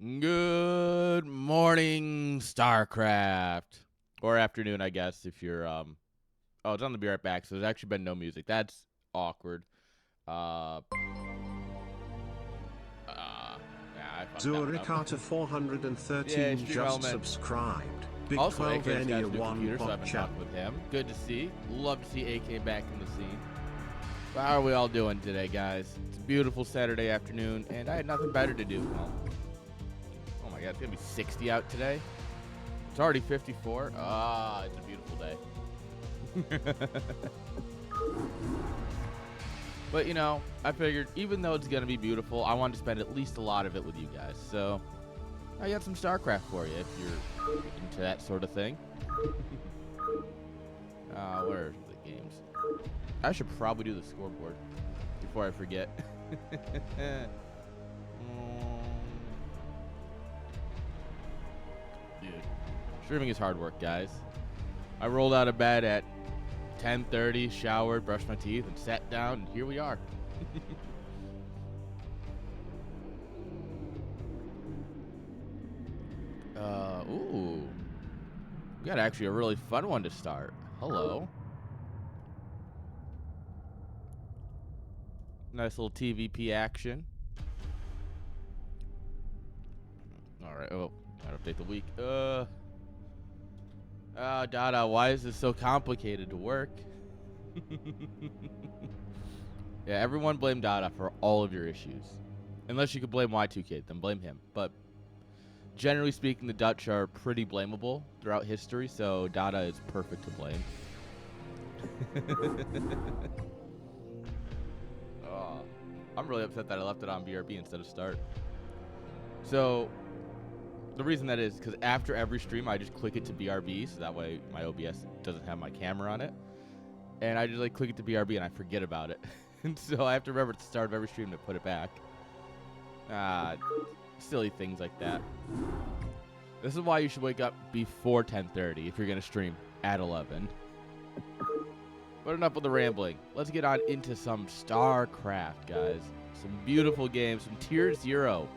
Good morning, Starcraft. Or afternoon, I guess, if you're oh, it's on the Be Right Back, so there's actually been no music. That's awkward. Yeah, I fucked that one up. Zurikata 413 Yeah, Stream just Element. subscribed. Big Also, 12 AGge's got Enia a new 1 computer, so I pop haven't chat. talked with him. Good to see. Love to see AGge back in the scene. So how are we all doing today, guys? It's a beautiful Saturday afternoon, and I had nothing better to do. Well, oh my god, it's gonna be 60 out today. It's already 54. Ah, it's a beautiful day. But, you know, I figured even though it's going to be beautiful, I wanted to spend at least a lot of it with you guys. So I got some StarCraft for you if you're into that sort of thing. Where are the games? I should probably do the scoreboard before I forget. Dude, streaming is hard work, guys. I rolled out of bed at 10:30, showered, brushed my teeth, and sat down, and here we are. Ooh. We got actually a really fun one to start. Hello. Nice little TVP action. Alright, oh, gotta update the week. Dada, why is this so complicated to work? Yeah, everyone blame Dada for all of your issues. Unless you could blame Y2K, then blame him. But generally speaking, the Dutch are pretty blamable throughout history, so Dada is perfect to blame. Oh, I'm really upset that I left it on BRB instead of start. So the reason that is because after every stream, I just click it to BRB, so that way my OBS doesn't have my camera on it. And I just like click it to BRB and I forget about it. And so I have to remember at the start of every stream to put it back. Silly things like that. This is why you should wake up before 10:30 if you're going to stream at 11. But enough with the rambling. Let's get on into some StarCraft, guys. Some beautiful games, some tier 0.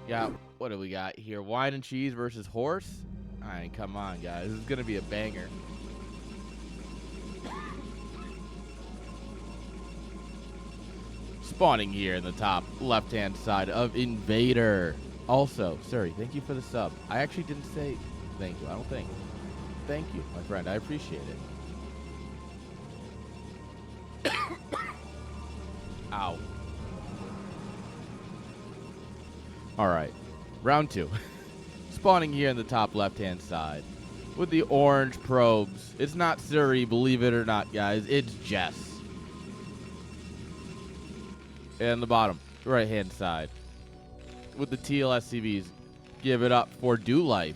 Yeah, what do we got here? Wine and cheese versus horse? I mean, come on, guys. This is going to be a banger. Spawning here in the top left-hand side of Invader. Also, sorry, thank you for the sub. I actually didn't say thank you, I don't think. Thank you, my friend. I appreciate it. Ow. All right, round 2. Spawning here in the top left-hand side with the orange probes. It's not Suri, believe it or not, guys. It's Jess. And the bottom right-hand side with the teal SCVs. Give it up for doLife.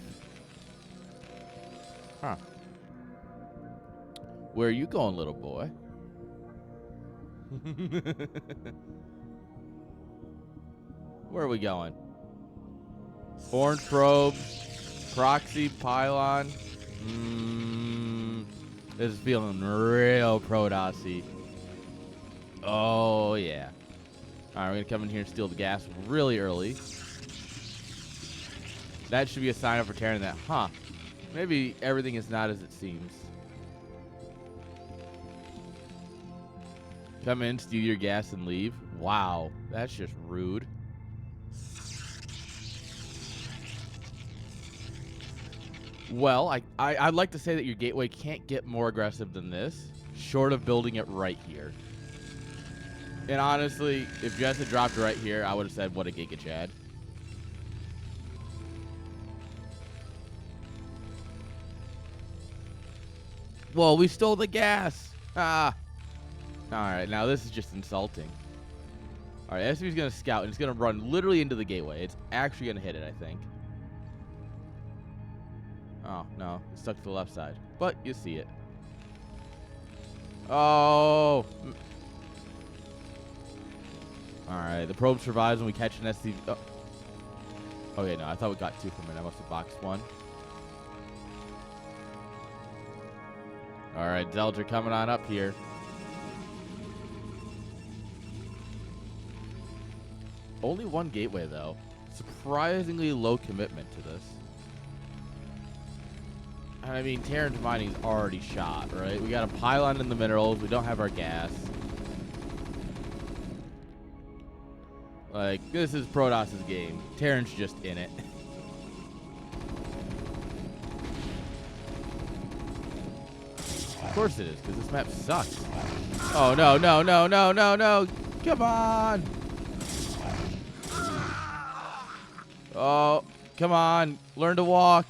Huh. Where are you going, little boy? Where are we going? Orange probe, proxy pylon. This is feeling real Protossy. Oh yeah. All right, we're gonna come in here and steal the gas really early. That should be a sign of for tearing that. Huh? Maybe everything is not as it seems. Come in, steal your gas, and leave. Wow, that's just rude. Well, I'd like to say that your gateway can't get more aggressive than this, short of building it right here. And honestly, if Jess had dropped right here, I would have said, what a Giga Chad. Whoa, we stole the gas. Ah. All right, now this is just insulting. All right, SV's going to scout, and it's going to run literally into the gateway. It's actually going to hit it, I think. Oh, no. It's stuck to the left side. But you see it. Oh. Alright, the probe survives when we catch an SCV. Oh. Okay, no, I thought we got 2 from it. I must have boxed 1. Alright, Zelda coming on up here. Only 1 gateway, though. surprisingly low commitment to this. And I mean, Terran's mining's already shot, right? We got a pylon in the minerals. We don't have our gas. Like, this is Protoss's game. Terran's just in it. Of course it is, because this map sucks. Oh, no, no, no, no, no, no. Come on. Oh, come on. Learn to walk.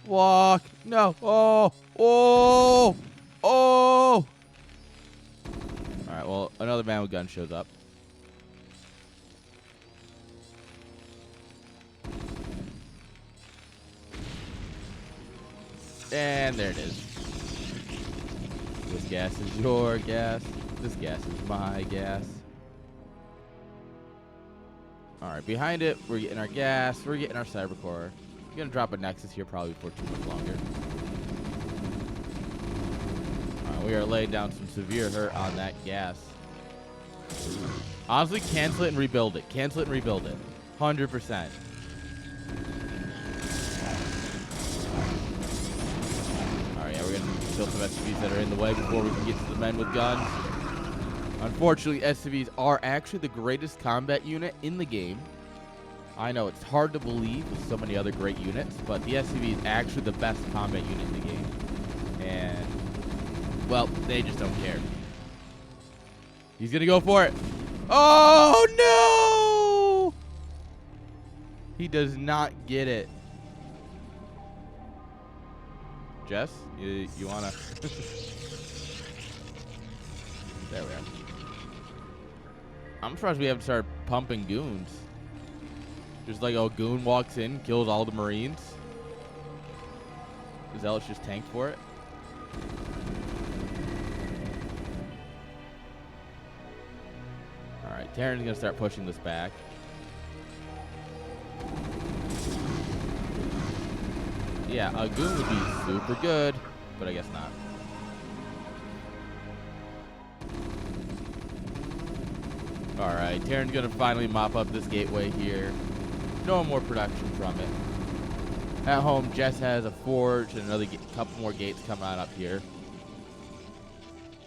Walk. No. Oh. Oh. Oh. All right, well, another man with gun shows up. And there it is. This gas is your gas. This gas is my gas. Alright, behind it, we're getting our gas. We're getting our cyber core. We're going to drop a nexus here probably for too much longer. Alright, we are laying down some severe hurt on that gas. Honestly, cancel it and rebuild it. Cancel it and rebuild it. 100%. We're going to kill some SCVs that are in the way before we can get to the men with guns. Unfortunately, SCVs are actually the greatest combat unit in the game. I know it's hard to believe with so many other great units, but the SCV is actually the best combat unit in the game. And, well, they just don't care. He's going to go for it. Oh, no! He does not get it. Jess, you wanna? There we are. I'm surprised we haven't started pumping goons. Just like a goon walks in, kills all the Marines. Zealot's just tanked for it. All right, Terran's gonna start pushing this back. Yeah, a goon would be super good, but I guess not. Alright, Terran's going to finally mop up this gateway here. No more production from it. At home, Jess has a forge and another couple more gates coming on up here.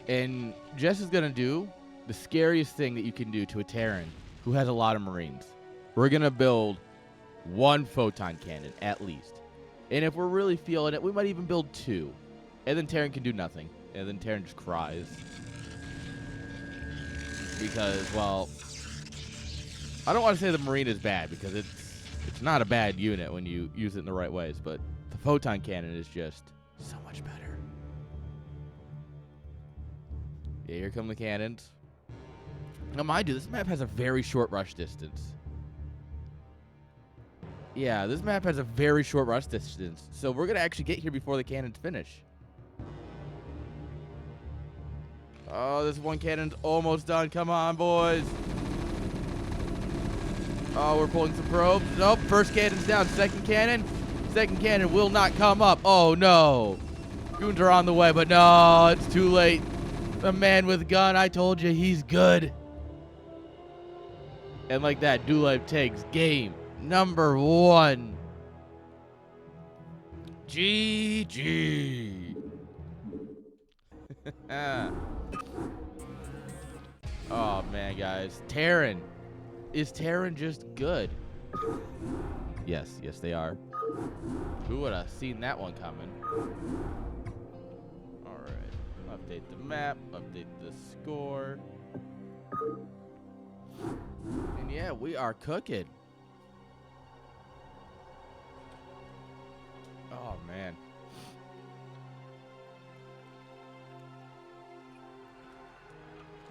And Jess is going to do the scariest thing that you can do to a Terran who has a lot of Marines. We're going to build one photon cannon, at least. And if we're really feeling it, we might even build two. And then Terran can do nothing. And then Terran just cries. Because, well, I don't want to say the Marine is bad, because it's not a bad unit when you use it in the right ways. But the photon cannon is just so much better. Yeah, here come the cannons. Now, mind you, this map has a very short rush distance. Yeah, this map has a very short rush distance, so we're going to actually get here before the cannons finish. Oh, this one cannon's almost done. Come on, boys. Oh, we're pulling some probes. Nope, first cannon's down. Second cannon will not come up. Oh, no. Goons are on the way, but no, it's too late. The man with gun, I told you, he's good. And like that, doLife takes game number 1. GG. Oh, man, guys. Terran. Is Terran just good? Yes, they are. Who would have seen that one coming? All right. Update the map. Update the score. And yeah, we are cooking. Oh, man.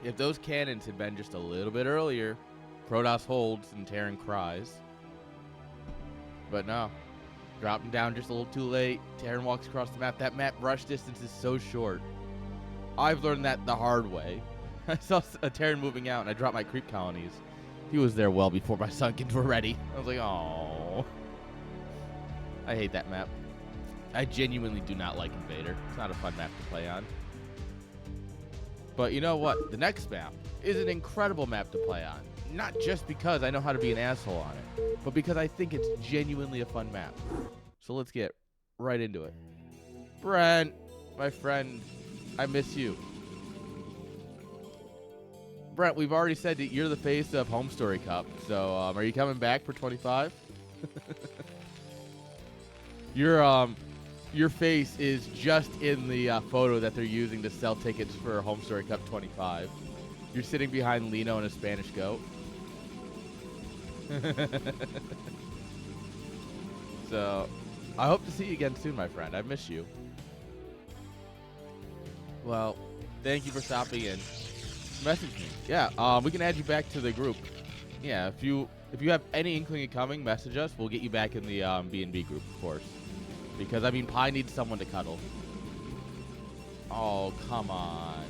If those cannons had been just a little bit earlier, Protoss holds and Terran cries. But no. Dropping down just a little too late. Terran walks across the map. That map rush distance is so short. I've learned that the hard way. I saw a Terran moving out and I dropped my creep colonies. He was there well before my Sunkens were ready. I was like, oh. I hate that map. I genuinely do not like Invader. It's not a fun map to play on. But you know what? The next map is an incredible map to play on. not just because I know how to be an asshole on it, but because I think it's genuinely a fun map. So let's get right into it. Brent, my friend, I miss you. Brent, we've already said that you're the face of Home Story Cup, so are you coming back for 25? Your face is just in the photo that they're using to sell tickets for Home Story Cup 25. You're sitting behind Lino and a Spanish goat. So, I hope to see you again soon, my friend. I miss you. Well, thank you for stopping in. Message me. Yeah, we can add you back to the group. Yeah, if you have any inkling of coming, message us. We'll get you back in the B&B group, of course. Because, I mean, Pi needs someone to cuddle. Oh, come on.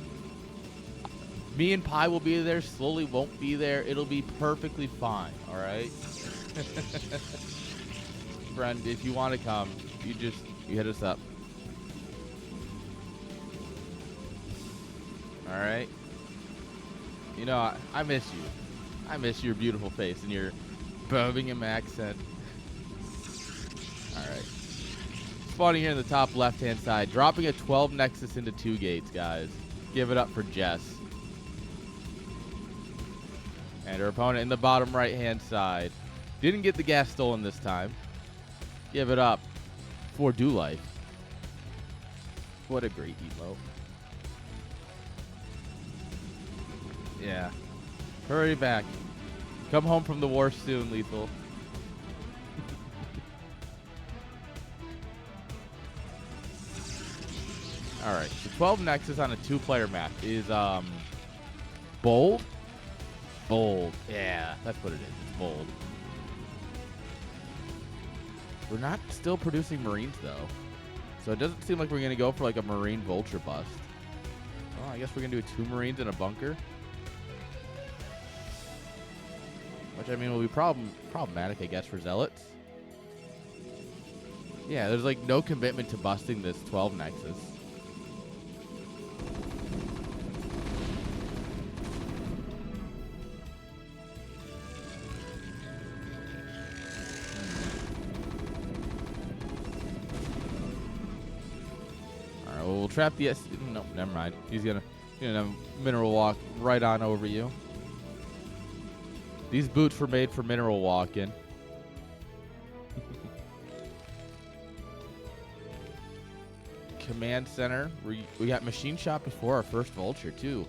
Me and Pi will be there. Slowly won't be there. It'll be perfectly fine, all right? Friend, if you want to come, you hit us up. All right? You know, I miss you. I miss your beautiful face and your Birmingham accent. All right. Spawning here in the top left-hand side. Dropping a 12 Nexus into 2 gates, guys. Give it up for Jess. And her opponent in the bottom right-hand side. Didn't get the gas stolen this time. Give it up for doLife. What a great emo. Yeah. Hurry back. Come home from the war soon, Lethal. Alright, so 12 Nexus on a 2-player map is, bold? Bold. Yeah, that's what it is. It's bold. We're not still producing Marines, though. So it doesn't seem like we're going to go for, like, a Marine Vulture bust. Well, I guess we're going to do 2 Marines in a bunker. Which, I mean, will be problematic, I guess, for Zealots. Yeah, there's, like, no commitment to busting this 12 Nexus. Alright, well, we'll trap the S... No, never mind. He's gonna mineral walk right on over you. These boots were made for mineral walking. Command center. We got machine shop before our first vulture too.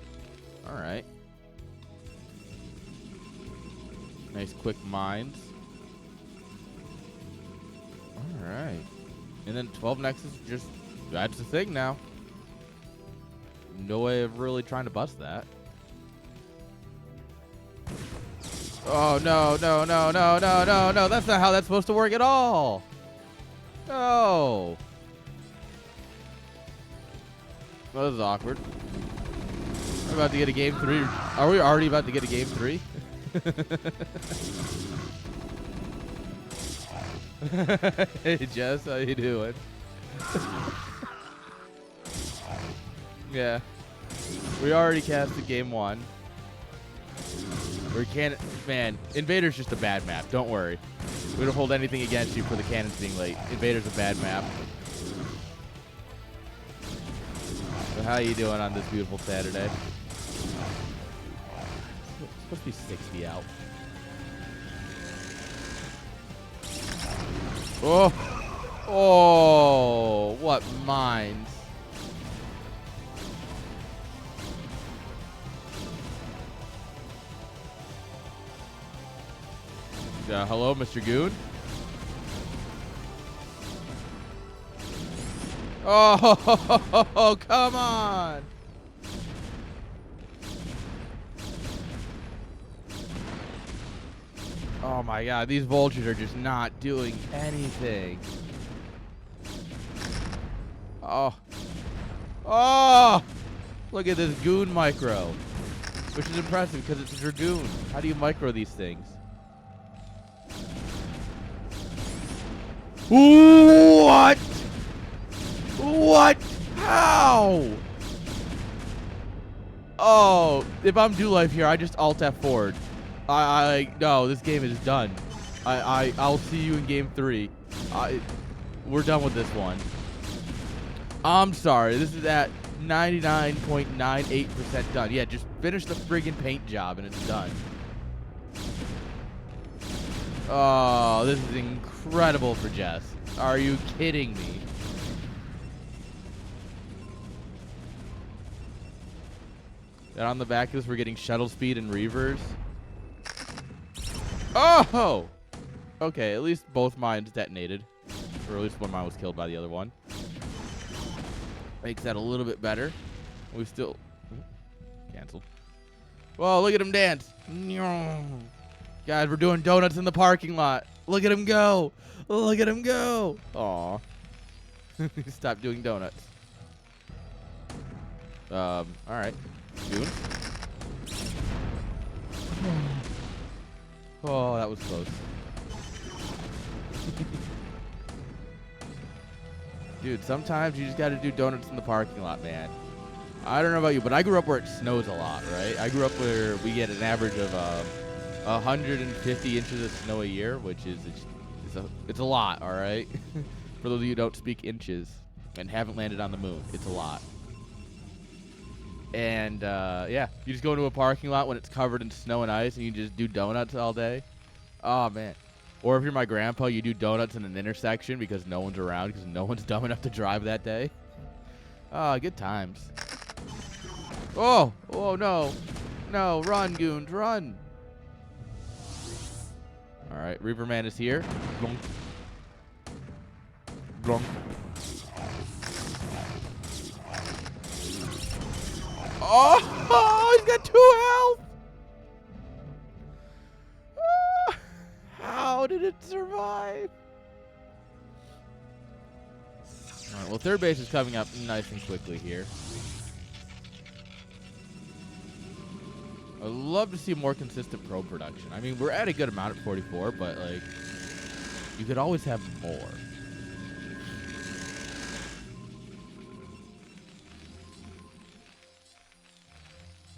All right. Nice quick mines. All right. And then 12 Nexus just that's the thing now. No way of really trying to bust that. Oh, no, no, no, no, no, no, no. That's not how that's supposed to work at all. No. Well, this is awkward. We're about to get a game 3. Are we already about to get a game 3? Hey, Jess, how you doing? Yeah. We already casted game 1. We can't, man, Invader's just a bad map. Don't worry. We don't hold anything against you for the cannons being late. Invader's a bad map. So how you doing on this beautiful Saturday? It's supposed to be 60 out. Oh! Oh! What mines? Hello, Mr. Goon. Oh, come on. Oh, my God. These vultures are just not doing anything. Oh. Oh. Look at this goon micro. Which is impressive because it's a Dragoon. How do you micro these things? What? What? How? Oh, if I'm doLife here, I just alt F forward. No, this game is done. I'll see you in game 3. We're done with this one. I'm sorry. This is at 99.98% done. Yeah, just finish the friggin' paint job and it's done. Oh, this is incredible for Jess. Are you kidding me? Then on the back of this, we're getting shuttle speed and reavers. Oh! Okay, at least both mines detonated. Or at least one mine was killed by the other one. Makes that a little bit better. We still... Cancel. Whoa, look at him dance. Guys, we're doing donuts in the parking lot. Look at him go. Look at him go. Aw. Stop doing donuts. Alright. Goon. Oh, that was close. Dude, sometimes you just gotta do donuts in the parking lot, man. I don't know about you, but I grew up where it snows a lot, right? I grew up where we get an average of 150 inches of snow a year, which is it's a lot, all right? For those of you who don't speak inches and haven't landed on the moon, it's a lot. And yeah, you just go into a parking lot when it's covered in snow and ice, and you just do donuts all day. Oh man. Or if you're my grandpa, you do donuts in an intersection because no one's around because no one's dumb enough to drive that day. Oh, good times. Oh, oh no. No, run, goons, run. All right, Reaperman is here. Blunk. Blunk. Oh, he's got 2 health. How did it survive? All right, well, third base is coming up nice and quickly here. I'd love to see more consistent pro production. I mean, we're at a good amount at 44, but, like, you could always have more.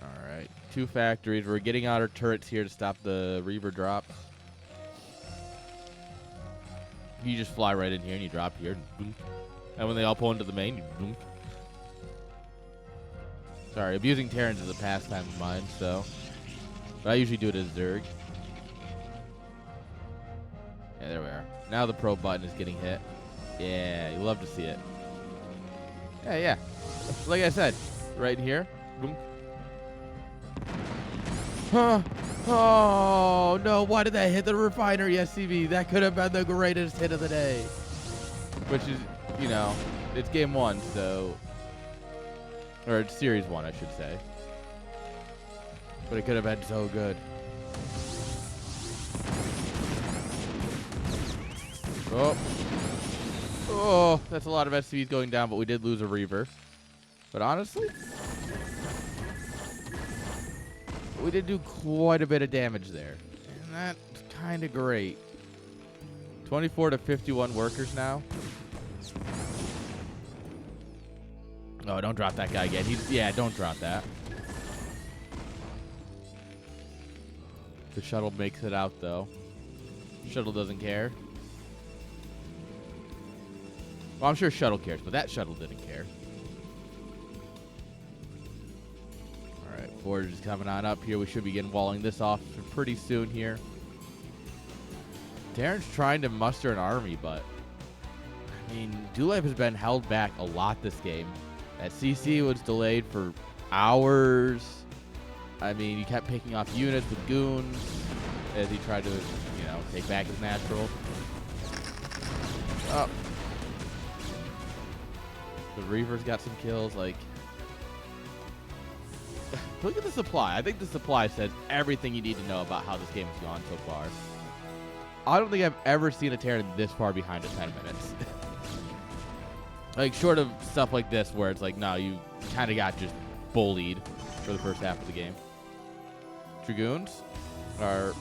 All right, 2 factories. We're getting out our turrets here to stop the Reaver drops. You just fly right in here and you drop here. And when they all pull into the main, you boom. Sorry, abusing Terrans is a pastime of mine, so. But I usually do it as Zerg. Yeah, there we are. Now the pro button is getting hit. Yeah, you love to see it. Yeah, yeah. Like I said, right here. Boom. Huh. Oh, no. Why did that hit the refinery SCV? That could have been the greatest hit of the day. Which is, you know, it's game 1, so. Or it's series 1, I should say. But it could have been so good. Oh. Oh, that's a lot of SCVs going down, but we did lose a Reaver. But honestly, we did do quite a bit of damage there. And that's kind of great. 24 to 51 workers now. Oh, don't drop that guy again. Yeah, don't drop that. The shuttle makes it out, though. Shuttle doesn't care. Well, I'm sure shuttle cares, but that shuttle didn't care. All right, Forge is coming on up here. We should begin walling this off pretty soon here. Darren's trying to muster an army, but I mean, doLife has been held back a lot this game. That CC was delayed for hours. I mean, he kept picking off units with goons as he tried to, you know, take back his natural. Oh. The Reaver's got some kills. Like, look at the supply. I think the supply says everything you need to know about how this game has gone so far. I don't think I've ever seen a Terran this far behind at 10 minutes. Like, short of stuff like this where it's like, no, you kind of got just bullied for the first half of the game. Dragoons are,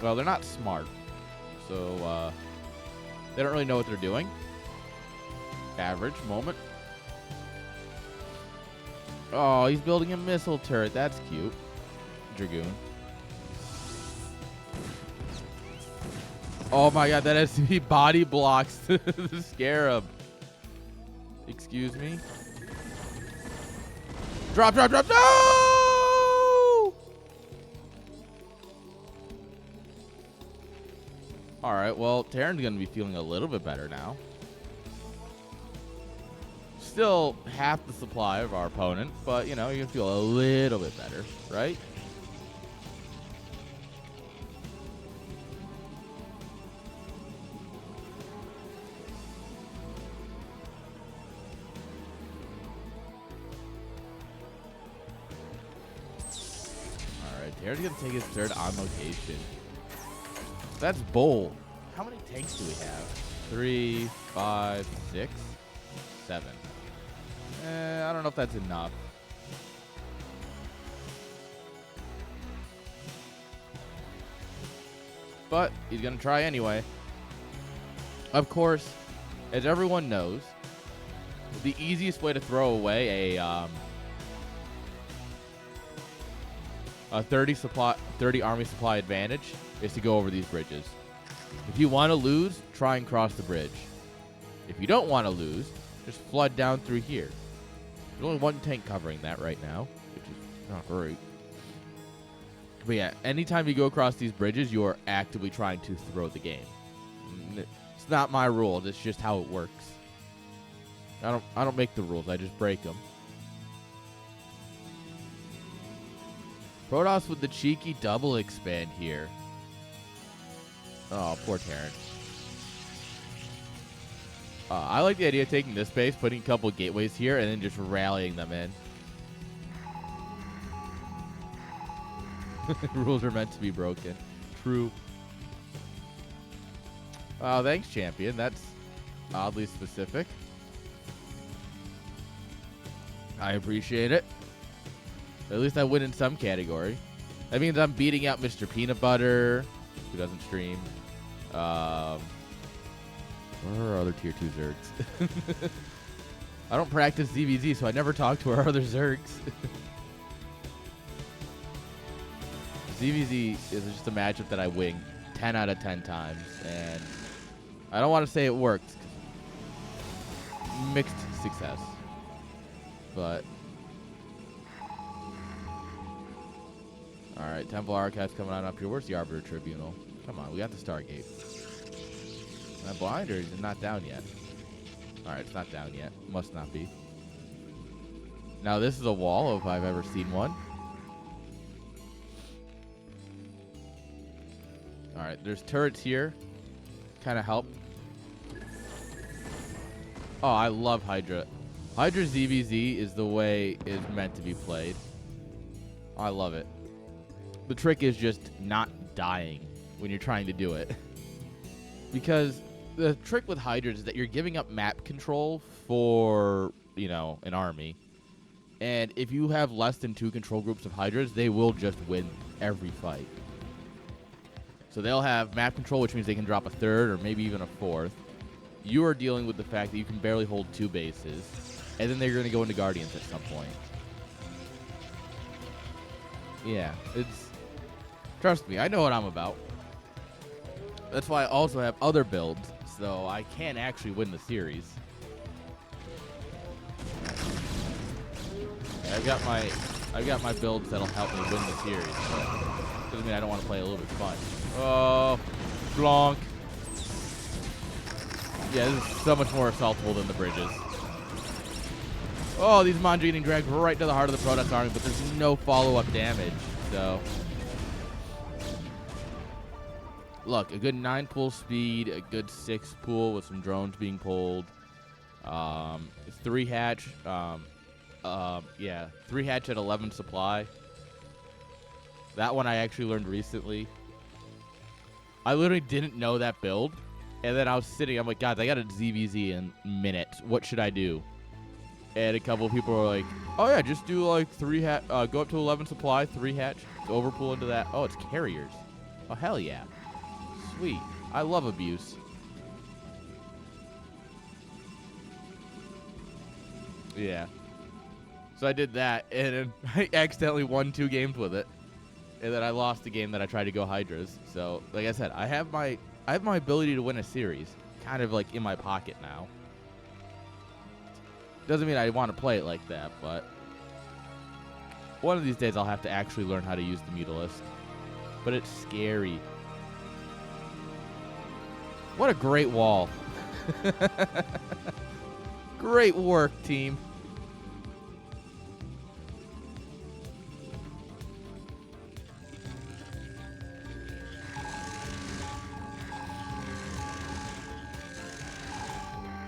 well, they're not smart. So, they don't really know what they're doing. Average moment. Oh, he's building a missile turret. That's cute. Dragoon. Oh my god, that SCP body blocks the scarab. Excuse me. Drop, drop, drop, no! Alright, well, Terran's gonna be feeling a little bit better now. Still half the supply of our opponent, but, you know, you can feel a little bit better, right? Terran's gonna take his third on location. That's bold. How many tanks do we have? 3, 5, 6, 7. I don't know if that's enough. But he's gonna try anyway. Of course, as everyone knows, the easiest way to throw away a 30 army supply advantage is to go over these bridges. If you want to lose, try and cross the bridge. If you don't want to lose, just flood down through here. There's only one tank covering that right now, which is not great. But yeah, anytime you go across these bridges, you are actively trying to throw the game. It's not my rule. It's just how it works. I don't make the rules. I just break them. Protoss with the cheeky double expand here. Oh, poor Terran. I like the idea of taking this base, putting a couple gateways here, and then just rallying them in. Rules are meant to be broken. True. Oh, thanks, champion. That's oddly specific. I appreciate it. At least I win in some category. That means I'm beating out Mr. Peanut Butter, who doesn't stream. Where are our other tier 2 Zergs? I don't practice ZVZ, so I never talk to our other Zergs. ZVZ is just a matchup that I win 10 out of 10 times, and I don't want to say it worked. Mixed success. But alright, Temple Archives coming on up here. Where's the Arbiter Tribunal? Come on, we got the Stargate. That blinder is not down yet. Alright, it's not down yet. Must not be. Now this is a wall if I've ever seen one. Alright, there's turrets here. Kind of help. Oh, I love Hydra. Hydra ZVZ is the way it's meant to be played. Oh, I love it. The trick is just not dying when you're trying to do it. Because the trick with Hydras is that you're giving up map control for, you know, an army. And if you have less than 2 control groups of Hydras, they will just win every fight. So they'll have map control, which means they can drop a 3rd or maybe even a 4th. You are dealing with the fact that you can barely hold 2 bases. And then they're going to go into Guardians at some point. Yeah, it's... Trust me, I know what I'm about. That's why I also have other builds, so I can actually win the series. I've got my builds that'll help me win the series, but doesn't mean I don't want to play a little bit fun. Oh, Blanc. Yeah, this is so much more assaultable than the bridges. Oh, these Manji getting dragged right to the heart of the Protoss army, but there's no follow-up damage, so... Look, a good 9 pool speed, a good 6 pool with some drones being pulled. 3 hatch. Yeah, 3 hatch at 11 supply. That one I actually learned recently. I literally didn't know that build. And then I was sitting, I'm like, God, I got a ZVZ in minutes. What should I do? And a couple of people were like, oh yeah, just do like 3 hatch, go up to 11 supply, 3 hatch, overpool into that. Oh, it's carriers. Oh, hell yeah. Sweet. I love abuse. Yeah. So I did that, and then I accidentally won 2 games with it. And then I lost the game that I tried to go Hydras. So, like I said, I have my I have my ability to win a series kind of like in my pocket now. Doesn't mean I want to play it like that, but one of these days I'll have to actually learn how to use the Mutalist. But it's scary. What a great wall. Great work, team.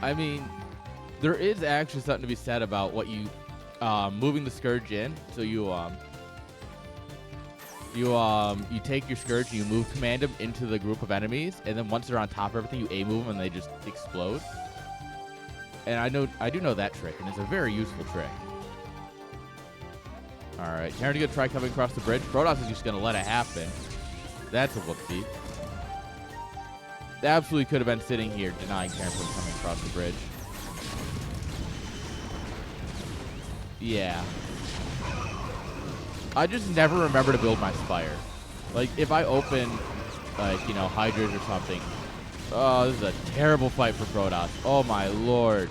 I mean, there is actually something to be said about what you moving the Scourge in. So you take your Scourge and you move command them into the group of enemies, and then once they're on top of everything, you A move them and they just explode. And I do know that trick, and it's a very useful trick. All right, Airn gonna try coming across the bridge. Protoss is just gonna let it happen. That's a whoopsie. They absolutely could have been sitting here denying Airn from coming across the bridge. Yeah. I just never remember to build my Spire. Like, if I open, like, you know, Hydras or something. Oh, this is a terrible fight for Protoss. Oh, my lord.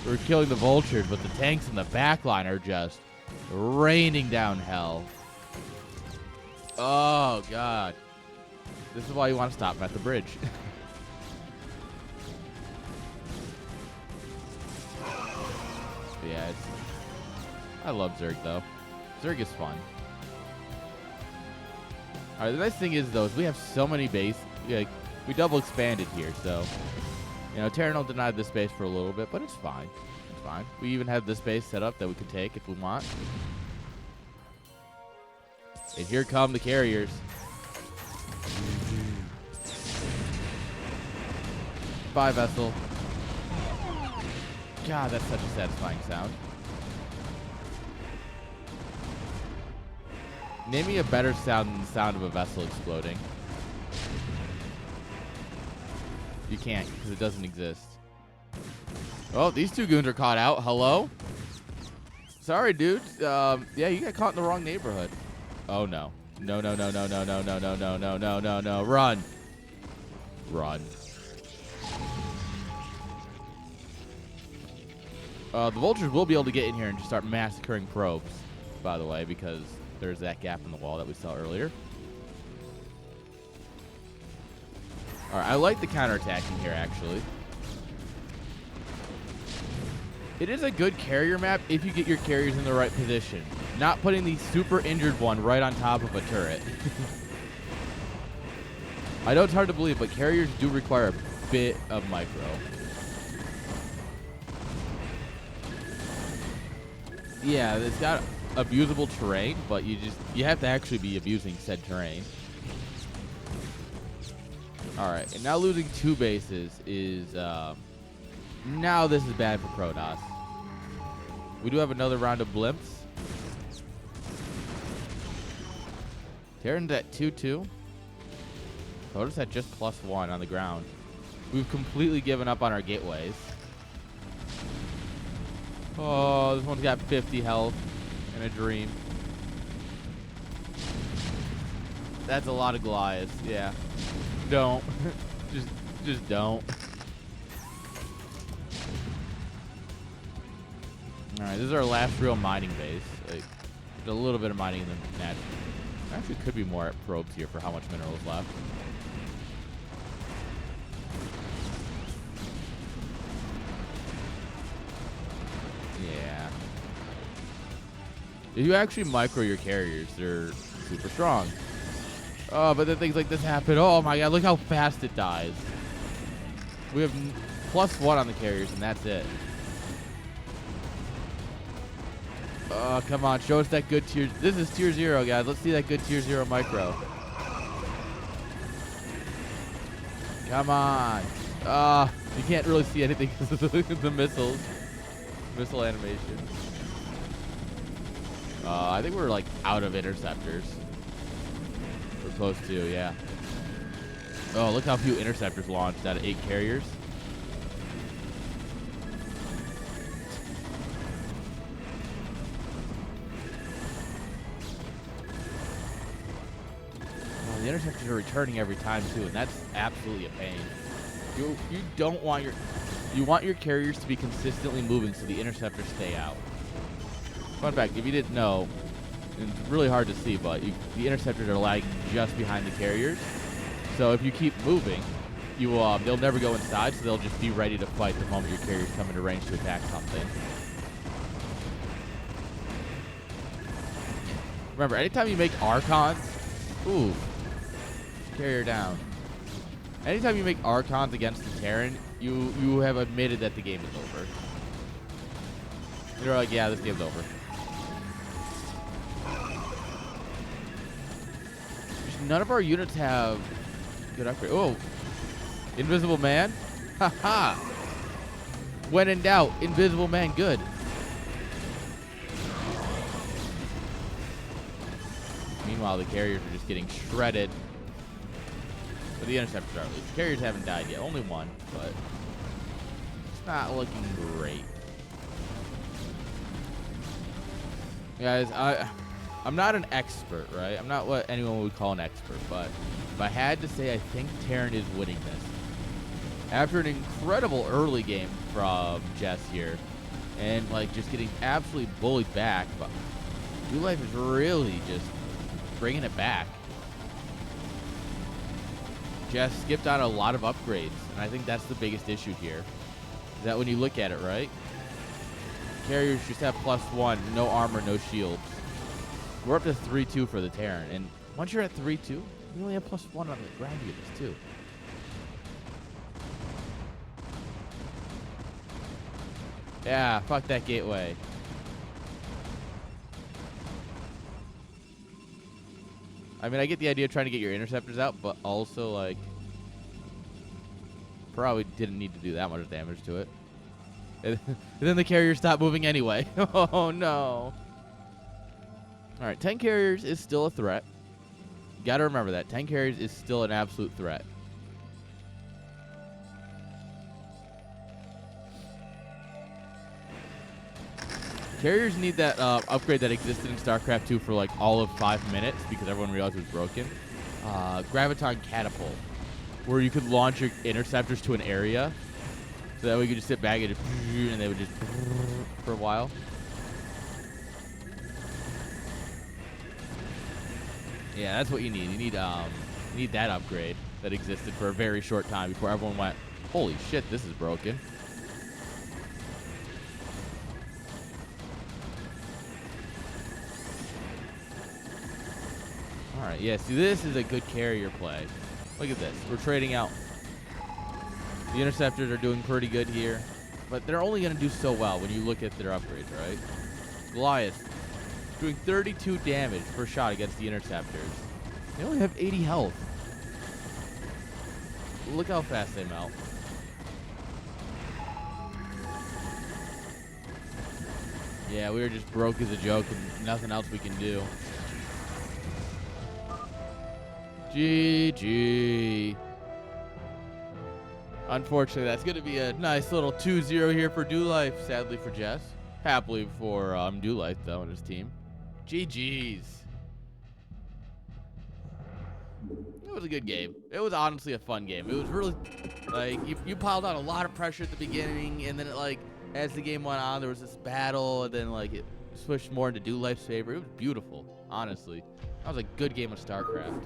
We're killing the Vultures, but the tanks in the backline are just raining down hell. Oh, God. This is why you want to stop them at the bridge. Yeah, I love Zerg, though. Zerg is fun. All right, the nice thing is, though, is we have so many base. Yeah, we double expanded here, so, you know, Terran will deny this base for a little bit, but it's fine. It's fine. We even have this base set up that we can take if we want. And here come the carriers. Bye, Vessel. God, that's such a satisfying sound. Name me a better sound than the sound of a vessel exploding. You can't, because it doesn't exist. Oh, these two goons are caught out. Hello? Sorry, dude. Yeah, you got caught in the wrong neighborhood. Oh, no. No, no, no, no, no, no, no, no, no, no, no, no, no. Run. Run. The Vultures will be able to get in here and just start massacring probes, by the way, because there's that gap in the wall that we saw earlier. All right, I like the counterattacking here, actually. It is a good carrier map if you get your carriers in the right position. Not putting the super injured one right on top of a turret. I know it's hard to believe, but carriers do require a bit of micro. Yeah, it's got abusable terrain, but you have to actually be abusing said terrain. All right, and now losing 2 bases is now this is bad for Protoss. We do have another round of blimps. Terran's at 2-2. Protoss at just +1 on the ground. We've completely given up on our gateways. Oh, this one's got 50 health in a dream. That's a lot of Goliaths. Yeah. Don't. just don't. All right, this is our last real mining base. Like, there's a little bit of mining in the net. There actually could be more probes here for how much minerals left. Yeah. If you actually micro your carriers, they're super strong. Oh, but then things like this happen. Oh my god, look how fast it dies. We have +1 on the carriers, and that's it. Oh, come on, show us that good tier. This is tier 0, guys. Let's see that good tier 0 micro. Come on. You can't really see anything because of the missiles. Missile animation. I think we're like out of interceptors. We're close to, yeah. Oh, look how few interceptors launched out of 8 carriers. Oh, the interceptors are returning every time too, and that's absolutely a pain. You don't want you want your carriers to be consistently moving so the interceptors stay out. Fun fact, if you didn't know, and it's really hard to see, but the interceptors are lagging just behind the carriers. So if you keep moving, they'll never go inside, so they'll just be ready to fight the moment your carriers come into range to attack something. Remember, anytime you make Archons, ooh, carrier down. Anytime you make Archons against the Terran, you have admitted that the game is over. You're like, yeah, this game's over. Just none of our units have good upgrade. Oh, Invisible Man? Haha! When in doubt, Invisible Man good. Meanwhile, the carriers are just getting shredded. But the interceptors are. The carriers haven't died yet. Only one, but it's not looking great. Guys, I'm not an expert, right? I'm not what anyone would call an expert, but if I had to say, I think Terran is winning this. After an incredible early game from Jess here, and like just getting absolutely bullied back, but doLife is really just bringing it back. Jess skipped on a lot of upgrades, and I think that's the biggest issue here. Is that when you look at it, right? Carriers just have +1, no armor, no shields. We're up to 3-2 for the Terran, and once you're at 3-2, you only have +1 on the ground units too. Yeah, fuck that gateway. I mean, I get the idea of trying to get your interceptors out, but also, like, probably didn't need to do that much damage to it. And then the carriers stopped moving anyway. Oh, no. All right, 10 carriers is still a threat. You got to remember that. 10 carriers is still an absolute threat. Carriers need that upgrade that existed in Starcraft 2 for like all of 5 minutes because everyone realized it was broken. Graviton Catapult, where you could launch your interceptors to an area, so that way you could just sit back and they would just for a while. Yeah, that's what you need. You need that upgrade that existed for a very short time before everyone went, holy shit, this is broken. All right, yeah, see, this is a good carrier play. Look at this. We're trading out. The interceptors are doing pretty good here, but they're only going to do so well when you look at their upgrades, right? Goliath doing 32 damage per shot against the interceptors. They only have 80 health. Look how fast they melt. Yeah, we were just broke as a joke and nothing else we can do. GG. Unfortunately, that's going to be a nice little 2-0 here for doLife, sadly for Jess. Happily for doLife, though, and his team. GG's. It was a good game. It was honestly a fun game. It was really, like, you piled on a lot of pressure at the beginning, and then, as the game went on, there was this battle, and then, it switched more into doLife's favor. It was beautiful, honestly. That was a good game of StarCraft.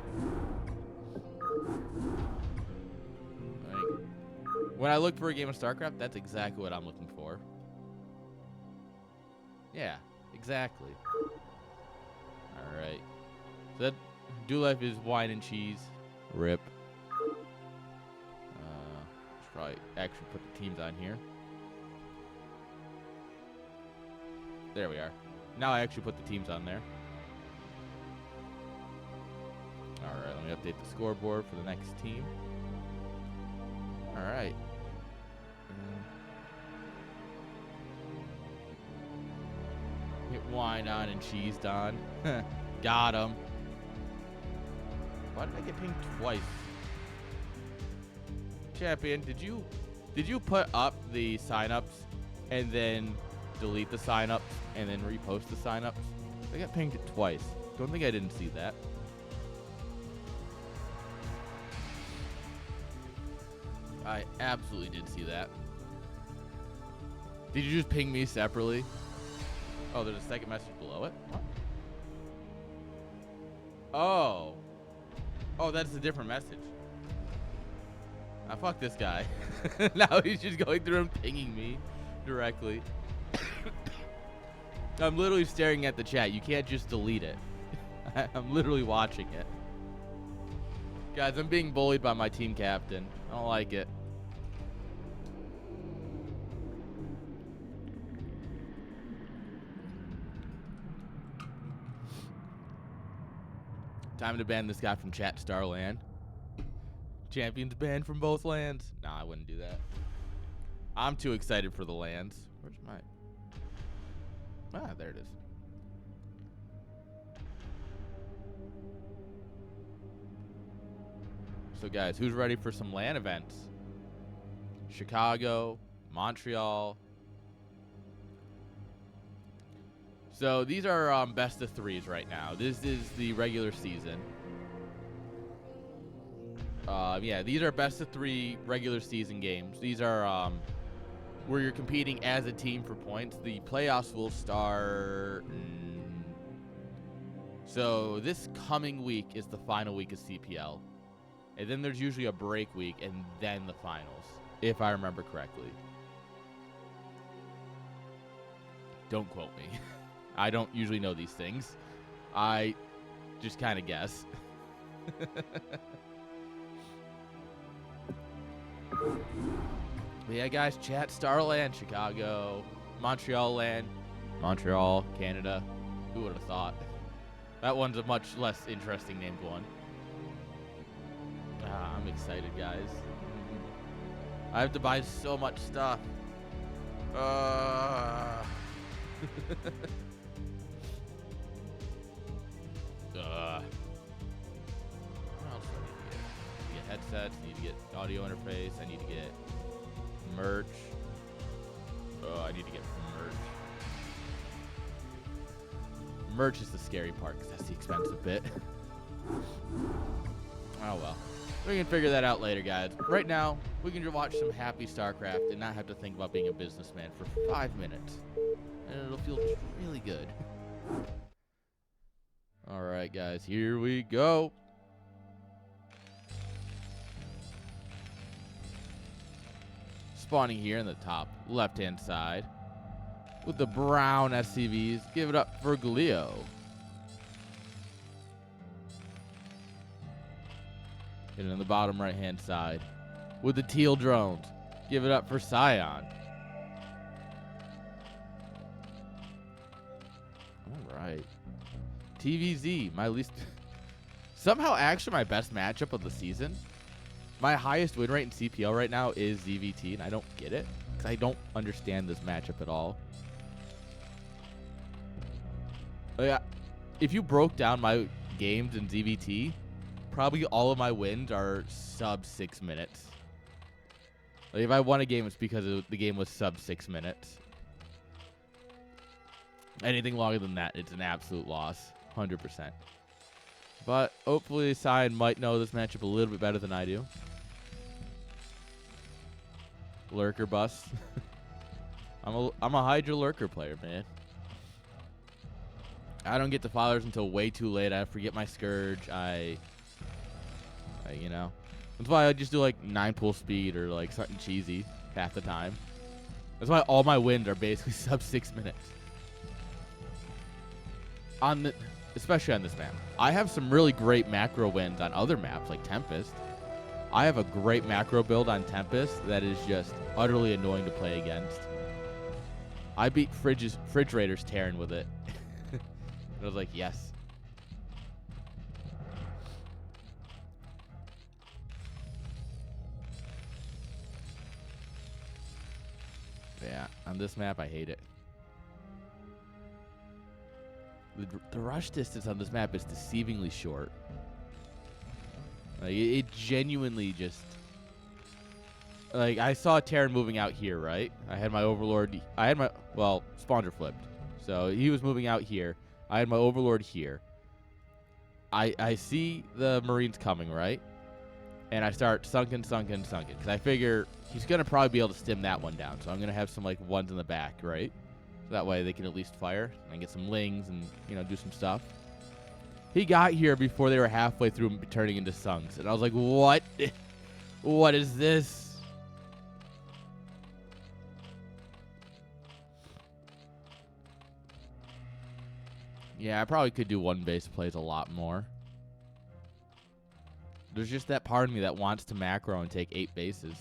When I look for a game of StarCraft, that's exactly what I'm looking for. Yeah, exactly. All right. So that doLife is wine and cheese. Rip. Should probably actually put the teams on here. There we are. Now I actually put the teams on there. All right, let me update the scoreboard for the next team. All right. Get wine on and cheese on. Got him. Why did I get pinged twice? Champion, did you put up the signups and then delete the signups and then repost the signups? I got pinged twice. Don't think I didn't see that. I absolutely did see that. Did you just ping me separately? Oh, there's a second message below it? What? Oh. Oh, that's a different message. Ah, fuck this guy. Now he's just going through and pinging me directly. I'm literally staring at the chat. You can't just delete it. I'm literally watching it. Guys, I'm being bullied by my team captain. I don't like it. Time to ban this guy from Chat Starland. Champions banned from both lands. Nah, I wouldn't do that. I'm too excited for the lands. Where's my... Ah, there it is. So guys, who's ready for some LAN events? Chicago, Montreal. So these are best of threes right now. This is the regular season. Yeah, these are best of three regular season games. These are where you're competing as a team for points. The playoffs will start. So this coming week is the final week of CPL. And then there's usually a break week and then the finals, if I remember correctly. Don't quote me. I don't usually know these things. I just kind of guess. But yeah, guys, chat Starland, Chicago, Montreal land, Montreal, Canada. Who would have thought? That one's a much less interesting named one. Ah, I'm excited, guys. I have to buy so much stuff. What else do I need to get? I need to get headsets, I need to get audio interface, I need to get merch. Oh, I need to get merch. Merch is the scary part because that's the expensive bit. Oh well. We can figure that out later, guys. Right now, we can just watch some happy Starcraft and not have to think about being a businessman for 5 minutes. And it'll feel really good. Alright, guys, here we go. Spawning here in the top left-hand side with the brown SCVs. Give it up for Glio. And in the bottom right-hand side with the teal drones. Give it up for WyScion. All right. TVZ, my least... Somehow, actually, my best matchup of the season. My highest win rate in CPL right now is ZVT, and I don't get it. Because I don't understand this matchup at all. Yeah, if you broke down my games in ZVT... Probably all of my wins are sub 6 minutes. Like if I won a game, it's because the game was sub 6 minutes. Anything longer than that, it's an absolute loss. 100%. But hopefully WyScion might know this matchup a little bit better than I do. Lurker bust. I'm a Hydra Lurker player, man. I don't get the followers until way too late. I forget my Scourge. You know, that's why I just do like 9 pull speed or like something cheesy half the time. That's why all my wins are basically sub 6 minutes. Especially on this map. I have some really great macro wins on other maps like Tempest. I have a great macro build on Tempest that is just utterly annoying to play against. I beat Refrigerator's Terran with it. I was like, yes. Yeah, on this map, I hate it. The rush distance on this map is deceivingly short. Like, it genuinely just... Like, I saw Terran moving out here, right? I had my Overlord... Well, Spawner flipped. So, he was moving out here. I had my Overlord here. I see the Marines coming, right? And I start sunken. Because I figure he's going to probably be able to stim that one down. So I'm going to have some, like, ones in the back, right? So that way they can at least fire and get some lings and, you know, do some stuff. He got here before they were halfway through turning into sunks. And I was like, what? What is this? Yeah, I probably could do one base plays a lot more. There's just that part of me that wants to macro and take 8 bases.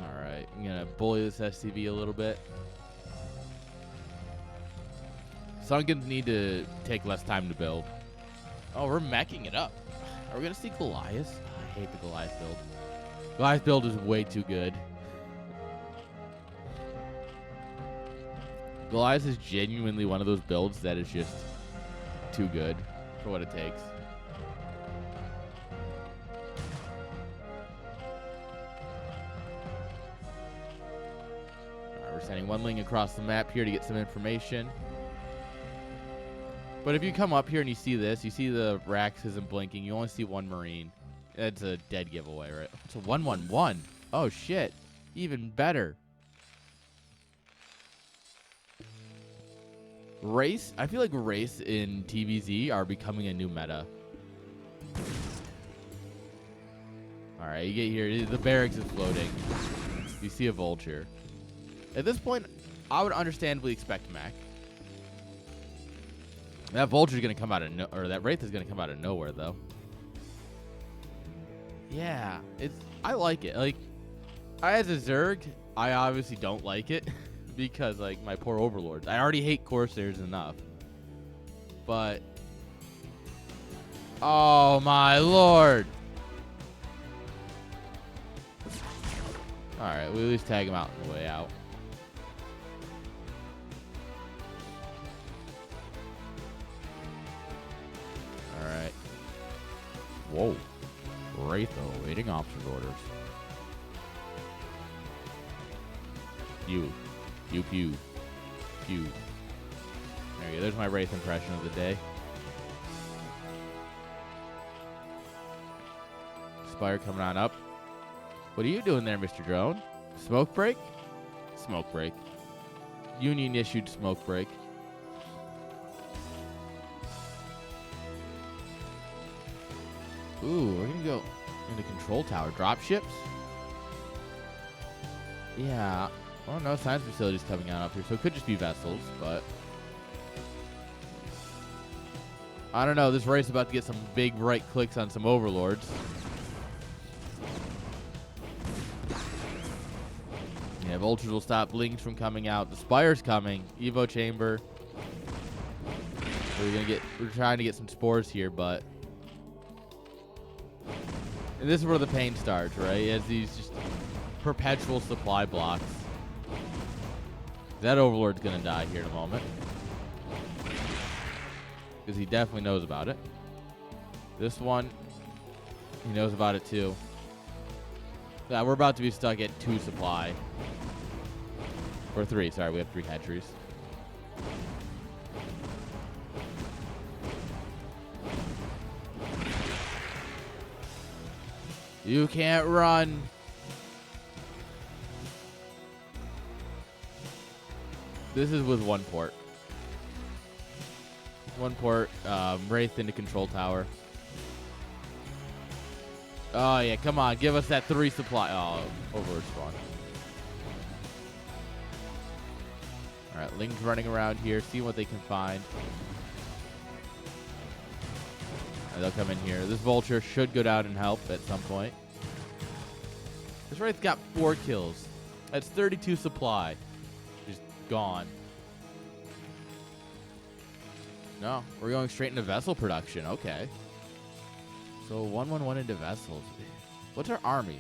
Alright, I'm going to bully this SCV a little bit. Sunkens need to take less time to build. Oh, we're meching it up. Are we going to see Goliath? I hate the Goliath build. Goliath build is way too good. Goliath is genuinely one of those builds that is just too good for what it takes. Alright, we're sending one ling across the map here to get some information. But if you come up here and you see this, you see the Rax isn't blinking, you only see one Marine. It's a dead giveaway, right? It's a 1-1-1. Oh, shit. Even better. Race, I feel like race in TVZ are becoming a new meta. Alright, you get here. The barracks is floating. You see a vulture. At this point, I would understandably expect mech. That vulture's gonna come out of or that wraith is gonna come out of nowhere, though. Yeah, I like it. Like, as a Zerg, I obviously don't like it. Because, like, my poor overlords. I already hate Corsairs enough. But... oh, my lord! Alright, we at least tag him out on the way out. Alright. Whoa. Wraith awaiting officer's orders. Pew, pew. Pew. There you go. There's my Wraith impression of the day. Spire coming on up. What are you doing there, Mr. Drone? Smoke break? Smoke break. Union issued smoke break. Ooh, we're gonna go into control tower. Drop ships? Yeah. Oh, no science facilities coming out up here, so it could just be vessels, but... I don't know, this race is about to get some big right clicks on some overlords. Yeah, vultures will stop lings from coming out. The Spire's coming. Evo chamber. We're trying to get some spores here, but... and this is where the pain starts, right? As these just perpetual supply blocks. That overlord's gonna die here in a moment. Because he definitely knows about it. This one, he knows about it too. Yeah, we're about to be stuck at 2 supply. Or 3, sorry, we have 3 hatcheries. You can't run. This is with 1 port. 1 port, Wraith into control tower. Oh, yeah, come on. Give us that 3 supply. Oh, overlord spawn. All right, Ling's running around here, seeing what they can find. And they'll come in here. This vulture should go down and help at some point. This Wraith's got 4 kills. That's 32 supply. Just gone. No, we're going straight into vessel production. Okay. So 1-1-1 into vessels. What's our army?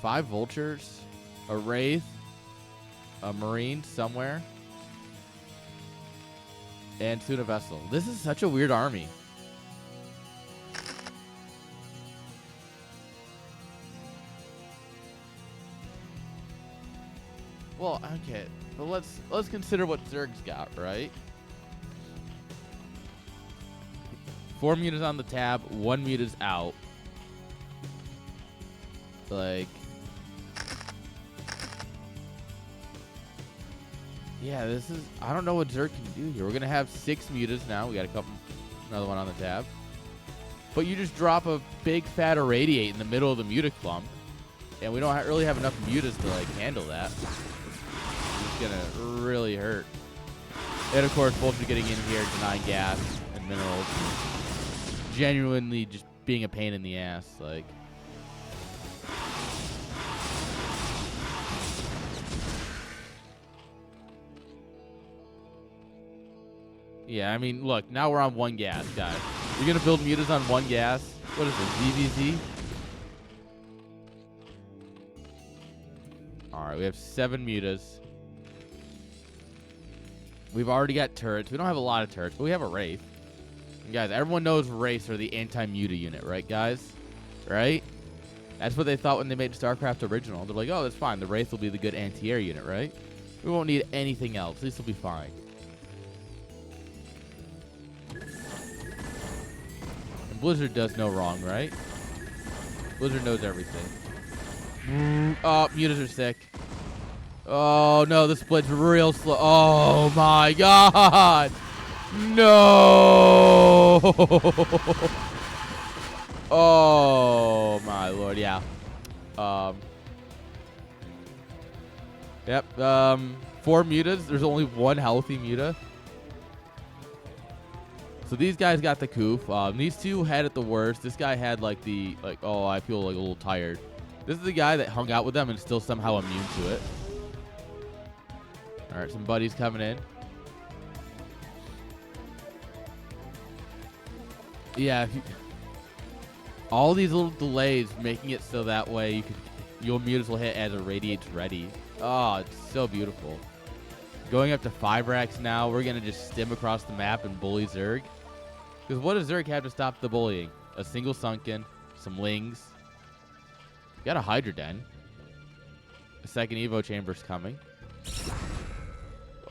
5 vultures, a wraith, a marine somewhere, and soon a vessel. This is such a weird army. Well, okay, but let's consider what Zerg's got, right? 4 mutas on the tab, 1 muta's out. Like, yeah, this is, I don't know what Zerg can do here. We're gonna have 6 mutas now. We got another one on the tab. But you just drop a big fat irradiate in the middle of the muta clump, and we don't really have enough mutas to like handle that. It's gonna really hurt. And of course, Vulture getting in here, denying gas and minerals, genuinely just being a pain in the ass. Like, yeah, I mean, look, now we're on 1 gas, guys. You're gonna build mutas on 1 gas? What is this, ZVZ? All right, we have 7 mutas. We've already got turrets. We don't have a lot of turrets, but we have a Wraith. And guys, everyone knows Wraiths are the anti-muta unit, right, guys? Right? That's what they thought when they made StarCraft Original. They're like, oh, that's fine. The Wraith will be the good anti-air unit, right? We won't need anything else. This will be fine. And Blizzard does no wrong, right? Blizzard knows everything. Oh, mutas are sick. Oh, no, the split's real slow. Oh, my God. No. Oh, my Lord, yeah. Yep, 4 mutas. There's only 1 healthy muta. So these guys got the coof. These two had it the worst. This guy had, like, oh, I feel, like, a little tired. This is the guy that hung out with them and still somehow immune to it. All right, some buddies coming in. Yeah, all these little delays making it so that way your mutas will hit as irradiate's ready. Oh, it's so beautiful. Going up to 5 racks now. We're going to just stim across the map and bully Zerg. Because what does Zerg have to stop the bullying? A single Sunken, some Lings. Got a Hydra Den. A second Evo Chamber's coming.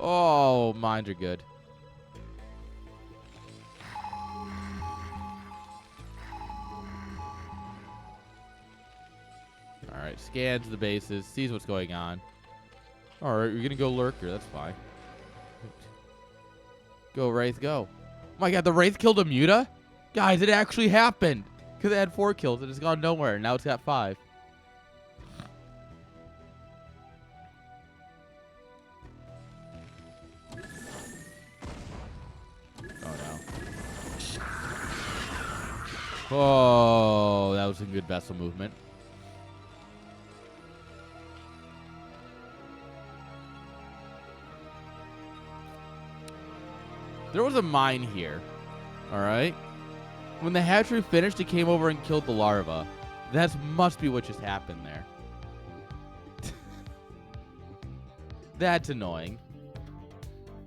Oh, mines are good. All right, scans the bases, sees what's going on. All right, you're going to go Lurker. That's fine. Go, Wraith, go. Oh, my God, the Wraith killed a muta? Guys, it actually happened. Because it had 4 kills. It has gone nowhere. Now it's got 5. Oh, that was some good vessel movement. There was a mine here. All right. When the hatchery finished, it came over and killed the larva. That must be what just happened there. That's annoying.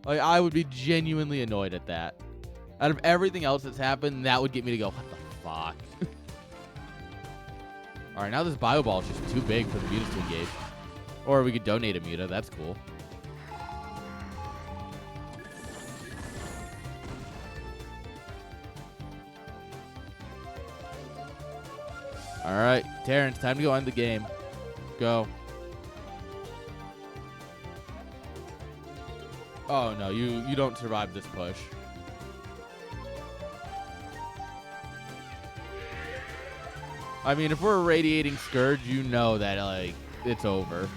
Like, I would be genuinely annoyed at that. Out of everything else that's happened, that would get me to go, what the fuck? All right, now this bio ball is just too big for the mutas to engage. Or we could donate a muta. That's cool. All right, Terrence, time to go end the game. Go. Oh, no, you don't survive this push. I mean, if we're irradiating Scourge, you know that, like, it's over.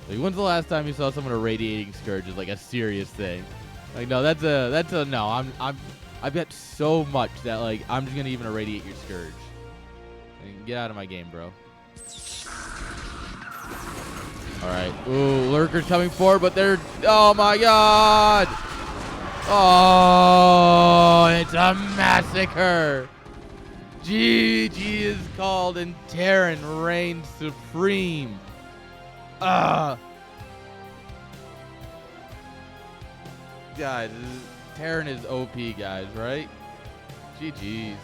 Like, when's the last time you saw someone irradiating Scourge is like a serious thing? Like, no, that's a no. I bet so much that, like, I'm just gonna even irradiate your Scourge. And get out of my game, bro. All right. Ooh, Lurker's coming forward, but they're, oh my God. Oh, it's a massacre. GG is called and Terran reigns supreme. Guys, Terran is OP, guys, right? GG's.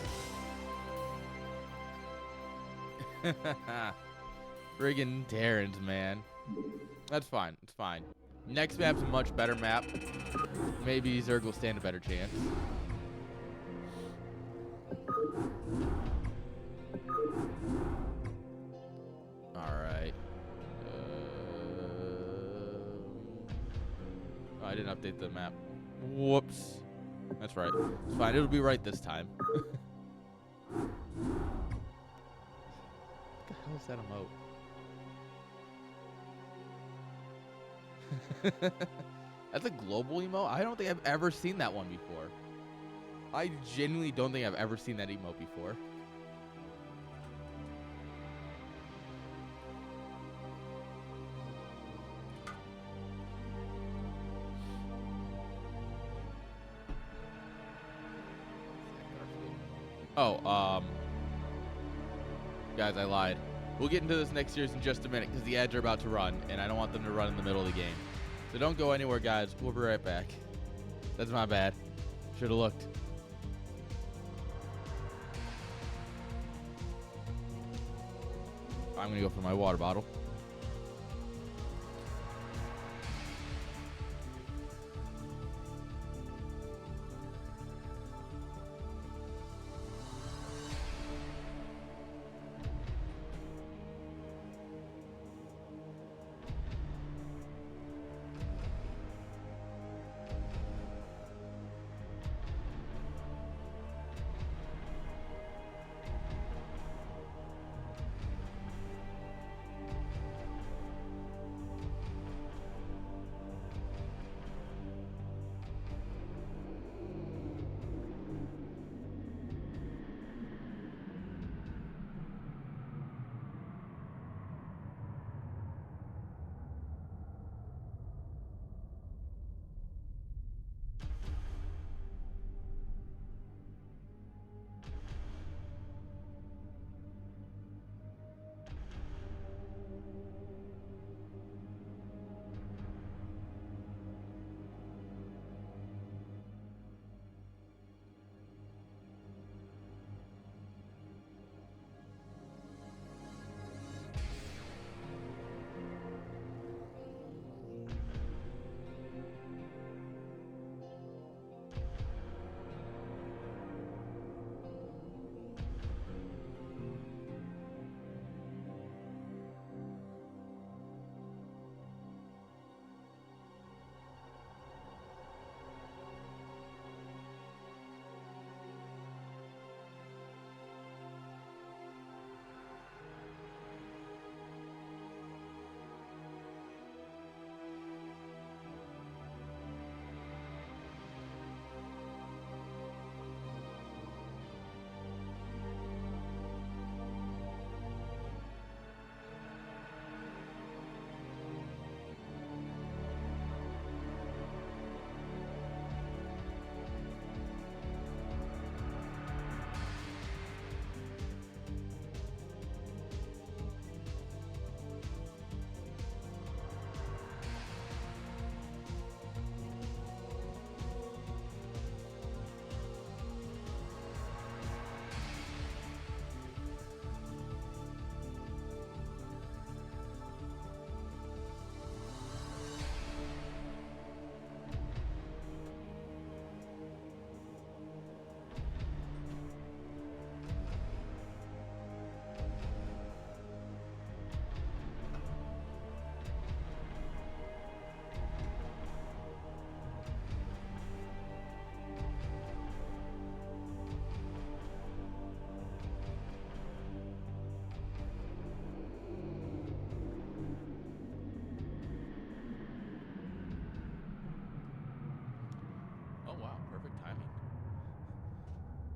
Friggin' Terrans, man. That's fine. It's fine. Next map's a much better map. Maybe Zerg will stand a better chance. Alright. Oh, I didn't update the map. Whoops. That's right. It's fine. It'll be right this time. What the hell is that emote? That's a global emote? I don't think I've ever seen that one before. I genuinely don't think I've ever seen that emote before. Oh, guys, I lied. We'll get into this next series in just a minute because the ads are about to run, and I don't want them to run in the middle of the game. So don't go anywhere, guys. We'll be right back. That's my bad. Should have looked. I'm going to go for my water bottle.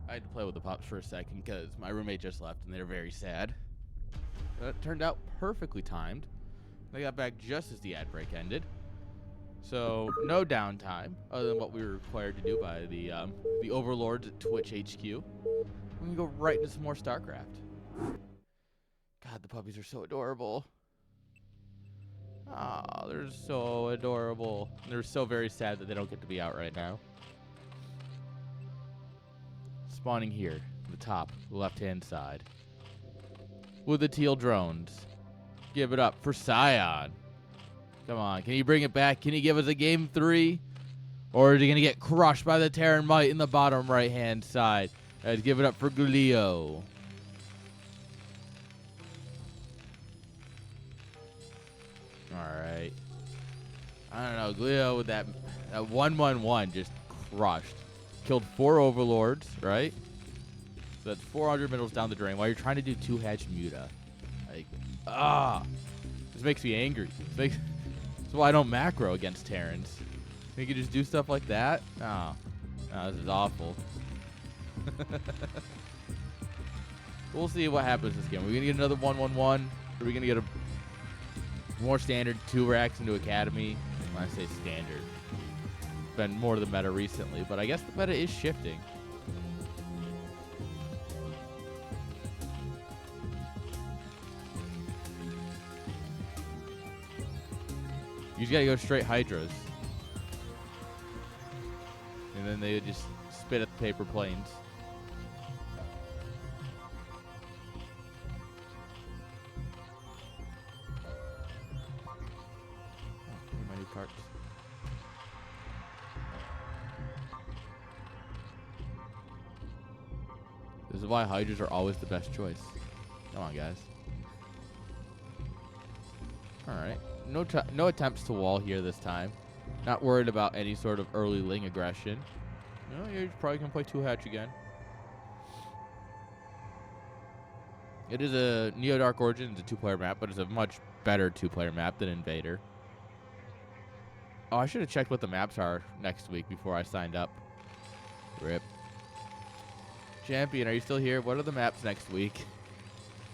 I had to play with the pops for a second because my roommate just left and they were very sad. But it turned out perfectly timed. They got back just as the ad break ended. So no downtime other than what we were required to do by the overlords at Twitch HQ. We can go right into some more Starcraft. God, the puppies are so adorable. Oh, they're so adorable. They're so very sad that they don't get to be out right now. Spawning here, the top, left-hand side. With the teal drones. Give it up for Scion. Come on, can he bring it back? Can he give us a game 3? Or is he going to get crushed by the Terran Might in the bottom right-hand side? Let's give it up for Glio. Alright. I don't know. Glio with that 1-1-1 just crushed. Killed 4 overlords, right? So that's 400 minerals down the drain while you're trying to do 2-hatch muta. Like, this makes me angry. That's why I don't macro against Terrans. You can just do stuff like that? Oh, this is awful. We'll see what happens this game. Are we going to get another 1-1-1? Are we going to get a more standard 2 racks into Academy? When I say standard. It's been more the meta recently, but I guess the meta is shifting. You just gotta go straight Hydras. And then they would just spit at the paper planes. Oh, my new cards. This is why Hydras are always the best choice. Come on, guys. Alright. No attempts to wall here this time. Not worried about any sort of early Ling aggression. No, you're probably going to play 2-hatch again. It is a Neo Dark Origin. It's a 2-player map, but it's a much better 2-player map than Invader. Oh, I should have checked what the maps are next week before I signed up. RIP. Champion, are you still here? What are the maps next week?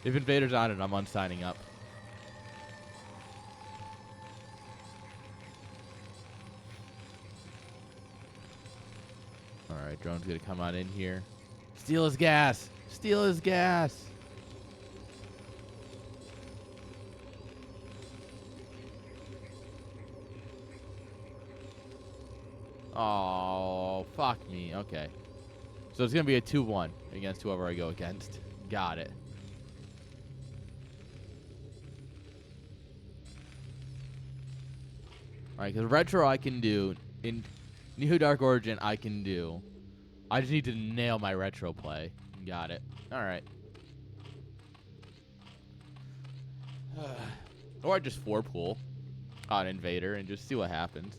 If Invader's on it, I'm unsigning up. Alright, drone's gonna come on in here. Steal his gas! Steal his gas! Oh, fuck me. Okay. So it's gonna be a 2-1 against whoever I go against. Got it. Alright, because Retro I can do. In New Dark Origin I can do. I just need to nail my Retro play. Got it. Alright. Or I just 4-pool on Invader and just see what happens.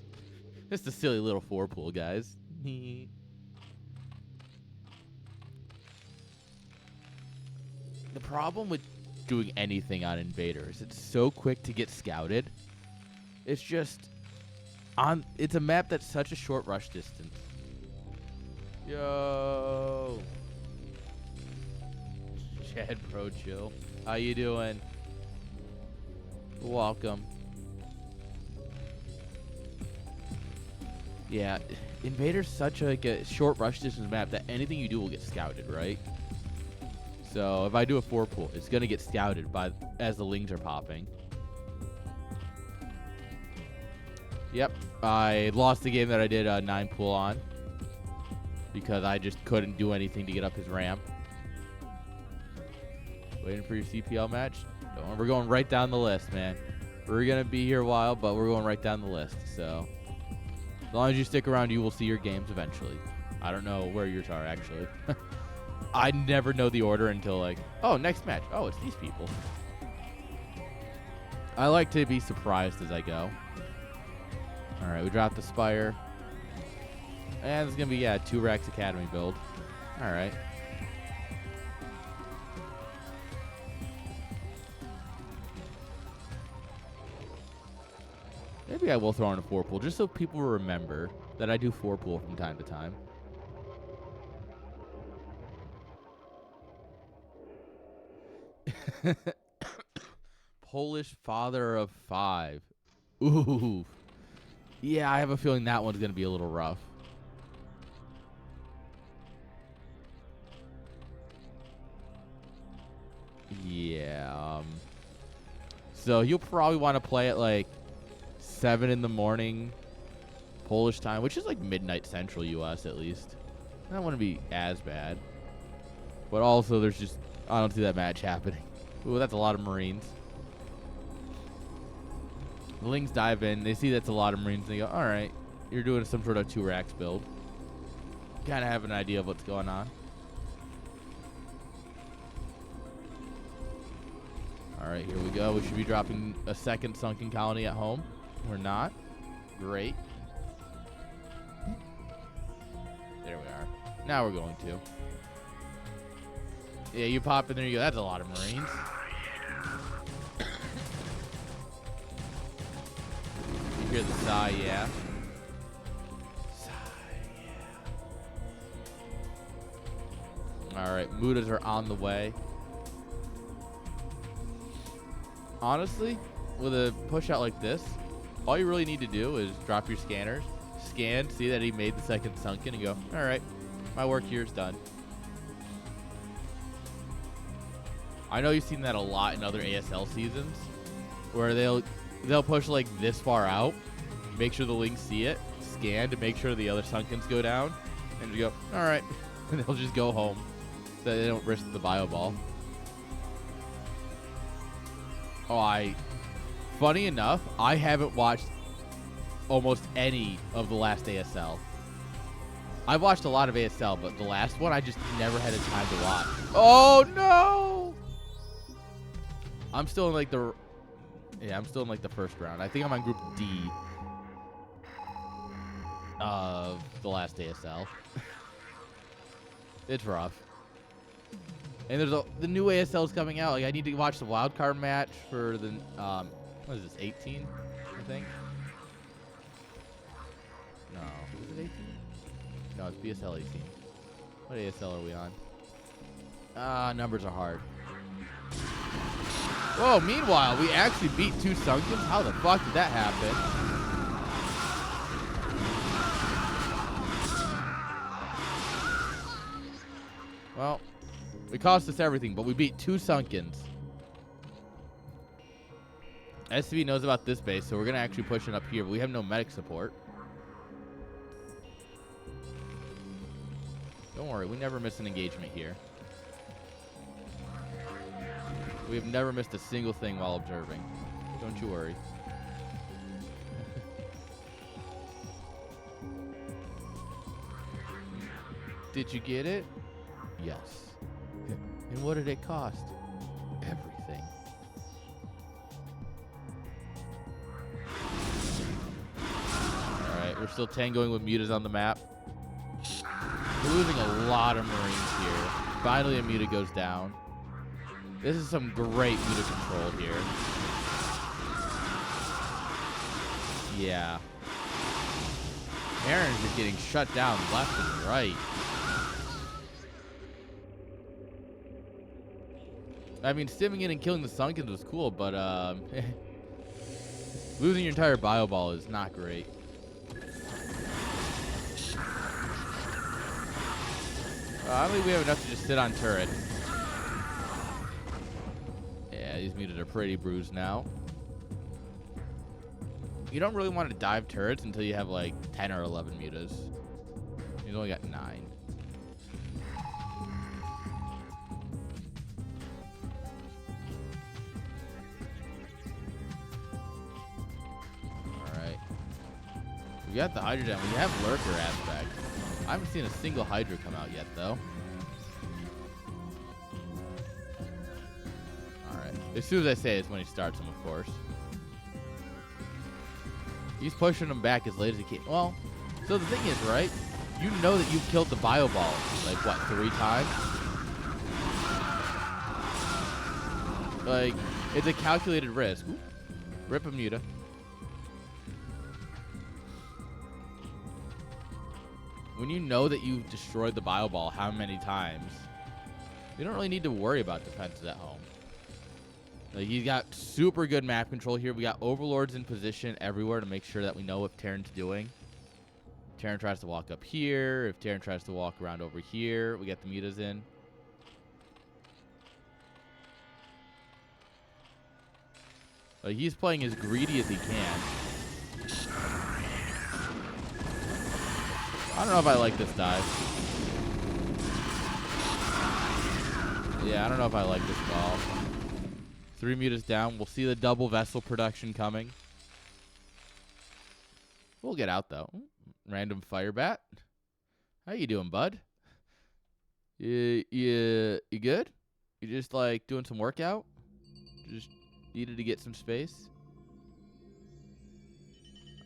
Just a silly little 4-pool, guys. The problem with doing anything on Invader is it's so quick to get scouted. It's just it's a map that's such a short rush distance. Yo. Chad Pro Chill. How you doing? Welcome. Yeah, Invader's such a short rush distance map that anything you do will get scouted, right? So if I do a 4-pool, it's gonna get scouted as the lings are popping. Yep, I lost the game that I did a 9-pool on because I just couldn't do anything to get up his ramp. Waiting for your CPL match. We're going right down the list, man. We're gonna be here a while, but we're going right down the list. So as long as you stick around, you will see your games eventually. I don't know where yours are actually. I never know the order until like, oh, next match. Oh, it's these people. I like to be surprised as I go. All right, we dropped the Spire. And it's going to be, yeah, 2 racks Academy build. All right. Maybe I will throw in a 4-pool just so people remember that I do 4-pool from time to time. Polish father of 5. Ooh. Yeah, I have a feeling that one's going to be a little rough. Yeah. So you'll probably want to play at like 7 in the morning Polish time, which is like midnight Central US at least. That wouldn't be as bad. But also there's just, I don't see that match happening. Ooh, that's a lot of Marines. The Lings dive in. They see that's a lot of Marines. And they go, all right, you're doing some sort of 2 racks build. Kind of have an idea of what's going on. All right, here we go. We should be dropping a second sunken colony at home. We're not. Great. There we are. Now we're going to. Yeah, you pop in there, you go, that's a lot of Marines. You hear the sigh, yeah. Sigh, yeah. All right, Mutas are on the way. Honestly, with a push out like this, all you really need to do is drop your scanners, scan, see that he made the second sunken, and go, all right, my work here is done. I know you've seen that a lot in other ASL seasons, where they'll push like this far out, make sure the Lings see it, scan to make sure the other sunkens go down, and you go, all right, and they'll just go home, so they don't risk the bio ball. Oh, funny enough, I haven't watched almost any of the last ASL. I've watched a lot of ASL, but the last one I just never had the time to watch. Oh no! I'm still in like the first round. I think I'm on group D of the last ASL. It's rough. And there's the new ASL is coming out. Like I need to watch the wild card match for the what is this, 18? I think. No, is it 18? No, it's BSL 18. What ASL are we on? Numbers are hard. Whoa, meanwhile, we actually beat 2 sunkens? How the fuck did that happen? Well, it cost us everything, but we beat 2 sunkens. SCV knows about this base, so we're going to actually push it up here, but we have no medic support. Don't worry, we never miss an engagement here. We have never missed a single thing while observing. Don't you worry. Did you get it? Yes. And what did it cost? Everything. Alright, we're still tangoing with mutas on the map. We're losing a lot of Marines here. Finally, a muta goes down. This is some great muta control here. Yeah. Airn is just getting shut down left and right. I mean, stimming in and killing the sunkens was cool, but losing your entire bio ball is not great. I don't think we have enough to just sit on turret. Yeah, these mutas are pretty bruised now. You don't really want to dive turrets until you have like 10 or 11 mutas. You've only got 9. Alright. We got the Hydra down. We have Lurker aspect. I haven't seen a single Hydra come out yet, though. Alright. As soon as I say it is when he starts him, of course. He's pushing him back as late as he can. Well, so the thing is, right? You know that you've killed the bio ball, like, what, 3 times? Like, it's a calculated risk. Ooh. Rip a muta. When you know that you've destroyed the bio ball how many times, you don't really need to worry about defenses at home. Like, he's got super good map control here. We got overlords in position everywhere to make sure that we know what Terran's doing. If Terran tries to walk up here, if Terran tries to walk around over here, we get the mutas in. Like, he's playing as greedy as he can. I don't know if I like this dive. Yeah, I don't know if I like this call. 3 mutas down. We'll see the double vessel production coming. We'll get out, though. Random fire bat. How you doing, bud? You good? You just, like, doing some workout? Just needed to get some space?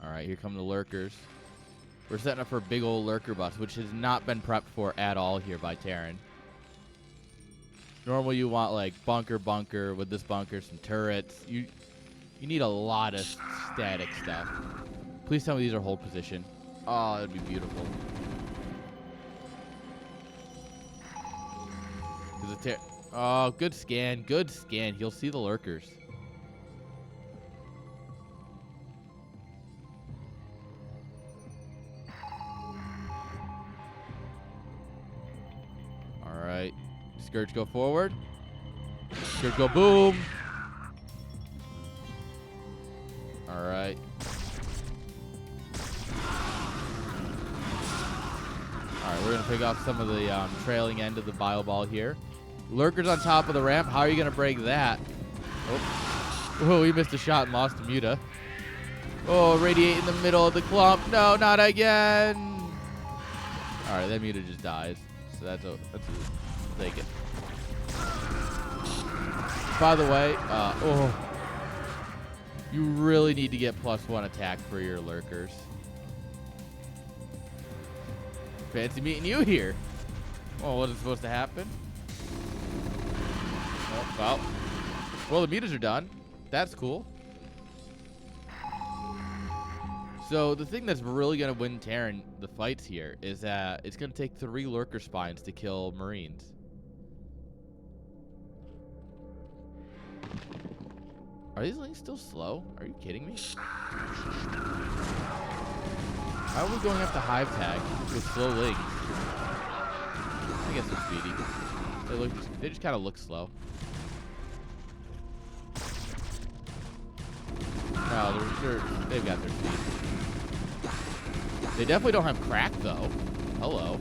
All right, here come the lurkers. We're setting up for a big old lurker bus, which has not been prepped for at all here by Terran. Normally you want, like, bunker with this bunker, some turrets. You need a lot of static stuff. Please tell me these are hold position. Oh, that'd be beautiful. Oh, good scan. Good scan. He'll see the lurkers. All right. Scourge go forward. Scourge go boom. All right. All right, we're going to pick off some of the trailing end of the bio ball here. Lurkers on top of the ramp. How are you going to break that? Oh, he missed a shot and lost to Muta. Oh, Radiate in the middle of the clump. No, not again. All right, that Muta just dies. So that's a take it. By the way, you really need to get +1 attack for your lurkers. Fancy meeting you here. Oh, was it supposed to happen? Oh, well, the meters are done. That's cool. So the thing that's really going to win Terran the fights here is that it's going to take 3 lurker spines to kill Marines. Are these links still slow? Are you kidding me? How are we going up to Hive Tag with slow links? I guess they're speedy. They just kind of look slow. No, they've got their speed. They definitely don't have crack, though. Hello.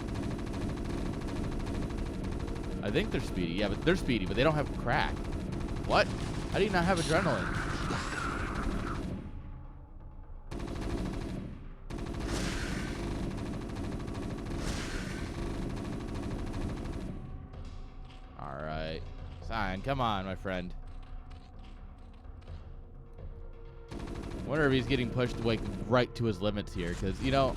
I think they're speedy. Yeah, but they're speedy, but they don't have crack. What? How do you not have adrenaline? All right. Sign, come on, my friend. I wonder if he's getting pushed like right to his limits here, because you know,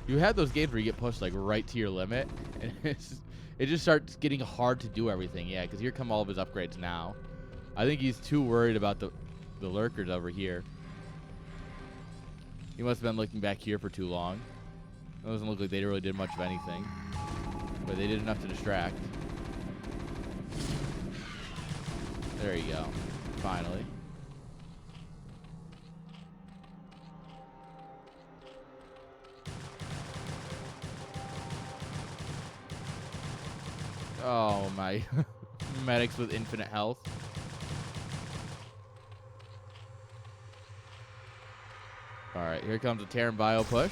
you had those games where you get pushed like right to your limit, and it just starts getting hard to do everything. Yeah, because here come all of his upgrades now. I think he's too worried about the lurkers over here. He must have been looking back here for too long. It doesn't look like they really did much of anything, but they did enough to distract. There you go. Finally. Oh my. Medics with infinite health. Alright, here comes a Terran bio push.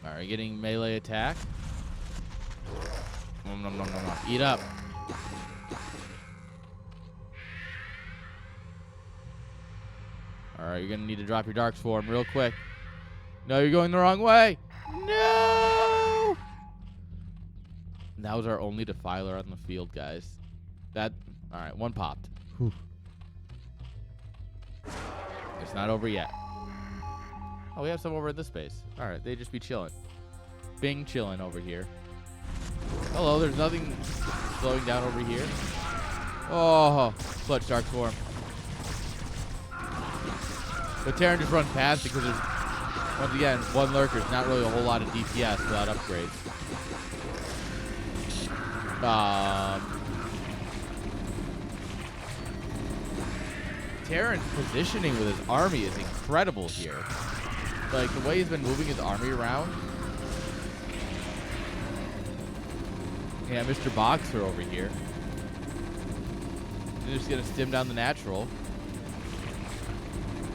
Alright, getting melee attack. Nom, nom, nom, nom, nom. Eat up. Alright, you're gonna need to drop your darks for him real quick. No, you're going the wrong way. No! And that was our only defiler on the field, guys. All right, one popped. Whew. It's not over yet. Oh, we have some over in this space. All right, they just be chilling. Bing chilling over here. Hello, there's nothing slowing down over here. Oh, clutch dark form. But Terran just runs past it because there's, once again, one lurker. Not really a whole lot of DPS without upgrades. Terran's positioning with his army is incredible here. Like, the way he's been moving his army around. Yeah, Mr. Boxer over here. He's just going to stim down the natural.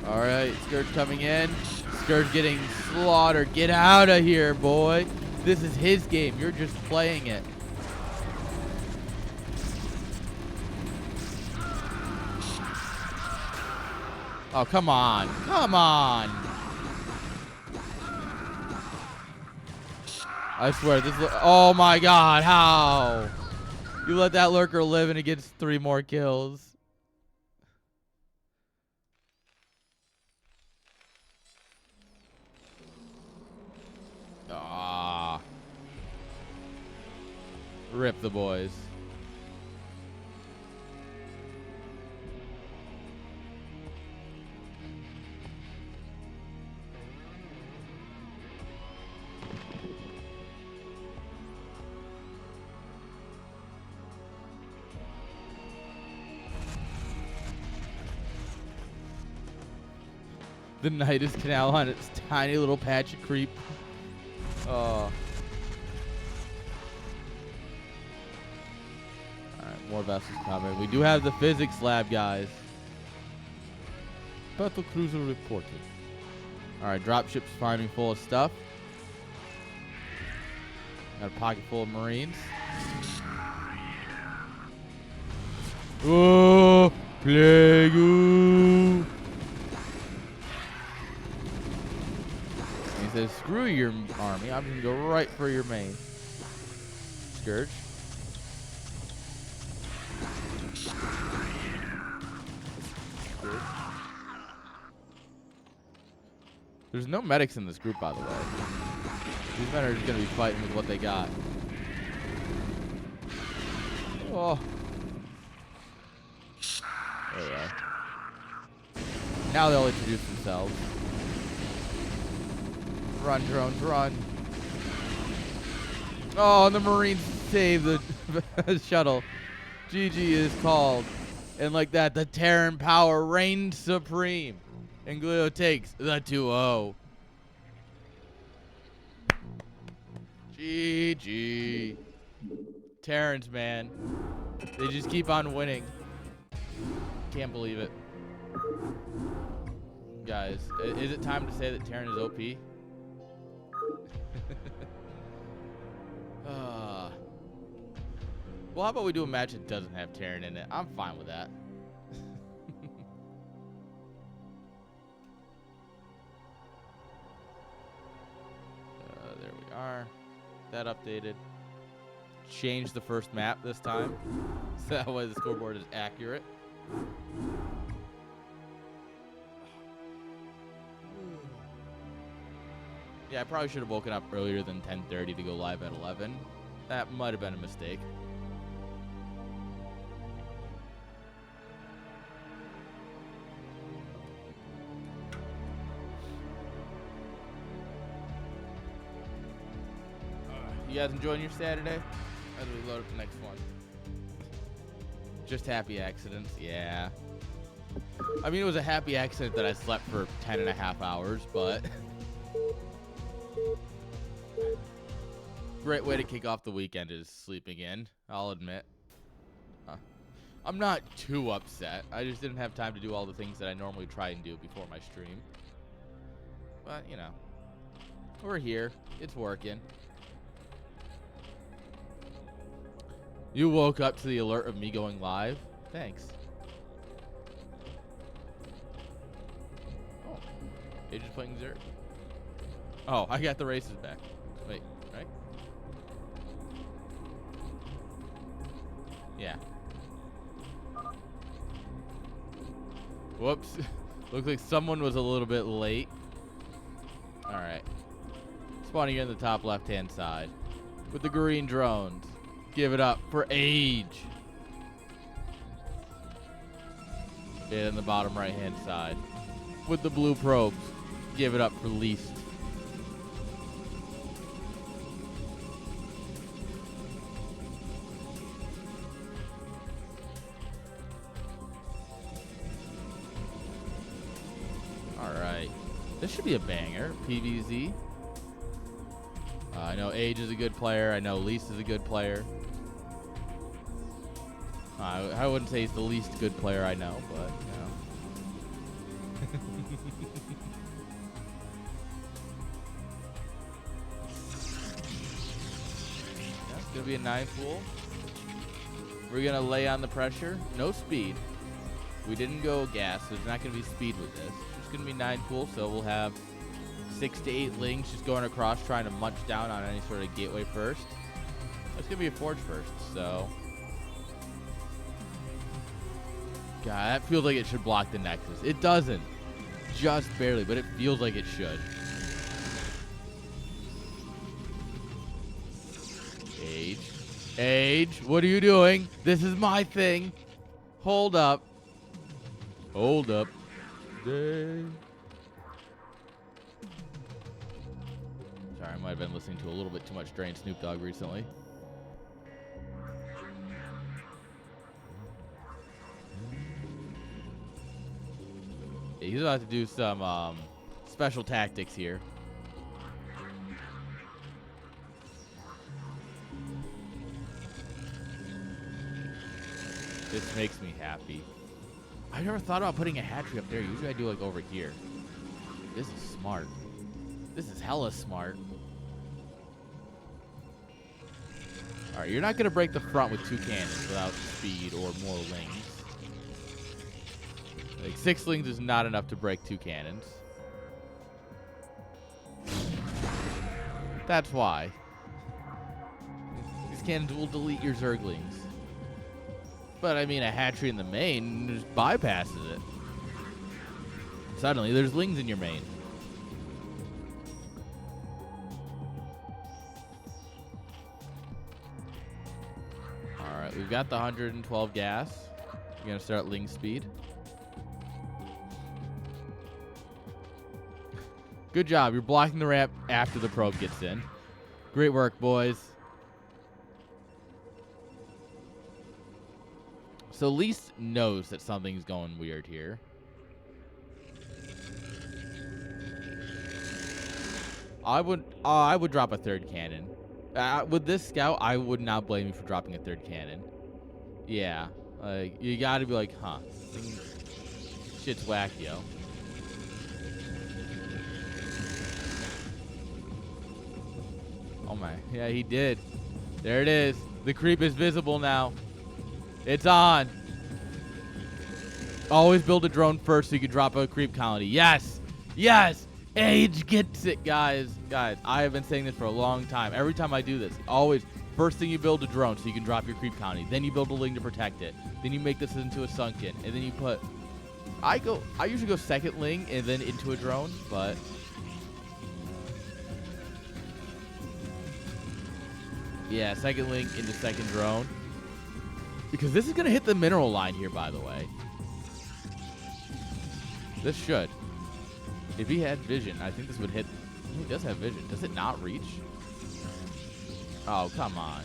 All right, Scourge coming in. Scourge getting slaughtered. Get out of here, boy. This is his game. You're just playing it. Oh, come on. Come on. I swear, this is... Oh, my God. How? You let that lurker live and it gets 3 more kills. Ah. Rip the boys. The Nidus Canal on its tiny little patch of creep. Oh. Alright, more vessels coming. We do have the physics lab, guys. Battle cruiser reported. Alright, dropship's finally full of stuff. Got a pocket full of Marines. Oh, Plague. He says, screw your army. I'm going to go right for your main. Scourge. There's no medics in this group, by the way. These men are just going to be fighting with what they got. Oh. There we are. Now they'll introduce themselves. Run, drones, run. Oh, and the Marines save the shuttle. GG is called. And like that, the Terran power reigns supreme. And Glio takes the 2-0. GG. Terrans, man. They just keep on winning. Can't believe it. Guys, is it time to say that Terran is OP? Well, how about we do a match that doesn't have Terran in it? I'm fine with that. There we are. That updated. Change the first map this time. So that way the scoreboard is accurate. Yeah, I probably should have woken up earlier than 10:30 to go live at 11. That might have been a mistake. You guys enjoying your Saturday? As we load up the next one. Just happy accidents, yeah. I mean, it was a happy accident that I slept for 10.5 hours, but... Great way to kick off the weekend is sleeping in, I'll admit. I'm not too upset. I just didn't have time to do all the things that I normally try and do before my stream. But, you know. We're here. It's working. You woke up to the alert of me going live? Thanks. Oh. You're just playing Zerg. Oh, I got the races back. Wait, right? Yeah. Whoops. Looks like someone was a little bit late. Alright. Spawning in the top left-hand side. With the green drones. Give it up for AGge. And in the bottom right-hand side. With the blue probes. Give it up for least. Alright. This should be a banger. PVZ. I know AGge is a good player. I know Least is a good player. I wouldn't say he's the least good player I know, but, you know. Yeah, it's going to be a 9 pool. We're going to lay on the pressure. No speed. We didn't go gas, so there's not going to be speed with this. It's just going to be 9 pool, so we'll have 6 to 8 lings just going across trying to munch down on any sort of gateway first. It's going to be a forge first, so... God, that feels like it should block the Nexus. It doesn't. Just barely, but it feels like it should. AGge, what are you doing? This is my thing. Hold up. Hold up. Sorry, I might have been listening to a little bit too much Dre and Snoop Dogg recently. Yeah, he's about to do some special tactics here. This makes me happy. I never thought about putting a hatchery up there. Usually I do like over here. This is smart. This is hella smart. Alright, you're not going to break the front with 2 cannons without speed or more lings. Like 6 lings is not enough to break 2 cannons. That's why. These cannons will delete your Zerglings. But I mean, a hatchery in the main just bypasses it. Suddenly, there's lings in your main. Alright, we've got the 112 gas. We're going to start ling speed. Good job. You're blocking the ramp after the probe gets in. Great work, boys. So Least knows that something's going weird here. I would drop a 3rd cannon. With this scout, I would not blame you for dropping a 3rd cannon. Yeah, like you got to be like, huh, shit's whack, yo. Oh my, yeah, he did. There it is. The creep is visible now. It's on. Always build a drone first so you can drop a creep colony. Yes. Yes. AGge gets it, guys. Guys, I have been saying this for a long time. Every time I do this, always, first thing you build a drone so you can drop your creep colony. Then you build a ling to protect it. Then you make this into a sunken. And then you put... I usually go 2nd ling and then into a drone, but... Yeah, 2nd ling into 2nd drone. Because this is going to hit the mineral line here, by the way. This should. If he had vision, I think this would hit. He does have vision. Does it not reach? Oh, come on.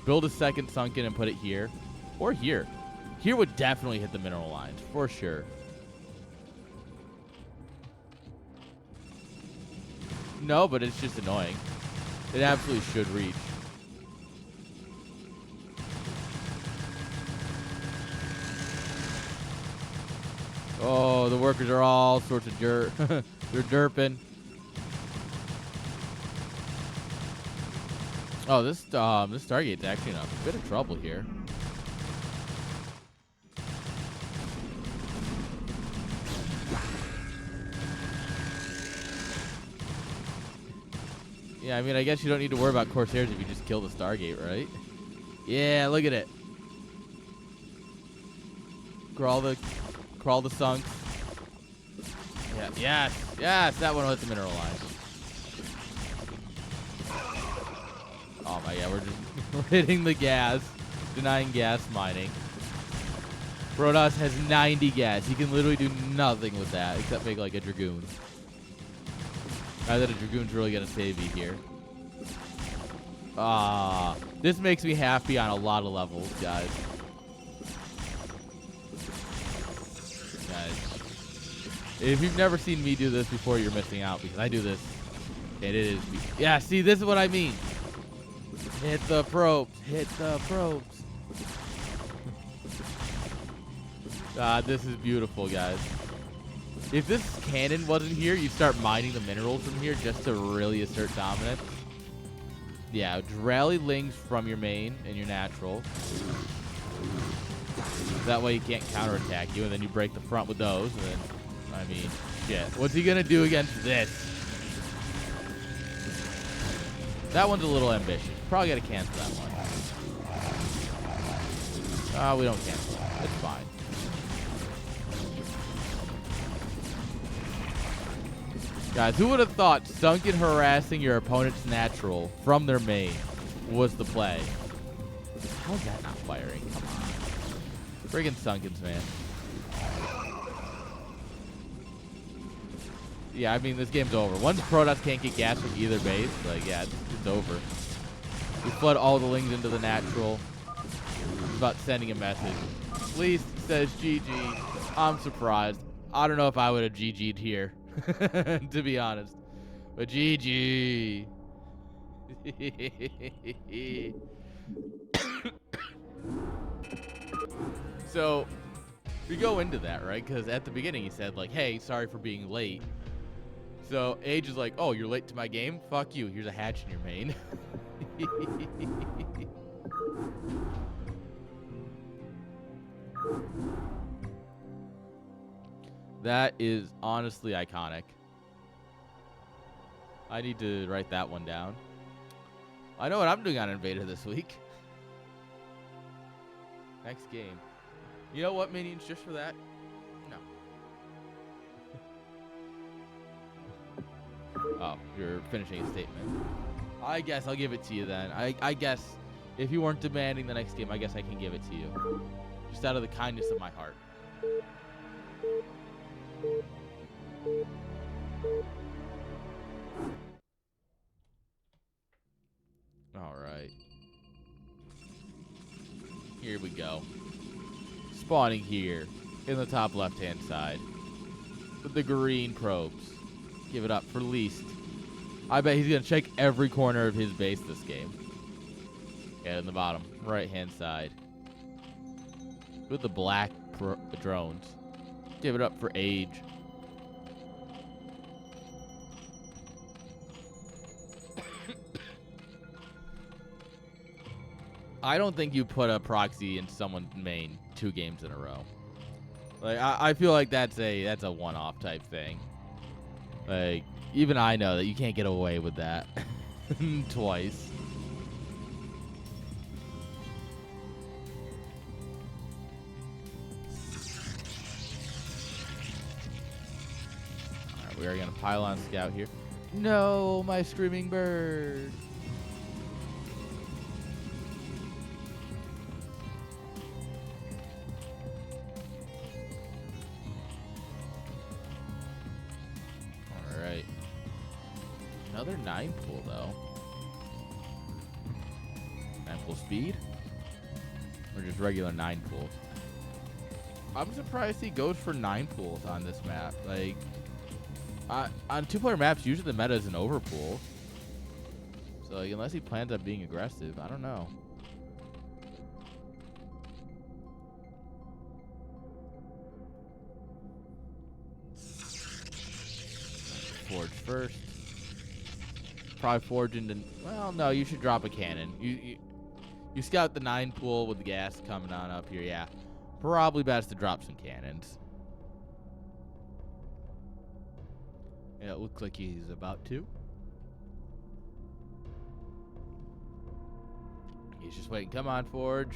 Build a 2nd sunken and put it here. Or here. Here would definitely hit the mineral lines, for sure. No, but it's just annoying. It absolutely should reach. Oh, the workers are all sorts of dirt. They're derping. Oh, this Stargate's actually in a bit of trouble here. Yeah, I mean, I guess you don't need to worry about Corsairs if you just kill the Stargate, right? Yeah, look at it. Crawl the sunks. Yeah, yes, that one will hit the mineral line. Oh my god, we're hitting the gas, denying gas mining. Protoss has 90 gas. He can literally do nothing with that except make like a Dragoon. Not that a Dragoon's really going to save you here. This makes me happy on a lot of levels, guys. If you've never seen me do this before, you're missing out because I do this. And it is... Yeah, see, this is what I mean. Hit the probes. Hit the probes. This is beautiful, guys. If this cannon wasn't here, you'd start mining the minerals from here just to really assert dominance. Yeah, rally lings from your main and your natural. That way he can't counterattack you, and then you break the front with those, and then, I mean, shit. What's he gonna do against this? That one's a little ambitious. Probably gotta cancel that one. We don't cancel it. It's fine. Guys, who would have thought sunken harassing your opponent's natural from their main was the play? How is that not firing? Come on. Friggin' sunkens, man. Yeah, I mean, this game's over. Once Protoss can't get gas from either base, like, yeah, it's over. We flood all the lings into the natural. It's about sending a message. Least says GG. I'm surprised. I don't know if I would have GG'd here, to be honest. But GG. So, we go into that, right? Because at the beginning he said, like, hey, sorry for being late. So, AGge is like, oh, you're late to my game? Fuck you. Here's a hatch in your main. That is honestly iconic. I need to write that one down. I know what I'm doing on Invader this week. Next game. You know what, minions, just for that? No. Oh, you're finishing a statement. I guess I'll give it to you then. I guess if you weren't demanding the next game, I guess I can give it to you. Just out of the kindness of my heart. All right. Here we go. Spawning here in the top left-hand side with the green probes. Give it up for Least. I bet he's going to check every corner of his base this game. And in the bottom right-hand side with the black drones. Give it up for AGge. I don't think you put a proxy in someone's main 2 games in a row. Like I feel like that's a one-off type thing. Like even I know that you can't get away with that twice. All right, we are gonna pylon scout here. No, my screaming bird. Another 9 pool though. 9 pool speed? Or just regular 9 pool? I'm surprised he goes for 9 pools on this map. Like, on 2-player maps, usually the meta is an overpool. So like, unless he plans on being aggressive, I don't know. Forge first. Probably forge into. Well, no, you should drop a cannon. You scout the 9 pool with the gas coming on up here. Yeah, probably best to drop some cannons. Yeah, it looks like he's about to. He's just waiting. Come on, Forge.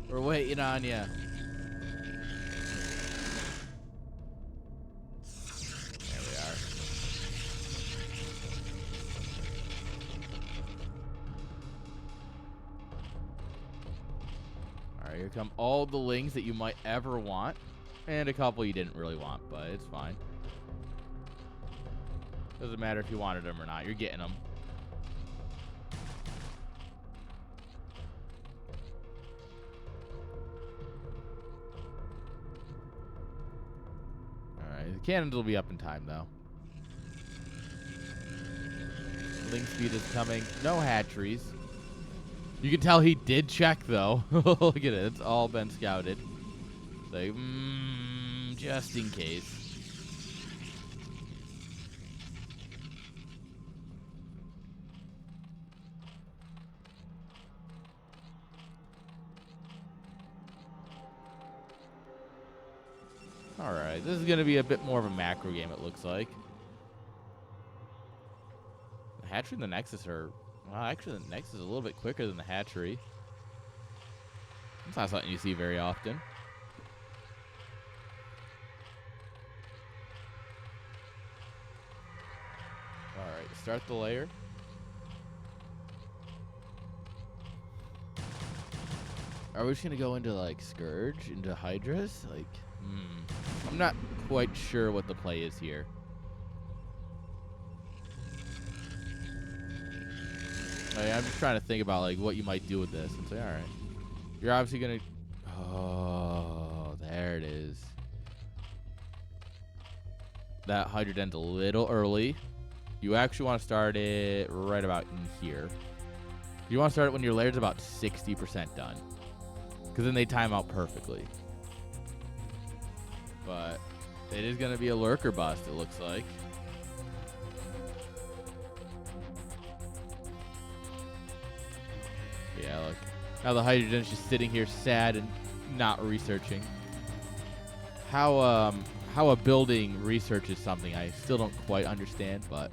We're waiting on you. Here come all the lings that you might ever want. And a couple you didn't really want, but it's fine. Doesn't matter if you wanted them or not. You're getting them. Alright, the cannons will be up in time, though. Ling speed is coming. No hatcheries. You can tell he did check, though. Look at it. It's all been scouted. Like, just in case. Alright, this is going to be a bit more of a macro game, it looks like. The hatchery and the Nexus are... Well, actually, the Nexus is a little bit quicker than the hatchery. It's not something you see very often. Alright, start the layer. Are we just going to go into, like, Scourge? Into Hydras? Like, I'm not quite sure what the play is here. Like, I'm just trying to think about, like, what you might do with this. And say, alright. You're obviously going to... Oh, there it is. That Hydra Den's a little early. You actually want to start it right about in here. You want to start it when your layer's about 60% done. Because then they time out perfectly. But it is going to be a lurker bust, it looks like. Yeah, look. Now the Hydrogen's just sitting here sad and not researching. How a building researches something, I still don't quite understand, but...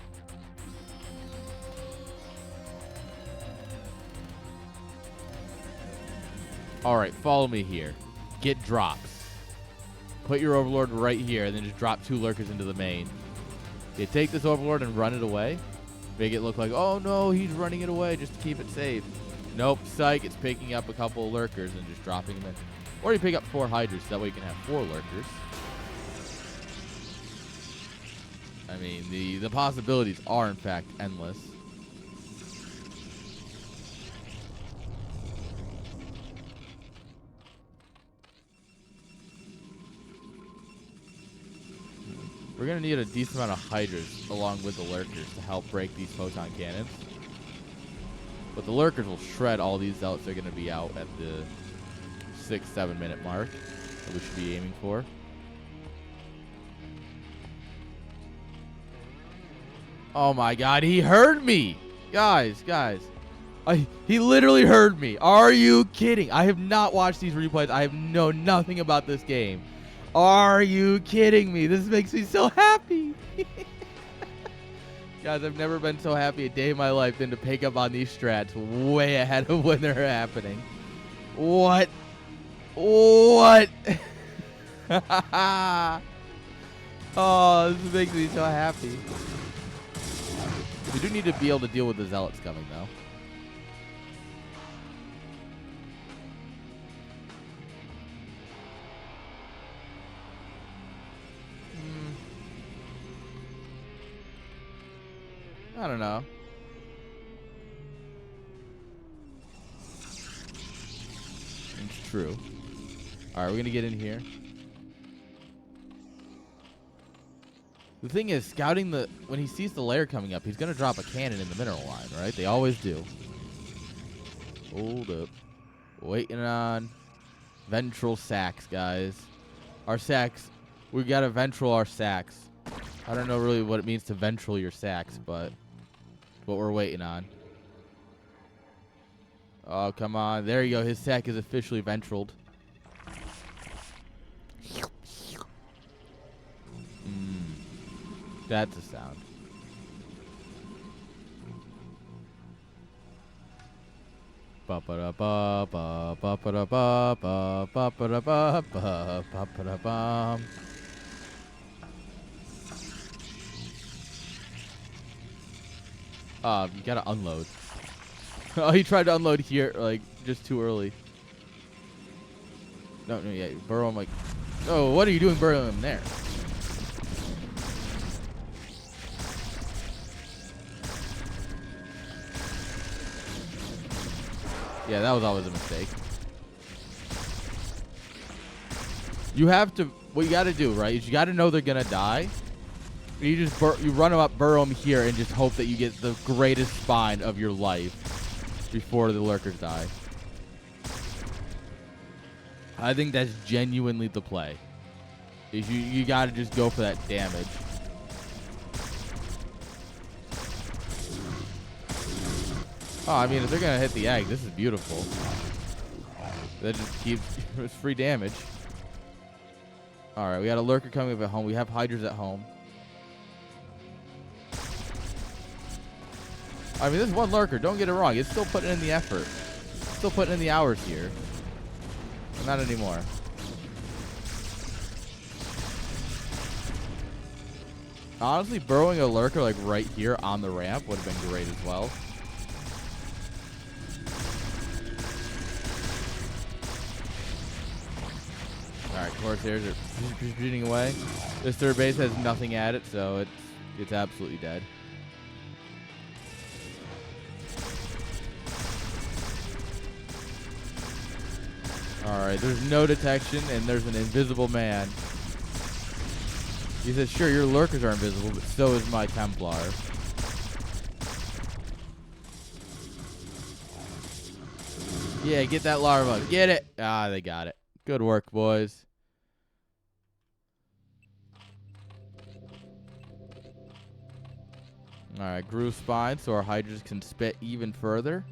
Alright, follow me here. Get drops. Put your Overlord right here, and then just drop 2 lurkers into the main. You take this Overlord and run it away. Make it look like, oh no, he's running it away just to keep it safe. Nope, psych, it's picking up a couple of lurkers and just dropping them in. Or you pick up 4 Hydras, so that way you can have 4 lurkers. I mean, the possibilities are, in fact, endless. We're going to need a decent amount of Hydras along with the lurkers to help break these photon cannons. But the lurkers will shred all these zealots that are going to be out at the 6-7 minute mark that we should be aiming for. Oh my god, he heard me! Guys. He literally heard me. Are you kidding? I have not watched these replays. I know nothing about this game. Are you kidding me? This makes me so happy. Guys, I've never been so happy a day in my life than to pick up on these strats way ahead of when they're happening. What? What? Oh, this makes me so happy. We do need to be able to deal with the zealots coming, though. I don't know. It's true. Alright, we're going to get in here. The thing is, scouting when he sees the layer coming up, he's going to drop a cannon in the mineral line, right? They always do. Hold up. Waiting on ventral sacks, guys. Our sacks, we got to ventral our sacks. I don't know really what it means to ventral your sacks, but what we're waiting on. Oh, come on. There you go. His sack is officially ventraled. That's a sound. You gotta unload. Oh, he tried to unload here, like, just too early. No, yeah, burrow him like... Oh, what are you doing burrowing him there? Yeah, that was always a mistake. You have to... What you gotta do, right, is you gotta know they're gonna die. You just you run them up, burrow them here, and just hope that you get the greatest spine of your life before the lurkers die. I think that's genuinely the play. Is you gotta just go for that damage. Oh, I mean, if they're gonna hit the egg, this is beautiful. That just keeps it's free damage. All right, we got a lurker coming up at home. We have hydras at home. I mean, this one lurker, don't get it wrong. It's still putting in the effort. Still putting in the hours here. But not anymore. Honestly, burrowing a lurker like right here on the ramp would have been great as well. Alright, Corsairs are shooting away. This third base has nothing at it, so it's absolutely dead. Alright, there's no detection, and there's an invisible man. He says, sure, your lurkers are invisible, but so is my Templar. Yeah, get that larva. Get it. Ah, they got it. Good work, boys. Alright, groove spine, so our hydras can spit even further.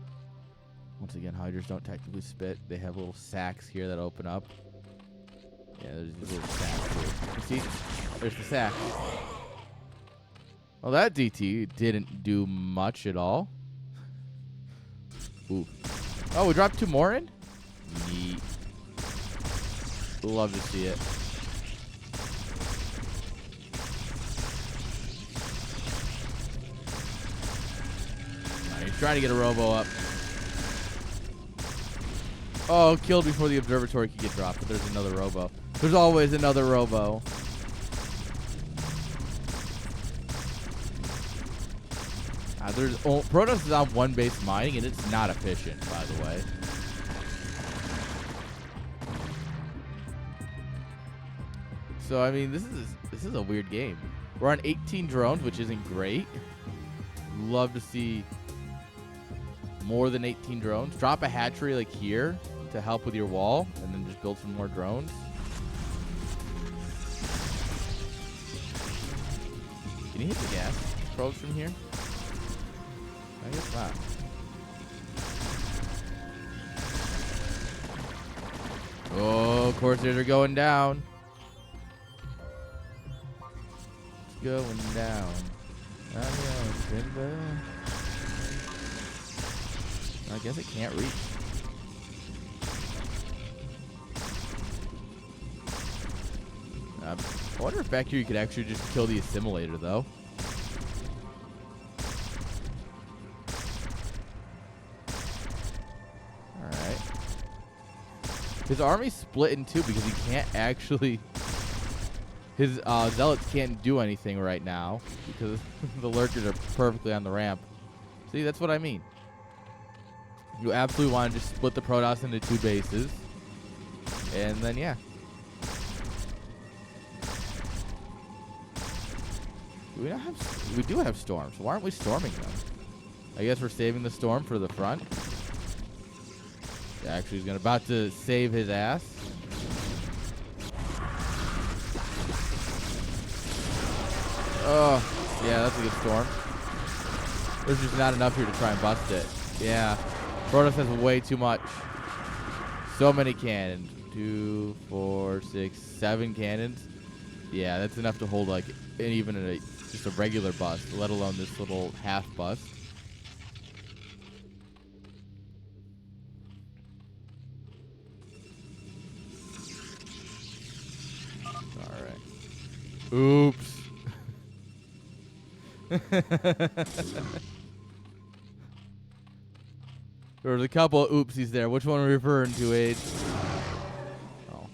Once again, hydras don't technically spit. They have little sacs here that open up. Yeah, there's these little sacks here. You see? There's the sack. Well, that DT didn't do much at all. Ooh. Oh, we dropped 2 more in? Neat. Love to see it. He's trying to get a robo up. Oh, killed before the observatory could get dropped, but there's another robo. There's always another robo. Protoss is on 1 base mining, and it's not efficient, by the way. So I mean, this is a weird game. We're on 18 drones, which isn't great. Love to see more than 18 drones. Drop a hatchery like here to help with your wall, and then just build some more drones. Can you hit the gas probes from here? I guess not. Oh, Corsairs are going down. It's going down. I guess it can't reach. I wonder if back here you could actually just kill the assimilator, though. Alright. His army's split in 2 because he can't actually... His zealots can't do anything right now because the lurkers are perfectly on the ramp. See, that's what I mean. You absolutely want to just split the Protoss into 2 bases. And then, yeah. We do have storms. Why aren't we storming them? I guess we're saving the storm for the front. Actually, he's about to save his ass. Oh, yeah, that's a good storm. There's just not enough here to try and bust it. Yeah, Protoss has way too much. So many cannons. 2, 4, 6, 7 cannons. Yeah, that's enough to hold like even just a regular bust, let alone this little half bust. All right. Oops. There was a couple of oopsies there. Which one are we referring to, AGge? Oh.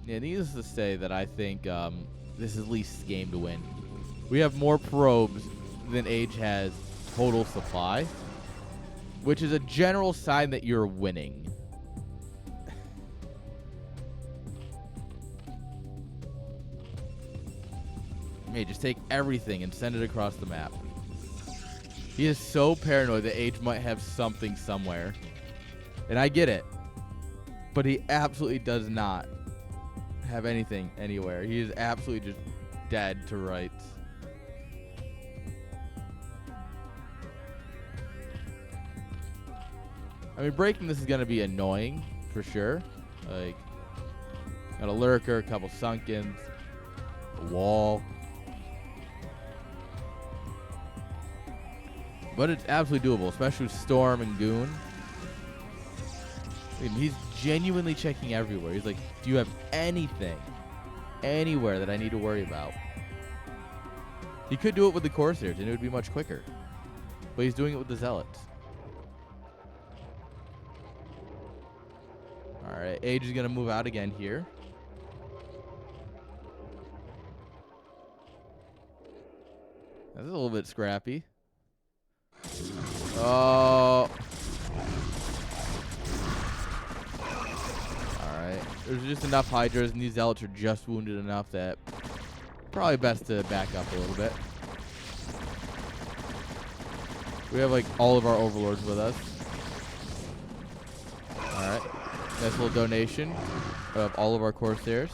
Yeah, needless to say that I think this is Least's game to win. We have more probes than AGge has total supply, which is a general sign that you're winning. Hey, just take everything and send it across the map. He is so paranoid that AGge might have something somewhere. And I get it. But he absolutely does not have anything anywhere. He is absolutely just dead to rights. I mean, breaking this is going to be annoying for sure. Like, got a lurker, a couple sunkens, a wall. But it's absolutely doable, especially with Storm and Goon. I mean, he's genuinely checking everywhere. He's like, do you have anything, anywhere that I need to worry about? He could do it with the Corsairs, and it would be much quicker. But he's doing it with the Zealots. All right, AGge is going to move out again here. That's a little bit scrappy. Oh. Alright. There's just enough Hydras, and these Zealots are just wounded enough that probably best to back up a little bit. We have, like, all of our Overlords with us. Alright. Nice little donation of all of our Corsairs.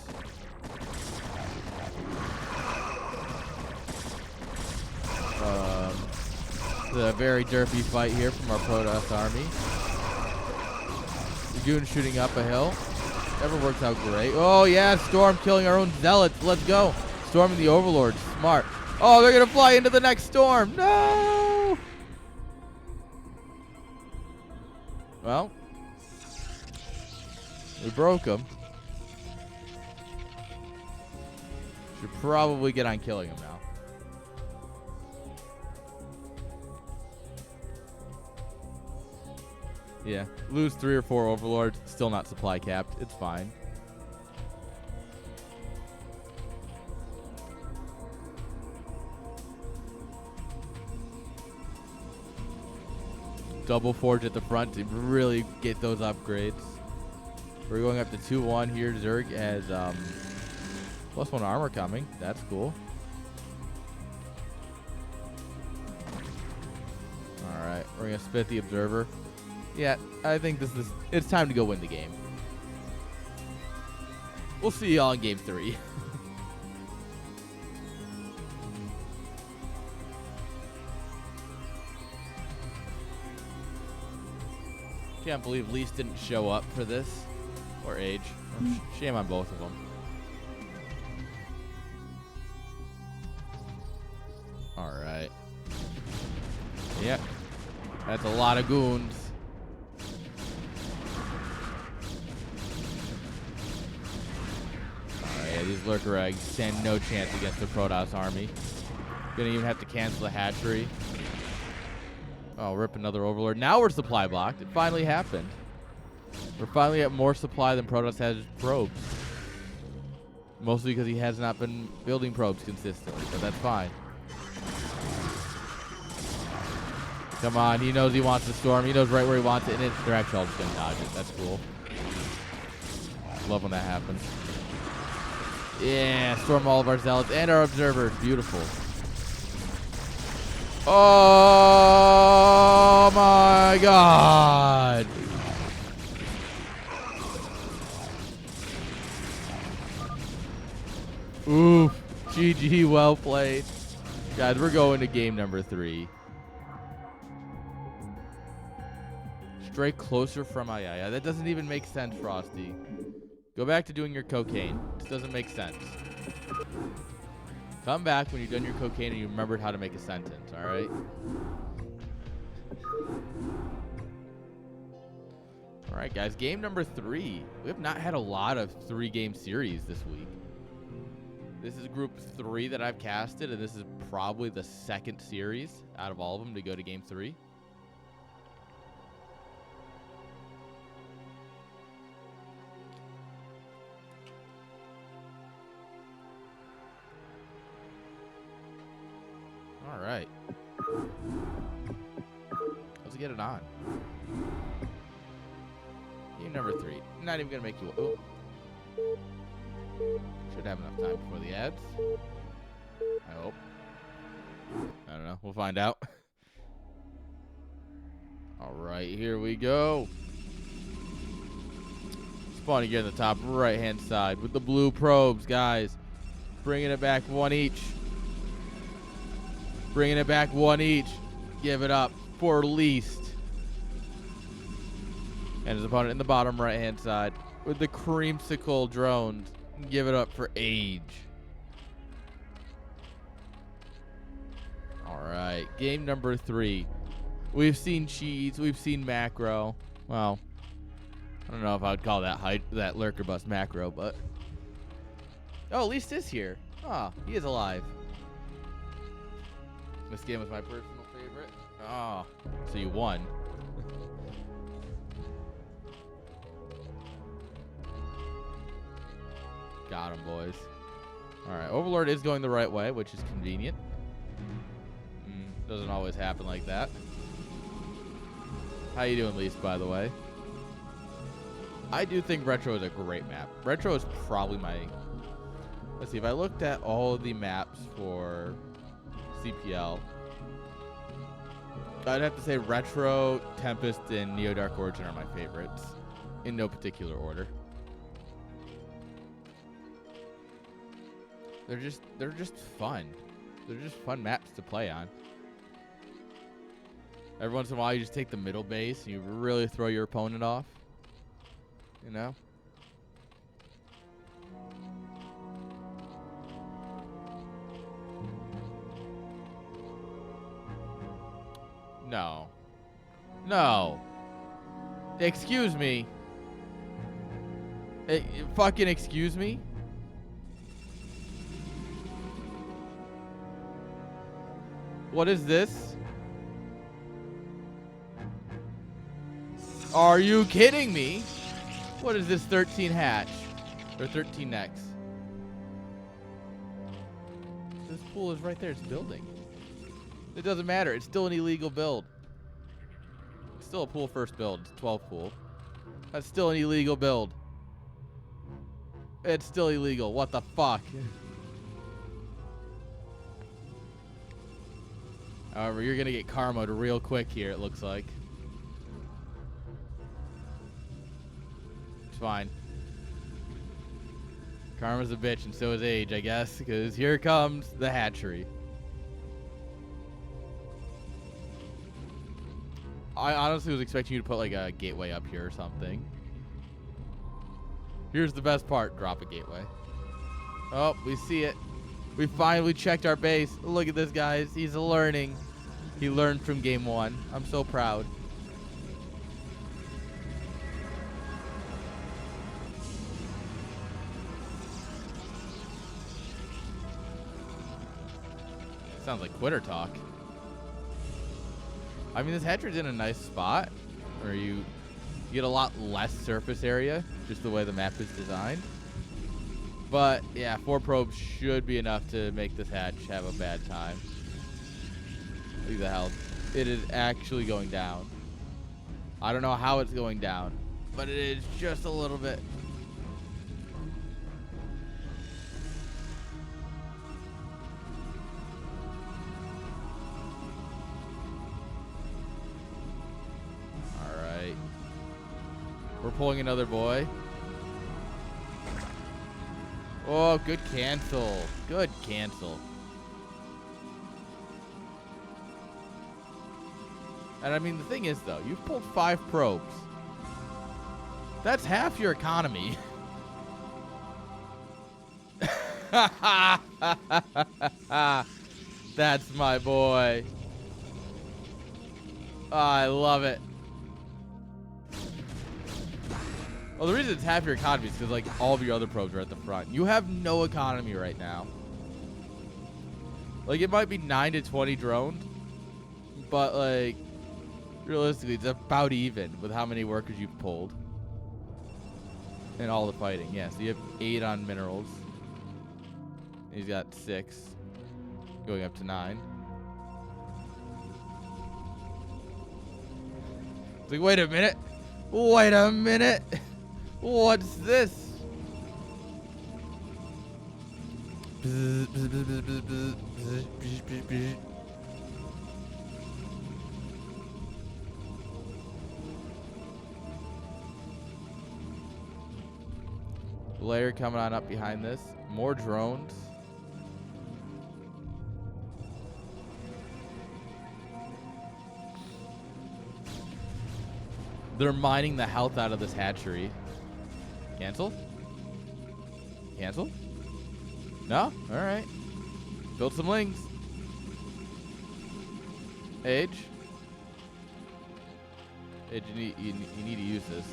A very derpy fight here from our Protoss army. The Goon shooting up a hill. Never works out great. Oh, yeah, Storm killing our own Zealots. Let's go. Storming the Overlord. Smart. Oh, they're going to fly into the next storm. No! Well, we broke them. Should probably get on killing them now. Yeah, lose 3 or 4 Overlords, still not supply capped. It's fine. Double Forge at the front to really get those upgrades. We're going up to 2-1 here. Zerg has +1 armor coming. That's cool. Alright, we're going to spit the Observer. Yeah, I think it's time to go win the game. We'll see y'all in game 3. Can't believe Least didn't show up for this. Or AGge. Shame on both of them. Alright. Yep. That's a lot of goons. These Lurker Eggs stand no chance against the Protoss army. Gonna even have to cancel the hatchery. Oh, rip another Overlord. Now we're supply blocked. It finally happened. We're finally at more supply than Protoss has probes. Mostly because he has not been building probes consistently, but that's fine. Come on, he knows he wants the Storm. He knows right where he wants it, and they're actually all just gonna dodge it. That's cool. Love when that happens. Yeah, storm all of our Zealots and our Observers. Beautiful. Oh my god. Oof. GG, well played. Guys, we're going to game number 3. Stray closer from Ayaya. That doesn't even make sense, Frosty. Go back to doing your cocaine. This doesn't make sense. Come back when you've done your cocaine and you remembered how to make a sentence, all right? All right, guys, game number 3. We have not had a lot of 3-game series this week. This is group 3 that I've casted, and this is probably the second series out of all of them to go to game 3. All right. Let's get it on. Game number 3. Not even going to make you... Oh. Should have enough time before the ads. I hope. I don't know. We'll find out. All right. Here we go. Spawning here in the top right-hand side with the blue probes, guys. Bringing it back 1 each. Bringing it back 1 each. Give it up for Least. And his opponent in the bottom right-hand side with the creamsicle drones. Give it up for AGge. All right, game number 3. We've seen cheese. We've seen macro. Well, I don't know if I would call that lurker bust macro, but oh, at least is here. Ah, he is alive. This game was my personal favorite. Ah, so you won. Got him, boys. All right, Overlord is going the right way, which is convenient. Doesn't always happen like that. How you doing, Least, by the way? I do think Retro is a great map. Retro is probably my... Let's see, if I looked at all of the maps for CPL, I'd have to say Retro, Tempest, and Neo Dark Origin are my favorites. In no particular order. They're just fun. They're just fun maps to play on. Every once in a while, you just take the middle base and you really throw your opponent off. You know? No. No. Excuse me. Fucking excuse me? What is this? Are you kidding me? What is this 13 hatch? Or 13 next? This pool is right there. It's building. It doesn't matter. It's still an illegal build. It's still a pool first build. It's 12 pool. That's still an illegal build. It's still illegal. What the fuck? However, you're going to get karma real quick here, it looks like. It's fine. Karma's a bitch, and so is AGge, I guess, because here comes the hatchery. I honestly was expecting you to put, like, a gateway up here or something. Here's the best part. Drop a gateway. Oh, we see it. We finally checked our base. Look at this, guys. He's learning. He learned from game 1. I'm so proud. Sounds like quitter talk. I mean, this hatchery's in a nice spot where you get a lot less surface area, just the way the map is designed. But, yeah, 4 probes should be enough to make this hatch have a bad time. Look at the health. It is actually going down. I don't know how it's going down, but it is just a little bit. All right. We're pulling another boy. Oh, good cancel. Good cancel. And I mean, the thing is, though, you've pulled 5 probes. That's half your economy. That's my boy. Oh, I love it. Well, the reason it's half your economy is because, like, all of your other probes are at the front. You have no economy right now. Like, it might be 9 to 20 drones, but, like, realistically, it's about even with how many workers you've pulled. And all the fighting. Yeah, so you have 8 on minerals. He's got 6. Going up to 9. It's like, wait a minute. Wait a minute. What's this? Layer coming on up behind this. More drones. They're mining the health out of this hatchery. Cancel? Cancel? No? Alright. Build some lings. AGge, you need to use this.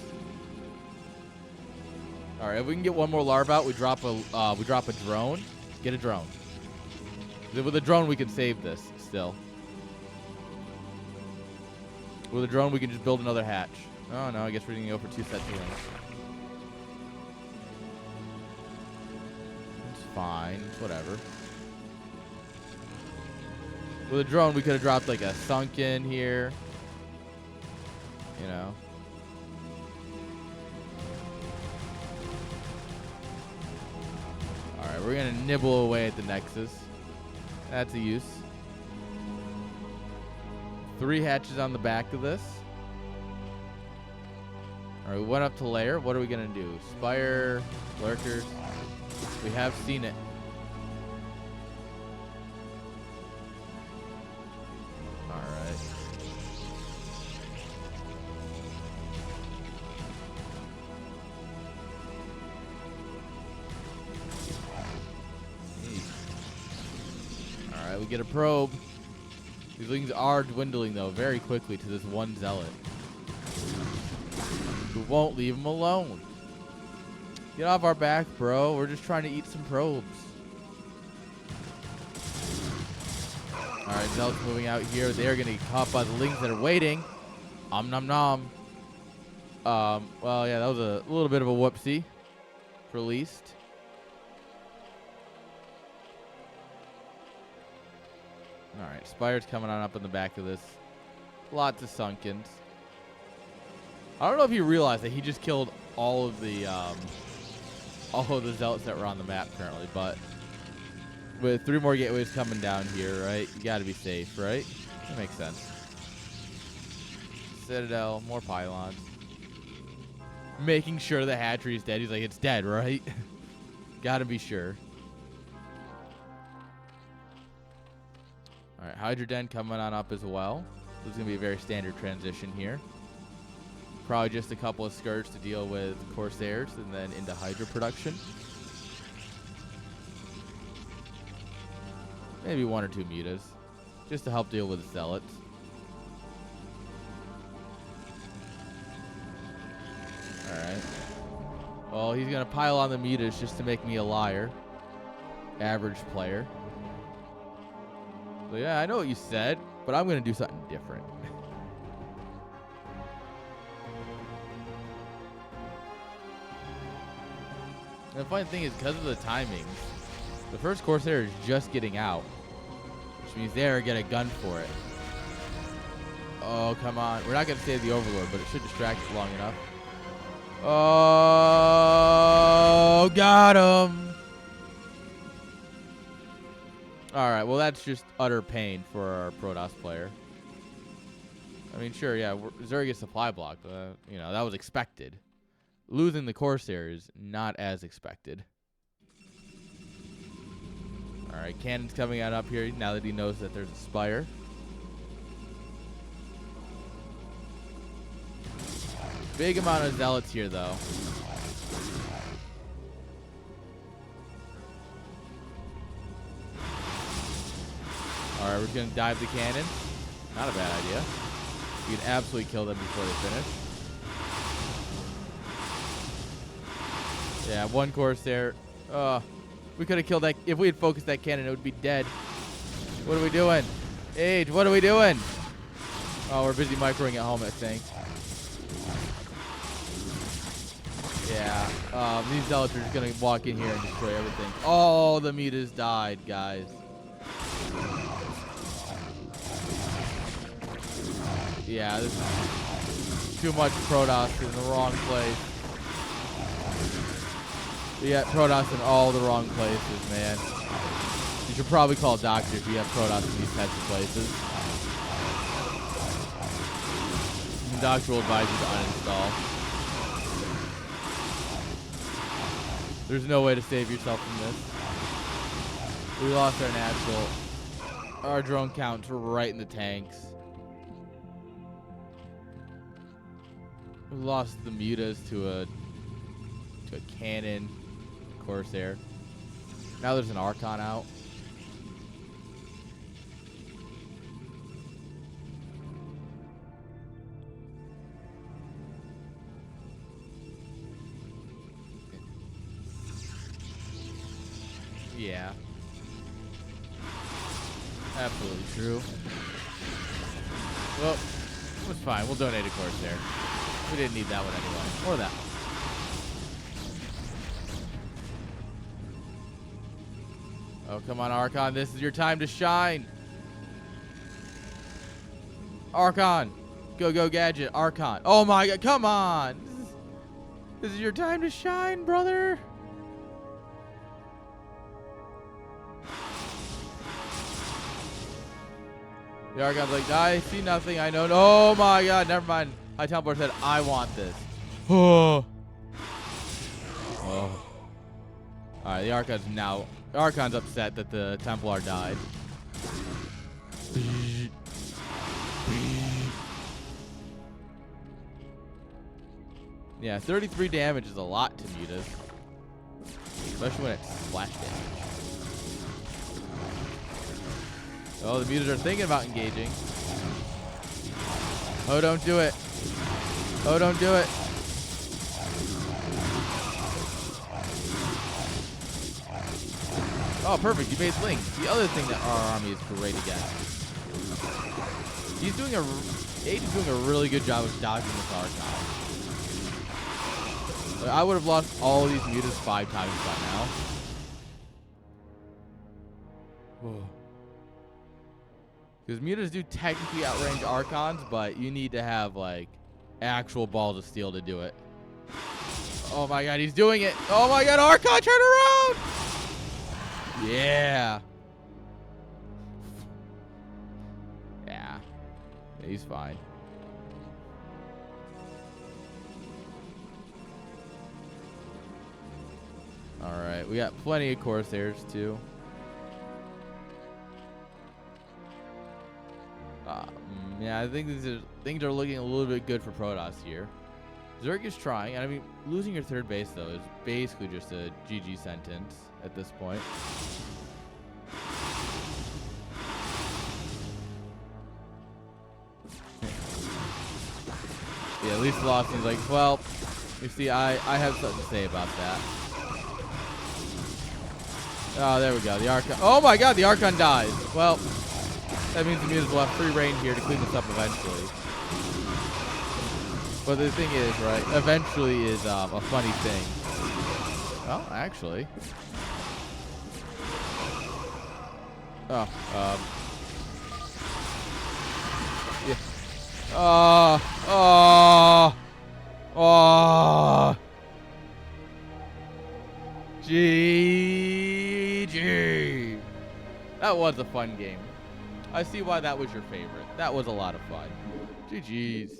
All right, if we can get one more larva out, we drop a drone. Get a drone. With a drone, we can save this still. With a drone, we can just build another hatch. Oh no, I guess we're gonna go for 2 sets of wings. It's fine. It's whatever. With a drone, we could have dropped like a sunken here. You know. Alright, we're going to nibble away at the Nexus. That's a use. 3 hatches on the back of this. Alright, we went up to layer. What are we going to do? Spire, lurkers. We have seen it. We get a probe. These lings are dwindling, though, very quickly to this one zealot who won't leave him alone. Get off our back, bro. We're just trying to eat some probes. All right, zealots moving out here. They're going to get caught by the lings that are waiting. Nom nom. Well, yeah, that was a little bit of a whoopsie, for least. All right, Spire's coming on up in the back of this. Lots of sunkens. I don't know if you realize that he just killed all of the zealots that were on the map currently, but with 3 more gateways coming down here, right? You got to be safe, right? That makes sense. Citadel, more pylons. Making sure the hatchery is dead. He's like, it's dead, right? Got to be sure. All right, Hydra Den coming on up as well. This is going to be a very standard transition here. Probably just a couple of skirts to deal with Corsairs and then into Hydra production. Maybe 1 or 2 mutas just to help deal with the zealots. All right. Well, he's going to pile on the mutas just to make me a liar. Average player. So yeah, I know what you said, but I'm going to do something different. And the funny thing is, because of the timings, the first Corsair is just getting out, which means they're going to gun for it. Oh, come on. We're not going to save the Overlord, but it should distract us long enough. Oh, got him. All right, well, that's just utter pain for our Protoss player. I mean, sure, yeah, Zuri gets supply block, but, you know, that was expected. Losing the Corsair is not as expected. All right, Cannon's coming out up here now that he knows that there's a Spire. Big amount of Zealots here, though. All right, we're going to dive the cannon. Not a bad idea. You can absolutely kill them before they finish. Yeah, 1 Corsair. We could have killed that. If we had focused that cannon, it would be dead. What are we doing? AGge, what are we doing? Oh, we're busy microing at home, I think. Yeah, these zealots are just going to walk in here and destroy everything. Oh, the mutas died, guys. Yeah, this is too much Protoss in the wrong place. We got Protoss in all the wrong places, man. You should probably call a doctor if you have Protoss in these types of places. The doctor will advise you to uninstall. There's no way to save yourself from this. We lost our natural. Our drone count's right in the tanks. We lost the mutas to a cannon Corsair. Now there's an Archon out. Yeah. Absolutely true. Well, it was fine. We'll donate a Corsair. We didn't need that one anyway. Or that one. Oh, come on, Archon. This is your time to shine. Archon. Go, go, Gadget. Archon. Oh, my God. Come on. This is your time to shine, brother. The Archon's like, I see nothing. I know. Oh, my God. Never mind. High Templar said, I want this. Oh. Oh. All right. The Archon's now. The Archon's upset that the Templar died. Yeah, 33 damage is a lot to mutas. Especially when it's splash damage. Oh, the mutas are thinking about engaging. Oh, don't do it. Oh, don't do it. Oh, perfect. You made Link. The other thing that our army is great against. He's doing AGge is doing a really good job of dodging this Archon. I would have lost all of these mutas 5 times by now. Because mutas do technically outrange Archons, but you need to have, like, actual balls of steel to do it. Oh, my God. He's doing it. Oh, my God. Archon, turn around. Yeah. Yeah. He's fine. Alright, we got plenty of Corsairs too. Yeah, I think things are looking a little bit good for Protoss here. Zerg is trying, and I mean, losing your third base though is basically just a GG sentence at this point. Yeah, at least Lofton's like, well, you see, I have something to say about that. Oh, there we go. The Archon. Oh my God, the Archon dies. Well, that means the mutas will have free reign here to clean this up eventually. But the thing is, right, eventually is a funny thing. Well, actually. Oh, yeah. GG. That was a fun game. I see why that was your favorite. That was a lot of fun. GG's.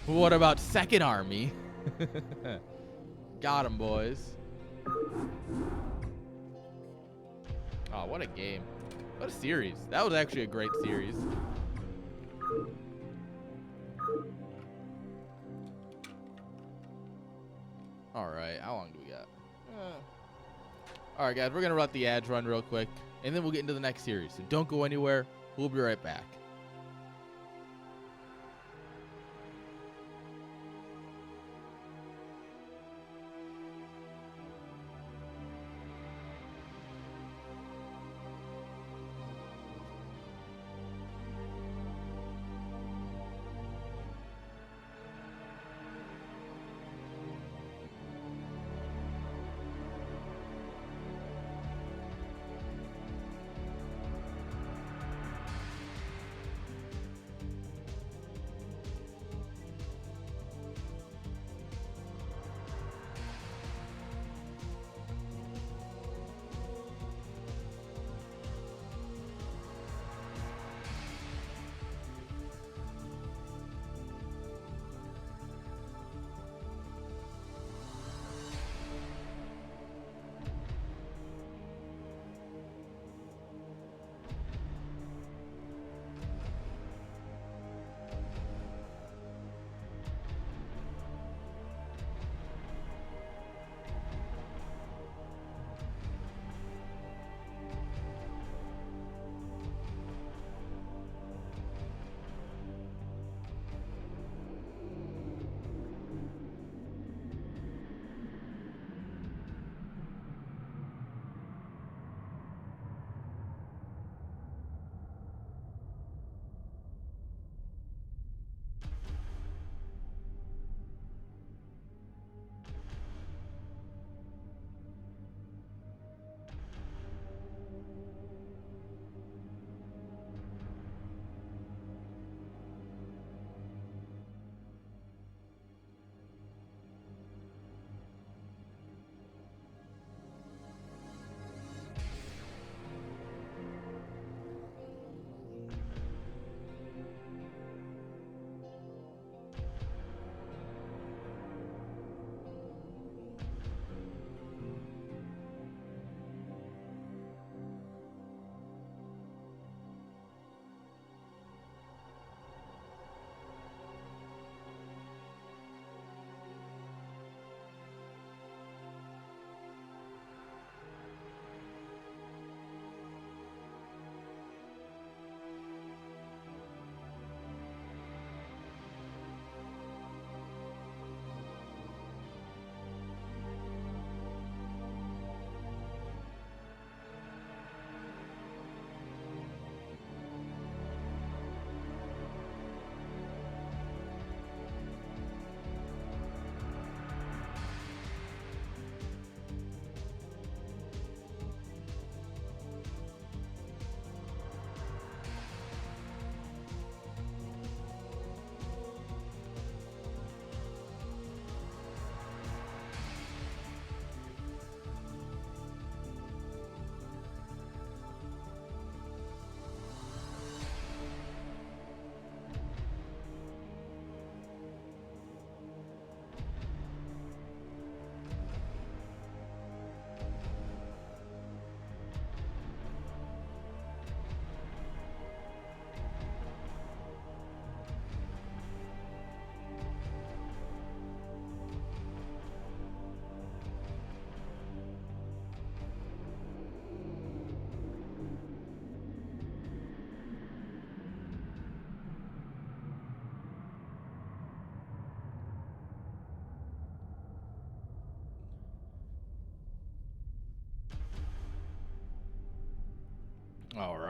What about Second Army? Got him, boys. Oh, what a game. What a series. That was actually a great series. Alright, how long do we got? Alright, guys, we're going to run the ads run real quick, and then we'll get into the next series. So don't go anywhere. We'll be right back.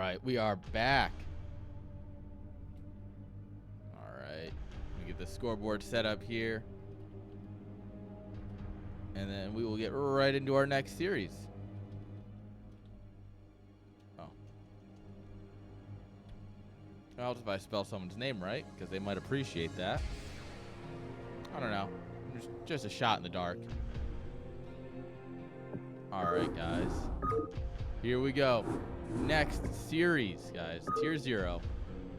right, we are back. All right, let me get the scoreboard set up here. And then we will get right into our next series. Oh. I'll just if I spell someone's name right, because they might appreciate that. I don't know. Just a shot in the dark. All right, guys. Here we go. Next series, guys. Tier 0.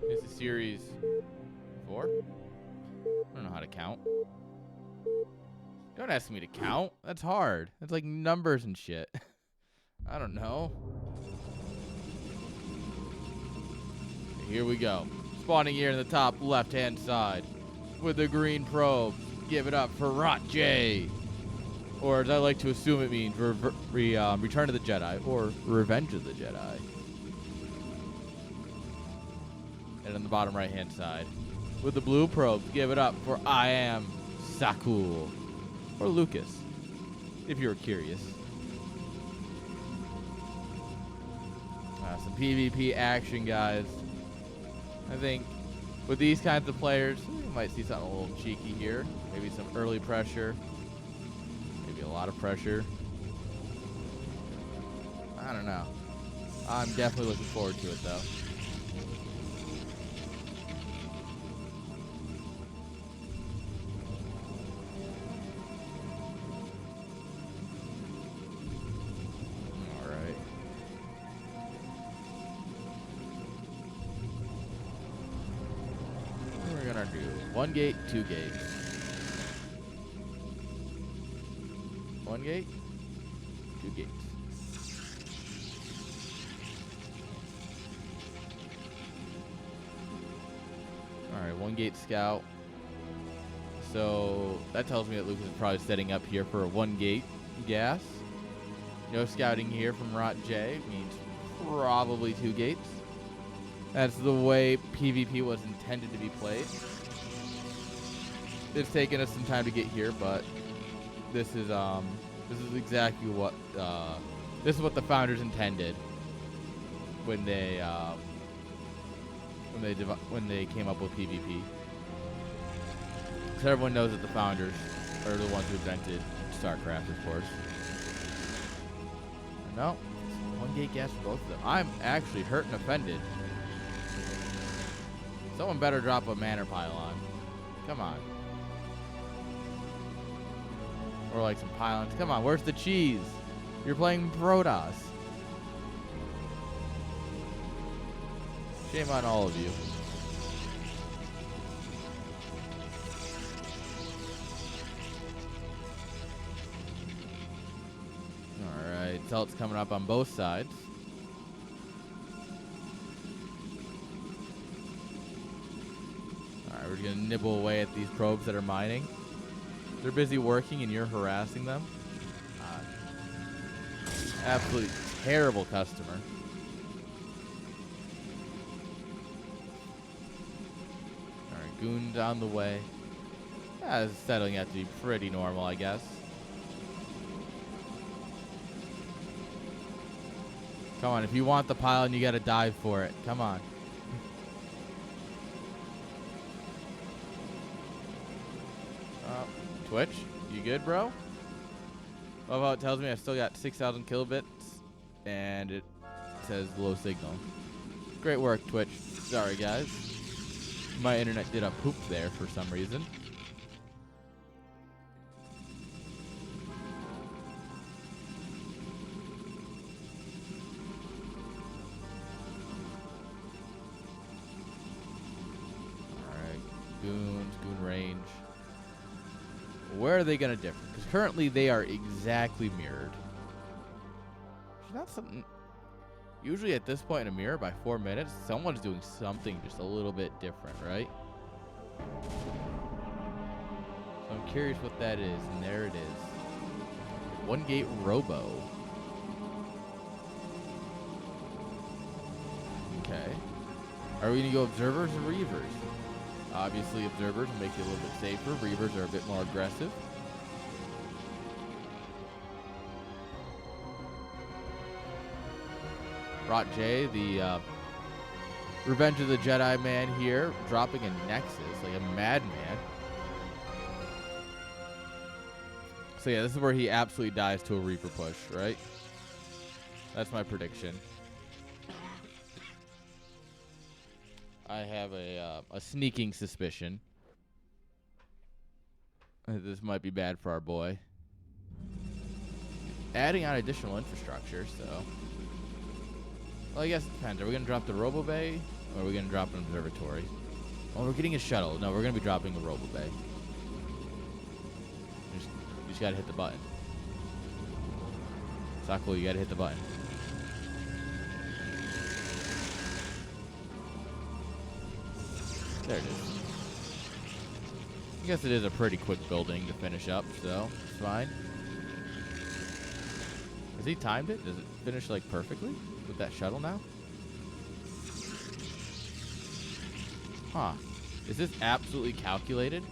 This is series 4. I don't know how to count. Don't ask me to count. That's hard. That's like numbers and shit. I don't know. Here we go. Spawning here in the top left-hand side with the green probe. Give it up for RotJ. Or as I like to assume it means Return of the Jedi or Revenge of the Jedi. And on the bottom right-hand side with the blue probe, give it up for iamsacul. Or Lucas, if you were curious. Some PvP action, guys. I think with these kinds of players, you might see something a little cheeky here. Maybe some early pressure. Maybe a lot of pressure. I don't know. I'm definitely looking forward to it, though. One gate, 2 gates. 1 gate, 2 gates. Alright, 1 gate scout. So that tells me that Lucas is probably setting up here for a 1 gate gas. No scouting here from RotJ means probably 2 gates. That's the way PvP was intended to be played. It's taken us some time to get here, but this is exactly what this is what the founders intended when they came up with PvP. So everyone knows that the founders are the ones who invented Starcraft, of course. No, 1 gate gas for both of them. I'm actually hurt and offended. Someone better drop a manor pylon. Come on. Or like some pylons. Come on, where's the cheese? You're playing Protoss. Shame on all of you. Alright, Celt's coming up on both sides. Alright, we're gonna nibble away at these probes that are mining. They're busy working and you're harassing them. Absolutely terrible customer. Alright, goons on the way. It's settling out to be pretty normal, I guess. Come on, if you want the pylon, you gotta dive for it. Come on. Twitch, you good, bro? Love how it tells me I still got 6,000 kilobits, and it says low signal. Great work, Twitch. Sorry, guys. My internet did a poop there for some reason. Alright, goons, goon range. Where are they going to differ? Because currently they are exactly mirrored. Which is not something... Usually at this point in a mirror, by 4 minutes, someone's doing something just a little bit different, right? So I'm curious what that is, and there it is. 1 gate robo. Okay. Are we going to go observers or reavers? Obviously, observers will make you a little bit safer. Reavers are a bit more aggressive. RotJ, the Revenge of the Jedi man here, dropping a Nexus like a madman. So yeah, this is where he absolutely dies to a Reaper push, right? That's my prediction. I have a sneaking suspicion that this might be bad for our boy. Adding on additional infrastructure, so... Well, I guess it depends. Are we going to drop the Robo Bay, or are we going to drop an observatory? Oh, we're getting a shuttle. No, we're going to be dropping a Robo Bay. You just got to hit the button. Sacul, you got to hit the button. There it is. I guess it is a pretty quick building to finish up, so it's fine. Has he timed it? Does it finish like perfectly with that shuttle now? Huh. Is this absolutely calculated?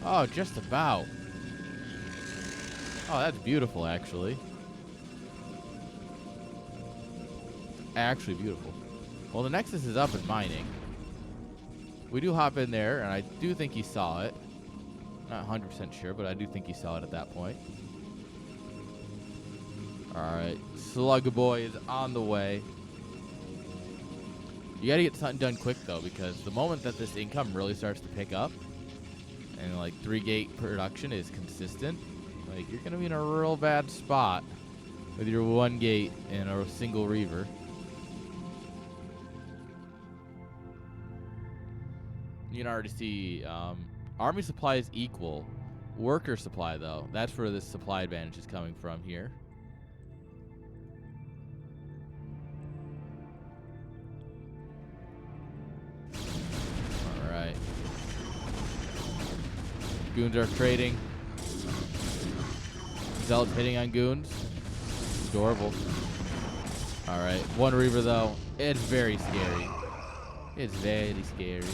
Oh, just about. Oh, that's beautiful, actually. Actually beautiful. Well, the Nexus is up and mining. We do hop in there, and I do think he saw it. Not 100% sure, but I do think he saw it at that point. Alright, Slug Boy is on the way. You gotta get something done quick, though, because the moment that this income really starts to pick up, and, like, 3-gate production is consistent, like, you're gonna be in a real bad spot with your 1 gate and a single Reaver. You can already see army supply is equal. Worker supply, though, that's where this supply advantage is coming from here. All right. Goons are trading. Zealots hitting on goons. Adorable. All right. 1 Reaver, though. It's very scary. It's very scary.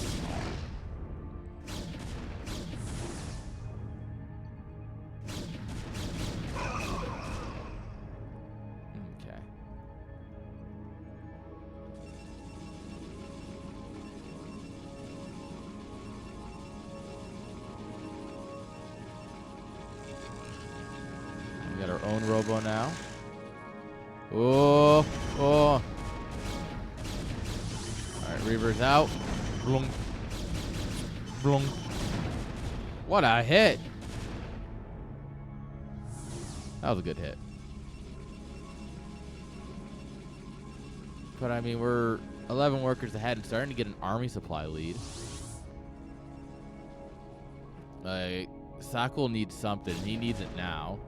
Got our own Robo now. Oh, oh. All right, Reaver's out. Blunk. Blunk. What a hit. That was a good hit. But, I mean, we're 11 workers ahead and starting to get an army supply lead. Like, Sacul needs something. He needs it now.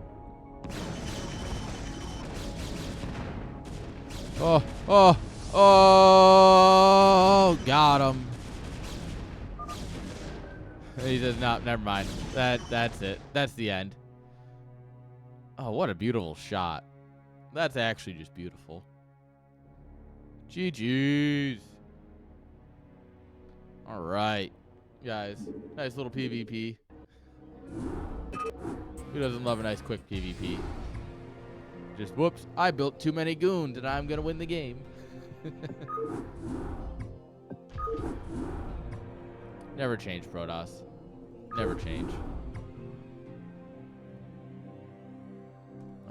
Oh, oh, oh, got him. He says, no, never mind. That's it. That's the end. Oh, what a beautiful shot. That's actually just beautiful. GG's. All right, guys. Nice little PvP. Who doesn't love a nice quick PvP? Just whoops, I built too many goons and I'm gonna win the game. Never change, Protoss. Never change.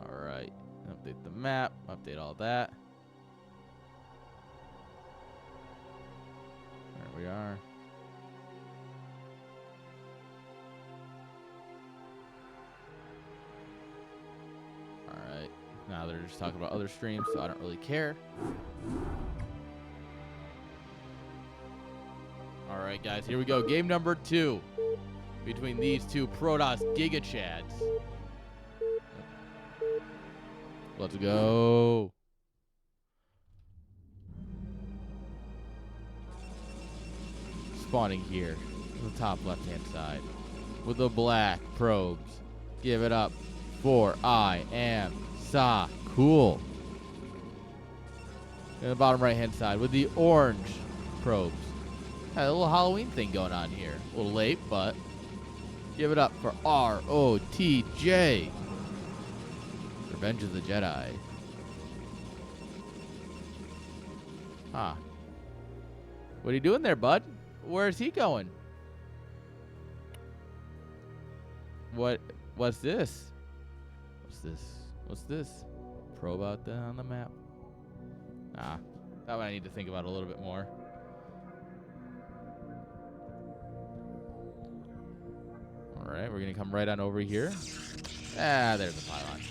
Alright. Update the map, update all that. There we are. Alright. Now they're just talking about other streams, so I don't really care. Alright, guys, here we go. Game number 2 between these two Protoss Giga Chads. Let's go. Spawning here on the top left-hand side with the black probes. Give it up for iamsacul. And the bottom right-hand side with the orange probes. Had a little Halloween thing going on here. A little late, but give it up for RotJ. Revenge of the Jedi. Huh. What are you doing there, bud? Where's he going? What's this? What's this? Probe out there on the map. Ah, that one I need to think about a little bit more. All right, we're gonna come right on over here. Ah, there's the pylon.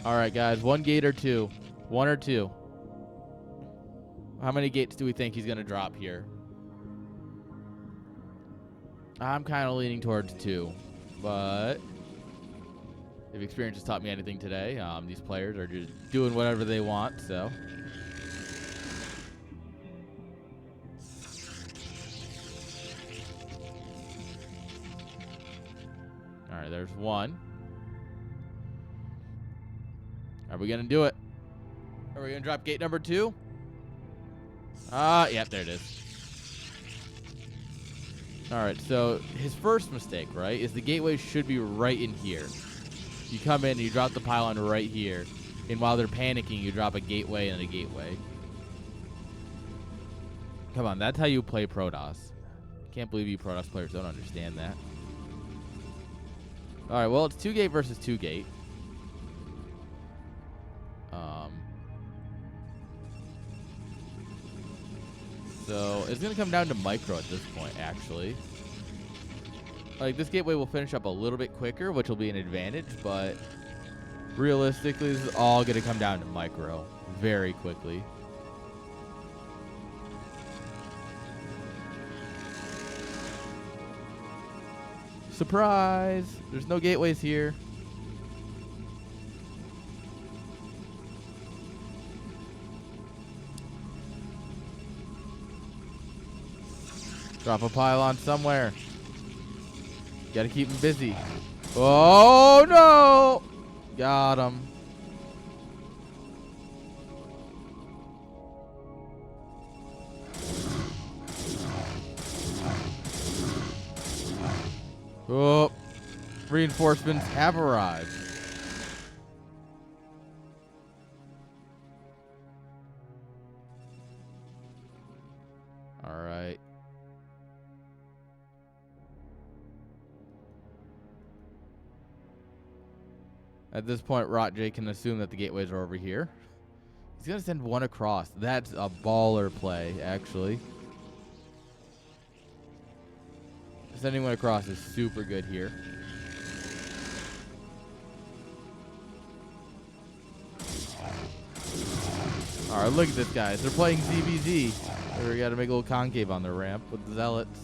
All right, guys, one gate or two, one or two. How many gates do we think he's gonna drop here? I'm kind of leaning towards two, but if experience has taught me anything today, these players are just doing whatever they want, so. All right, there's one. Are we going to do it? Are we going to drop gate number 2? Yep, there it is. All right, so his first mistake, right, is the gateway should be right in here. You come in and you drop the pylon right here. And while they're panicking, you drop a gateway and a gateway. Come on, that's how you play Protoss. Can't believe you Protoss players don't understand that. All right, well, it's 2 gate versus 2 gate. So it's going to come down to micro at this point, actually. Like, this gateway will finish up a little bit quicker, which will be an advantage, but realistically, this is all going to come down to micro very quickly. Surprise! There's no gateways here. Drop a pylon somewhere. Gotta keep him busy. Oh, no! Got him. Oh, reinforcements have arrived. All right. At this point, RotJ can assume that the gateways are over here. He's going to send one across. That's a baller play, actually. Sending one across is super good here. All right, look at this, guys. They're playing ZBZ. We got to make a little concave on the ramp with the zealots.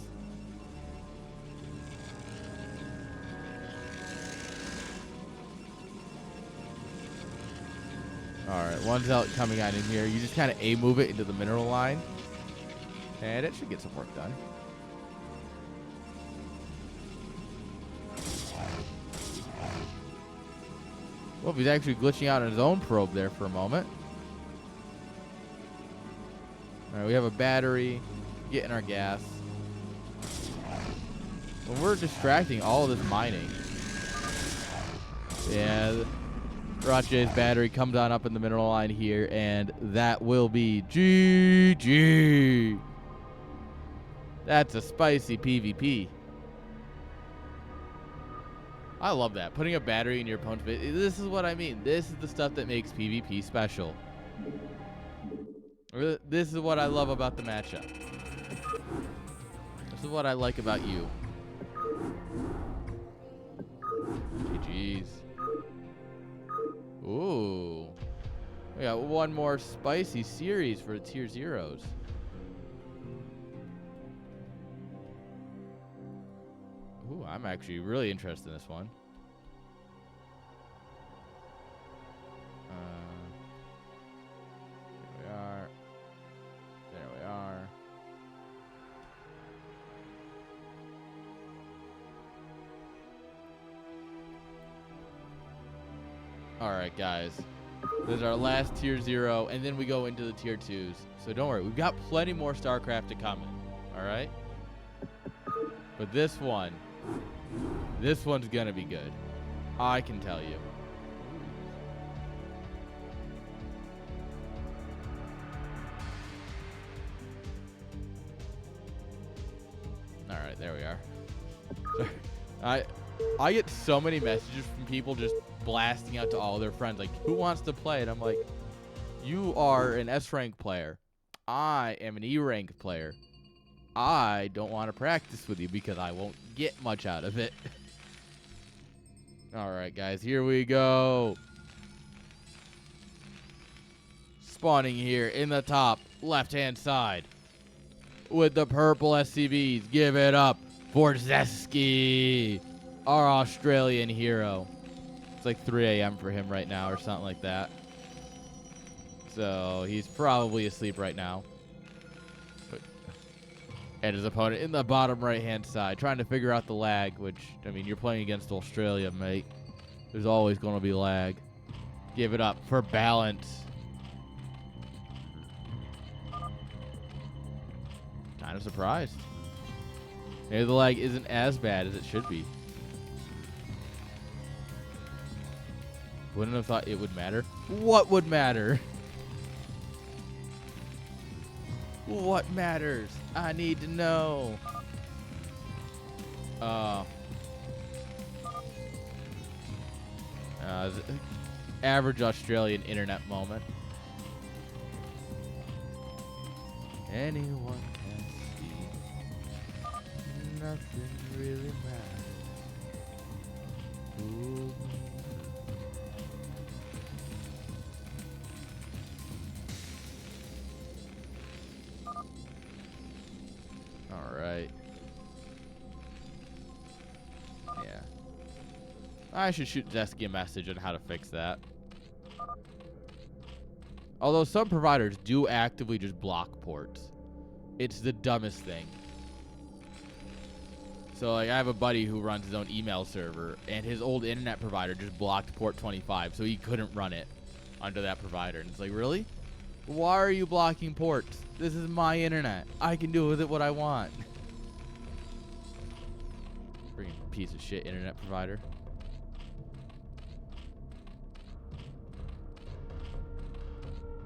All right, one zealot coming on in here. You just kind of A-move it into the mineral line, and it should get some work done. Well, he's actually glitching out on his own probe there for a moment. All right, we have a battery, getting our gas. Well, we're distracting all of this mining. Yeah, RotJ's battery comes on up in the mineral line here, and that will be GG. That's a spicy PvP. I love that. Putting a battery in your opponent's base. This is what I mean. This is the stuff that makes PvP special. This is what I love about the matchup. This is what I like about you. GG's. Ooh. We got one more spicy series for tier 0s. Ooh, I'm actually really interested in this one. Here we are. There we are. All right, guys. This is our last tier 0, and then we go into the tier 2s. So don't worry, we've got plenty more Starcraft to come in. All right? But this one's going to be good. I can tell you. I get so many messages from people just blasting out to all their friends, like, who wants to play? And I'm like, you are an S rank player. I am an E rank player. I don't want to practice with you because I won't get much out of it. All right, guys, here we go. Spawning here in the top left-hand side with the purple SCVs. Give it up for Zesky, our Australian hero. It's like 3 a.m. for him right now or something like that. So he's probably asleep right now. And his opponent in the bottom right-hand side trying to figure out the lag, which, I mean, you're playing against Australia, mate. There's always going to be lag. Give it up for balance. Kind of surprised. Maybe the lag isn't as bad as it should be. Wouldn't have thought it would matter. What would matter? What matters? I need to know. Average Australian internet moment. Anyone can see. Nothing really matters. Ooh. Alright. Yeah. I should shoot Zesky a message on how to fix that. Although some providers do actively just block ports. It's the dumbest thing. So, like, I have a buddy who runs his own email server, and his old internet provider just blocked port 25, so he couldn't run it under that provider. And it's like, really? Why are you blocking ports? This is my internet. I can do with it what I want. Freaking piece of shit internet provider.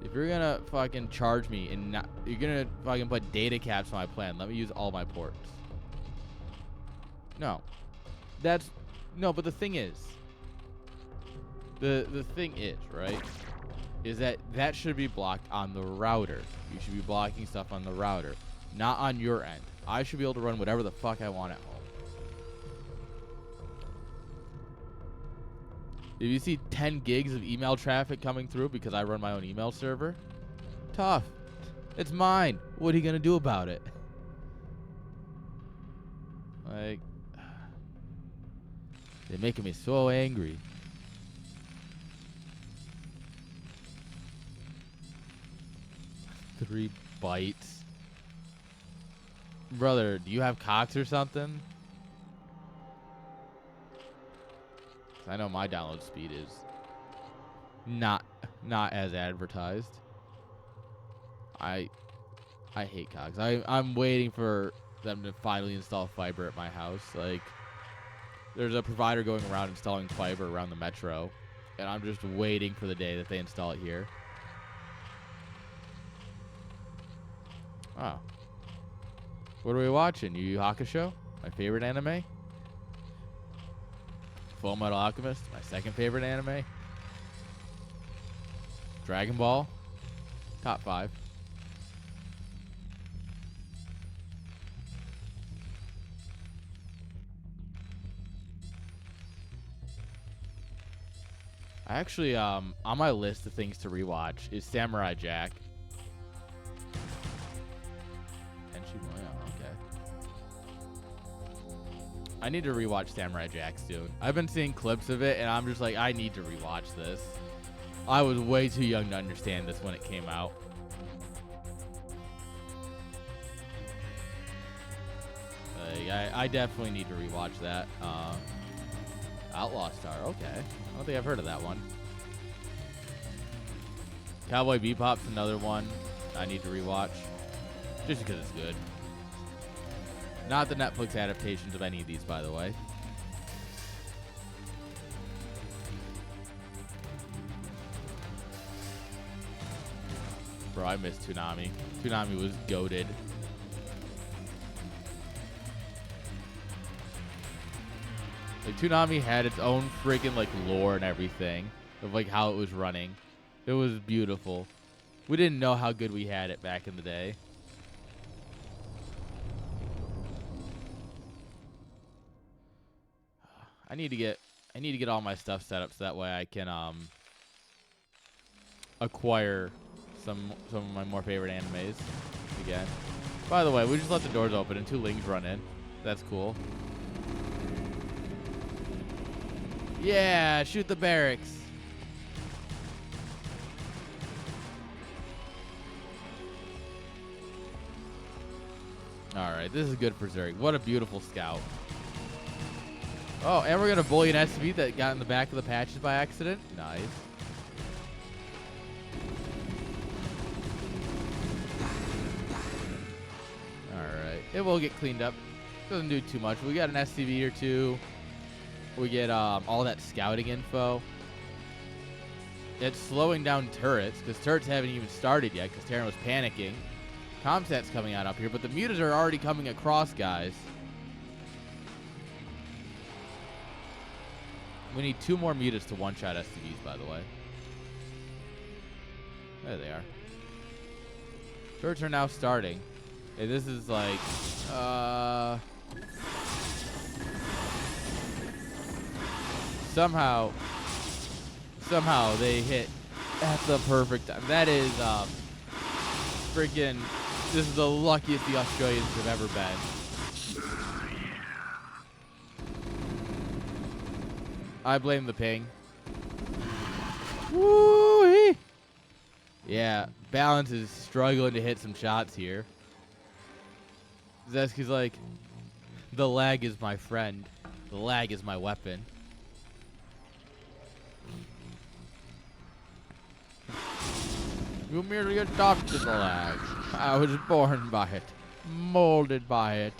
If you're gonna fucking charge me and not, you're gonna fucking put data caps on my plan, let me use all my ports. No. That's, no, but the thing is, the thing is, right, is that should be blocked on the router. You should be blocking stuff on the router, not on your end. I should be able to run whatever the fuck I want at home. If you see 10 gigs of email traffic coming through because I run my own email server, tough. It's mine. What are you gonna do about it? Like, they're making me so angry. $3 bytes. Brother, do you have Cox or something? I know my download speed is not as advertised. I hate Cox. I'm waiting for them to finally install fiber at my house. Like, there's a provider going around installing fiber around the metro, and I'm just waiting for the day that they install it here. Oh. What are we watching? Yu Yu Hakusho? My favorite anime? Full Metal Alchemist? My second favorite anime? Dragon Ball? Top 5. I actually, on my list of things to rewatch is Samurai Jack. I need to rewatch Samurai Jack soon. I've been seeing clips of it, and I'm just like, I need to rewatch this. I was way too young to understand this when it came out. I definitely need to rewatch that. Outlaw Star, okay. I don't think I've heard of that one. Cowboy Bebop's another one I need to rewatch, just because it's good. Not the Netflix adaptations of any of these, by the way. Bro, I miss Toonami. Toonami was goated. Toonami had its own freaking like lore and everything of like how it was running. It was beautiful. We didn't know how good we had it back in the day. I need to get all my stuff set up so that way I can acquire some of my more favorite animes again. By the way, we just let the doors open and 2 lings run in. That's cool. Yeah, shoot the barracks. All right, this is good for Zerg. What a beautiful scout. Oh, and we're gonna bully an SV that got in the back of the patches by accident. Nice. Alright. It will get cleaned up. Doesn't do too much. We got an SCV or 2. We get all that scouting info. It's slowing down turrets, because turrets haven't even started yet, because Terran was panicking. Comsat's coming out up here, but the mutas are already coming across, guys. We need 2 more mutas to one-shot SCVs, by the way. There they are. Turrets are now starting. Hey, this is like, somehow they hit at the perfect time. That is, freaking, this is the luckiest the Australians have ever been. I blame the ping. Woo-hee! Yeah, Balance is struggling to hit some shots here. Zesky's like, the lag is my friend. The lag is my weapon. You merely adopted the lag. I was born by it. Molded by it.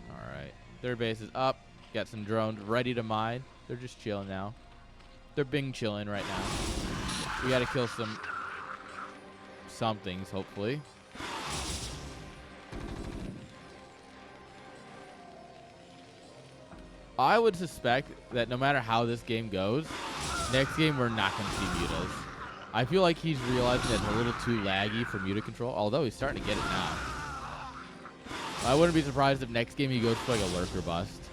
Alright. Third base is up. Got some drones ready to mine. They're just chilling now. They're Bing chilling right now. We gotta kill some things, hopefully. I would suspect that no matter how this game goes, next game we're not going to see mutas. I feel like he's realizing it's a little too laggy for muta control, although he's starting to get it now. I wouldn't be surprised if next game he goes for like a lurker bust.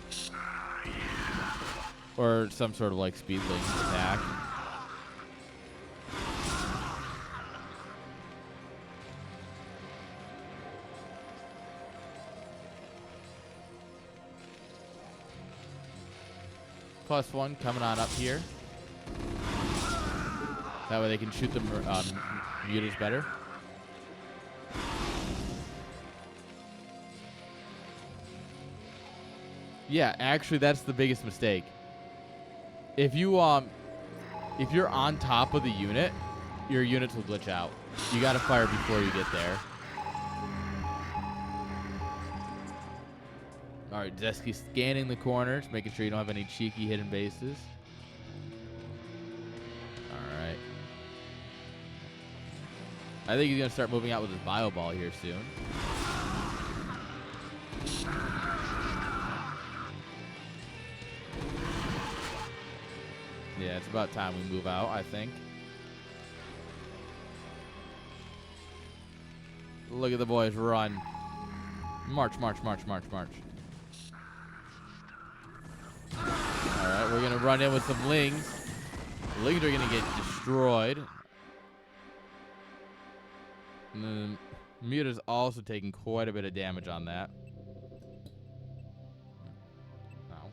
Or some sort of like speed link attack. +1 coming on up here. That way they can shoot the mutas better. Yeah, actually that's the biggest mistake. If you're on top of the unit, your units will glitch out. You gotta fire before you get there. Alright, Zesky scanning the corners, making sure you don't have any cheeky hidden bases. Alright. I think he's going to start moving out with his bio ball here soon. Yeah, it's about time we move out, I think. Look at the boys run. March, march, march, march, march. Alright, we're going to run in with some lings. The lings are going to get destroyed. And the muta's also taking quite a bit of damage on that. Ow.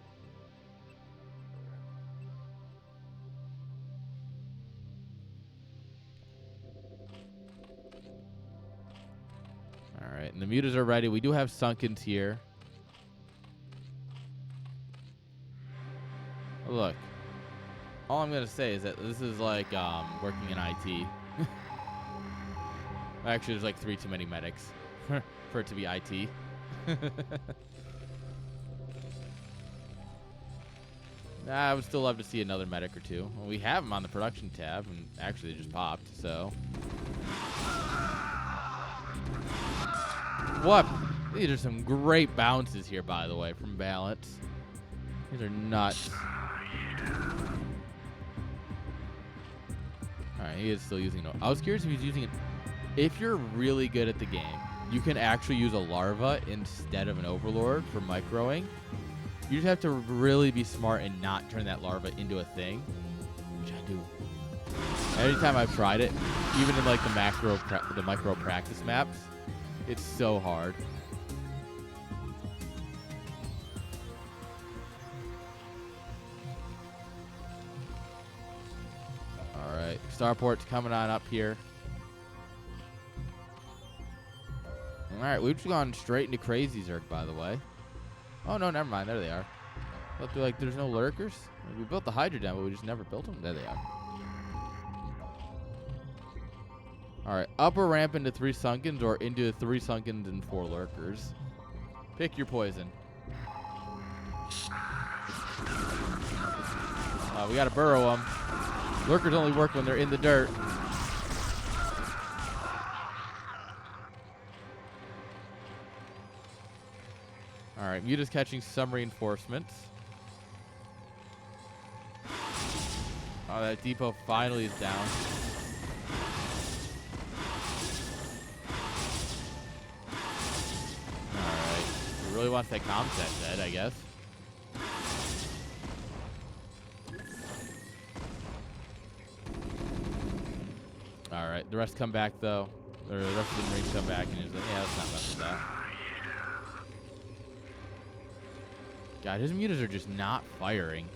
Alright, and the mutas are ready. We do have Sunkens here. Look, all I'm going to say is that this is like working in IT. Actually, there's like 3 too many medics for it to be IT. I would still love to see another medic or 2. Well, we have them on the production tab, and actually they just popped, so. What? These are some great bounces here, by the way, from balance. These are nuts. Alright, he is still using it. I was curious if he's using it. If you're really good at the game, you can actually use a larva instead of an overlord for microing. You just have to really be smart and not turn that larva into a thing, which I do. Every time I've tried it, even in like the micro practice maps, it's so hard. All right, starport's coming on up here. All right, we've just gone straight into Crazy Zerg, by the way. Oh, no, never mind. There they are. I thought like there's no lurkers. We built the Hydra down, but we just never built them. There they are. All right, upper ramp into 3 Sunkens or into 3 Sunkens and 4 lurkers. Pick your poison. We got to burrow them. Lurkers only work when they're in the dirt. All right, Muta's catching some reinforcements. Oh, that depot finally is down. All right, he really wants that comm set dead, I guess. All right, the rest come back though. Or the rest of the Marines come back, and he's like, yeah, let's not mess with that. God, his mutas are just not firing.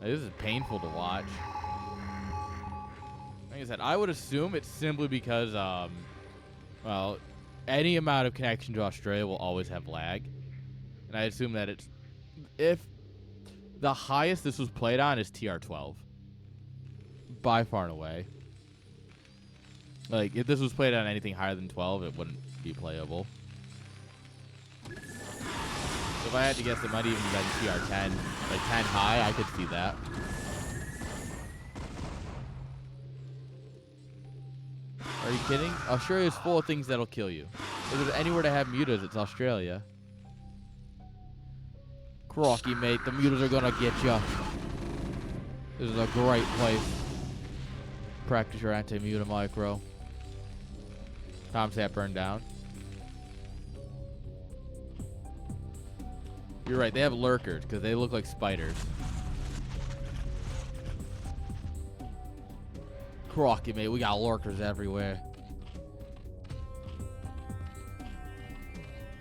Like, this is painful to watch. Like I said, I would assume it's simply because, well, any amount of connection to Australia will always have lag. And I assume that it's, if the highest this was played on is TR12. By far and away. Like, if this was played on anything higher than 12, it wouldn't be playable. If I had to guess, it might even be TR10. Like 10 high, I could see that. Are you kidding? Australia's full of things that'll kill you. If there's anywhere to have mutas, it's Australia. Crocky, mate. The mutas are gonna get you. This is a great place. Practice your anti-muta micro. Comsat burned down. You're right, they have lurkers because they look like spiders. Crocky, mate, we got lurkers everywhere.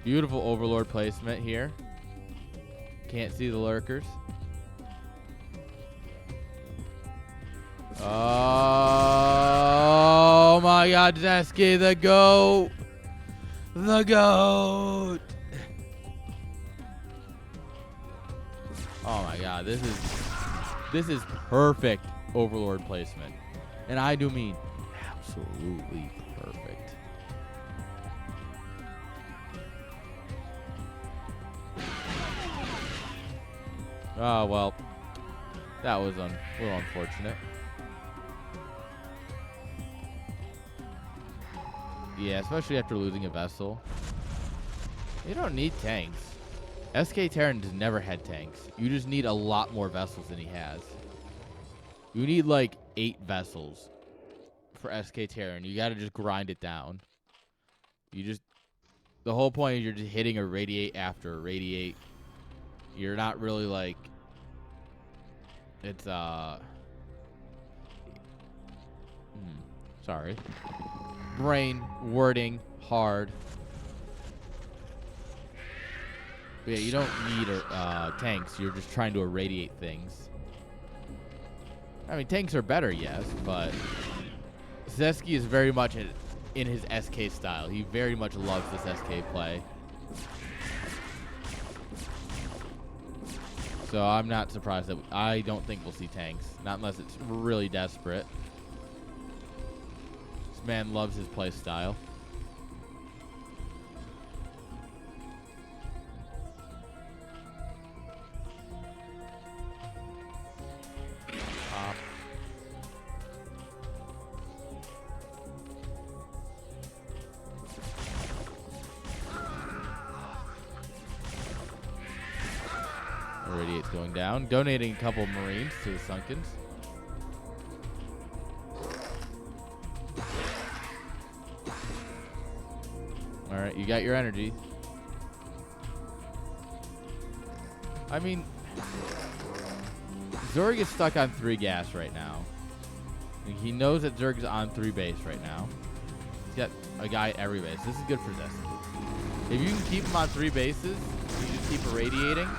Beautiful overlord placement here. Can't see the lurkers. Oh my God, Zesky, the goat. The goat. Oh my God, this is perfect overlord placement. And I do mean absolutely perfect. Oh, well, that was a little unfortunate. Yeah, especially after losing a vessel. You don't need tanks. SK Terran has never had tanks. You just need a lot more vessels than he has. You need like 8 vessels for SK Terran. You got to just grind it down. The whole point is you're just hitting a radiate after a radiate. You're not really like, it's, sorry. Brain, wording, hard. But yeah, you don't need tanks. You're just trying to irradiate things. I mean, tanks are better, yes, but Zesky is very much in his SK style. He very much loves this SK play. So I'm not surprised that I don't think we'll see tanks. Not unless it's really desperate. This man loves his play style. Radiate's going down. Donating a couple of Marines to the Sunkens. Alright, you got your energy. I mean, Zerg is stuck on 3 gas right now. He knows that Zerg is on 3 base right now. He's got a guy at every base. This is good for Zesky. If you can keep him on 3 bases, you just keep irradiating,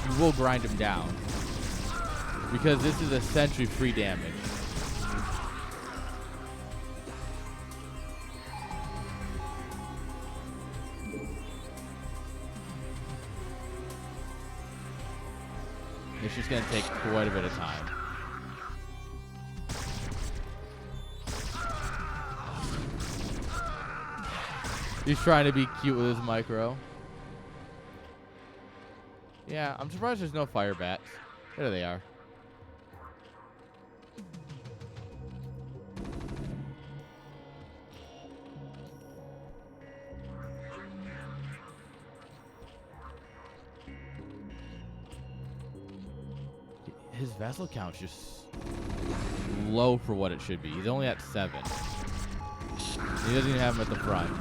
you will grind him down. Because this is essentially free damage. It's just going to take quite a bit of time. He's trying to be cute with his micro. Yeah, I'm surprised there's no fire bats. There they are. His vessel count's just low for what it should be. He's only at 7. He doesn't even have him at the front.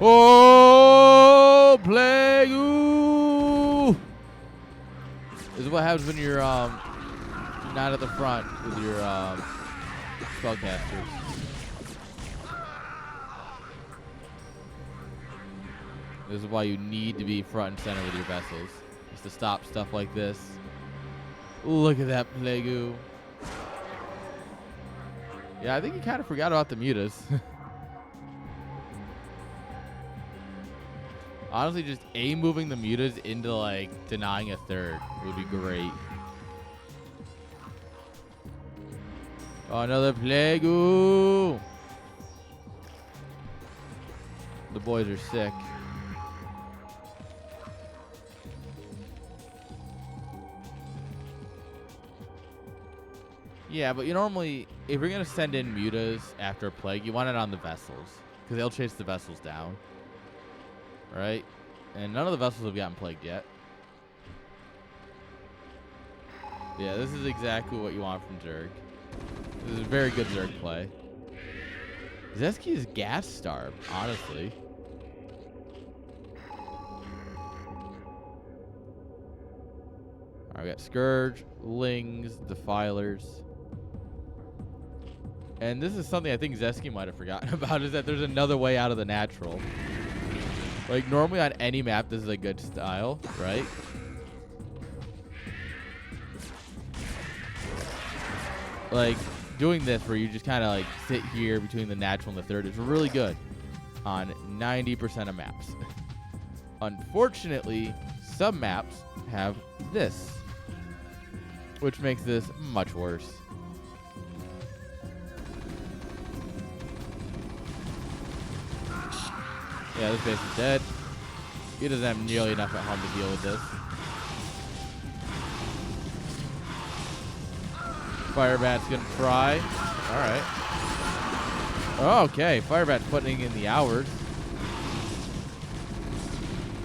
Oh, Plague! Ooh! This is what happens when you're not at the front with your spellcasters. This is why you need to be front and center with your vessels, just to stop stuff like this. Look at that Plague! Yeah, I think he kind of forgot about the mutas. Honestly, just moving the mutas into, like, denying a third would be great. Oh, another Plague! The boys are sick. Yeah, but you normally, if you're going to send in mutas after a plague, you want it on the vessels, because they'll chase the vessels down. Right? And none of the vessels have gotten plagued yet. Yeah, this is exactly what you want from Zerg. This is a very good Zerg play. Zesky is gas starved, honestly. Alright, we got Scourge, Lings, Defilers. And this is something I think Zesky might have forgotten about, is that there's another way out of the natural. Like, normally on any map, this is a good style, right? Like, doing this where you just kind of, like, sit here between the natural and the third is really good on 90% of maps. Unfortunately, some maps have this, which makes this much worse. Yeah, this base is dead. He doesn't have nearly enough at home to deal with this. Firebat's gonna try. Alright. Okay, Firebat's putting in the hours.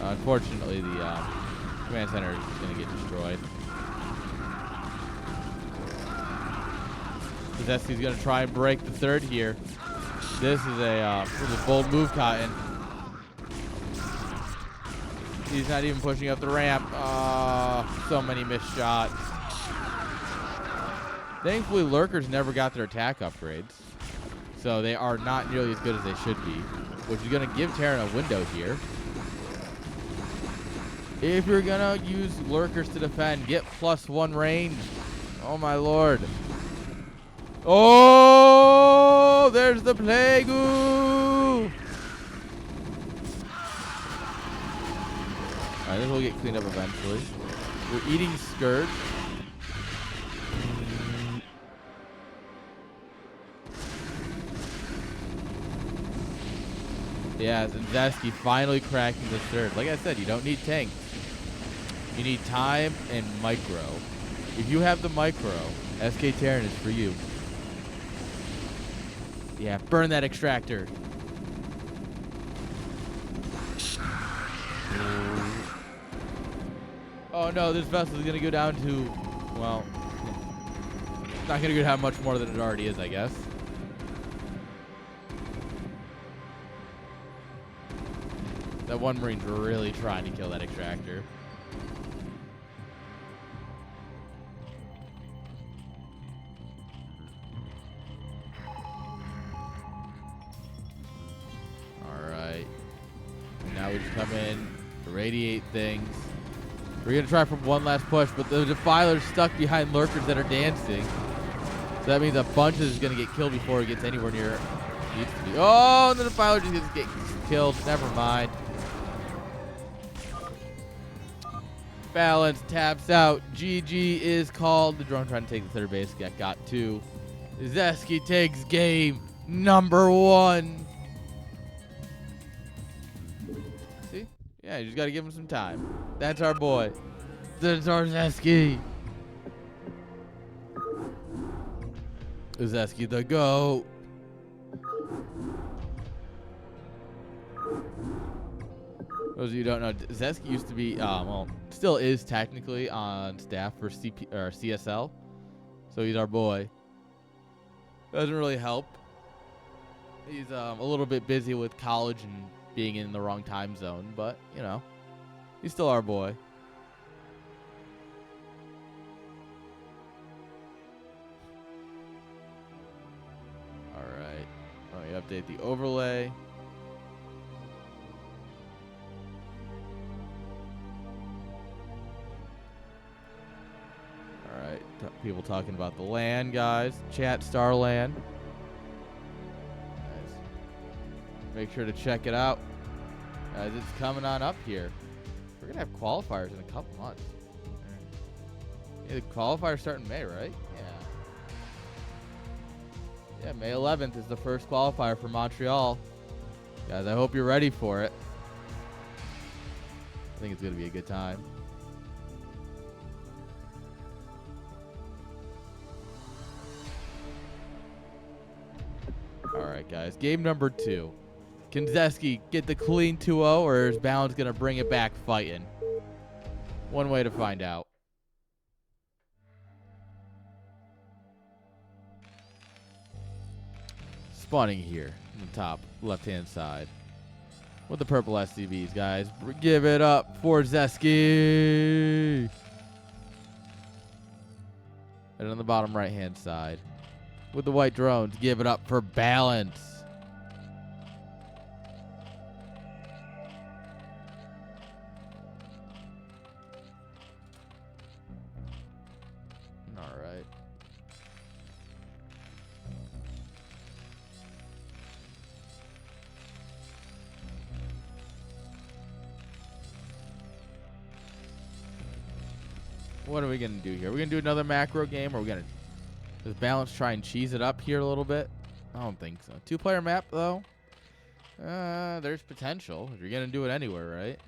Unfortunately, the command center is gonna get destroyed. Zesky's gonna try and break the third here. This is a bold move, Cotton. He's not even pushing up the ramp. So many missed shots. Thankfully, Lurkers never got their attack upgrades, so they are not nearly as good as they should be, which is going to give Terran a window here. If you're going to use Lurkers to defend, get +1 range. Oh, my lord. Oh, there's the Plague! Alright, this will get cleaned up eventually. We're eating Scourge. Yeah, and Zesky finally cracking the third. Like I said, you don't need tanks. You need time and micro. If you have the micro, SK Terran is for you. Yeah, burn that extractor. Oh no, this vessel is gonna go down to, well, it's not gonna go down much more than it already is, I guess. That one Marine's really trying to kill that extractor. Alright. Now we just come in, irradiate things. We're going to try for one last push, but the Defiler's stuck behind lurkers that are dancing. So that means a bunch is going to get killed before it gets anywhere near it needs to be. Oh, and the Defiler just gets killed. Never mind. Balance taps out. GG is called. The drone trying to take the third base. Got two. Zesky takes game number 1. See? Yeah, you just got to give him some time. That's our boy. That's our Zesky. Zesky the GOAT. Those of you who don't know, Zesky used to be, well, still is technically on staff for CSL. So he's our boy. Doesn't really help. He's a little bit busy with college and being in the wrong time zone, but, you know, he's still our boy. All right. Oh, you update the overlay. All right. People talking about the land, guys. Chat Starland. Nice. Make sure to check it out. Guys, it's coming on up here. We're going to have qualifiers in a couple months. Yeah, the qualifiers start in May, right? Yeah. Yeah, May 11th is the first qualifier for Montreal. Guys, I hope you're ready for it. I think it's going to be a good time. All right, guys. Game number 2. Can Zesky get the clean 2-0, or is Balance going to bring it back fighting? One way to find out. Spawning here on the top left-hand side with the purple SCVs, guys. Give it up for Zesky. And on the bottom right-hand side with the white drones, give it up for Balance. All right. What are we going to do here? We're going to do another macro game, or we're going to... Does Balance try and cheese it up here a little bit? I don't think so. 2-player map, though. There's potential. If you're going to do it anywhere, right?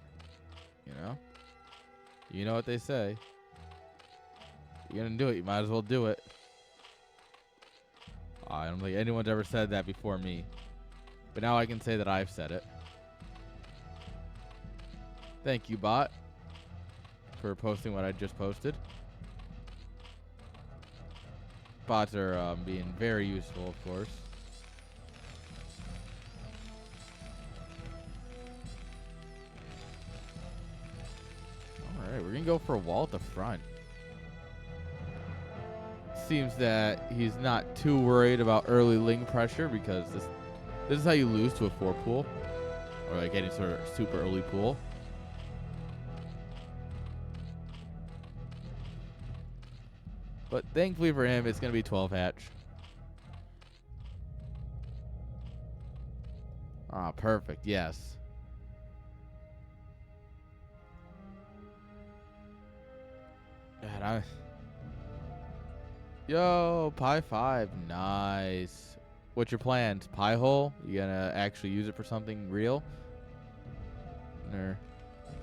You know what they say. If you're going to do it, you might as well do it. I don't think anyone's ever said that before me. But now I can say that I've said it. Thank you, bot, for posting what I just posted. Bots are being very useful, of course. All right, we're going to go for a wall at the front. Seems that he's not too worried about early ling pressure, because this is how you lose to a 4 pool, or like any sort of super early pool. But thankfully for him, it's going to be 12 hatch. Ah, perfect. Yes. God, Yo, Pi 5. Nice. What's your plans? Pi hole? You going to actually use it for something real? Or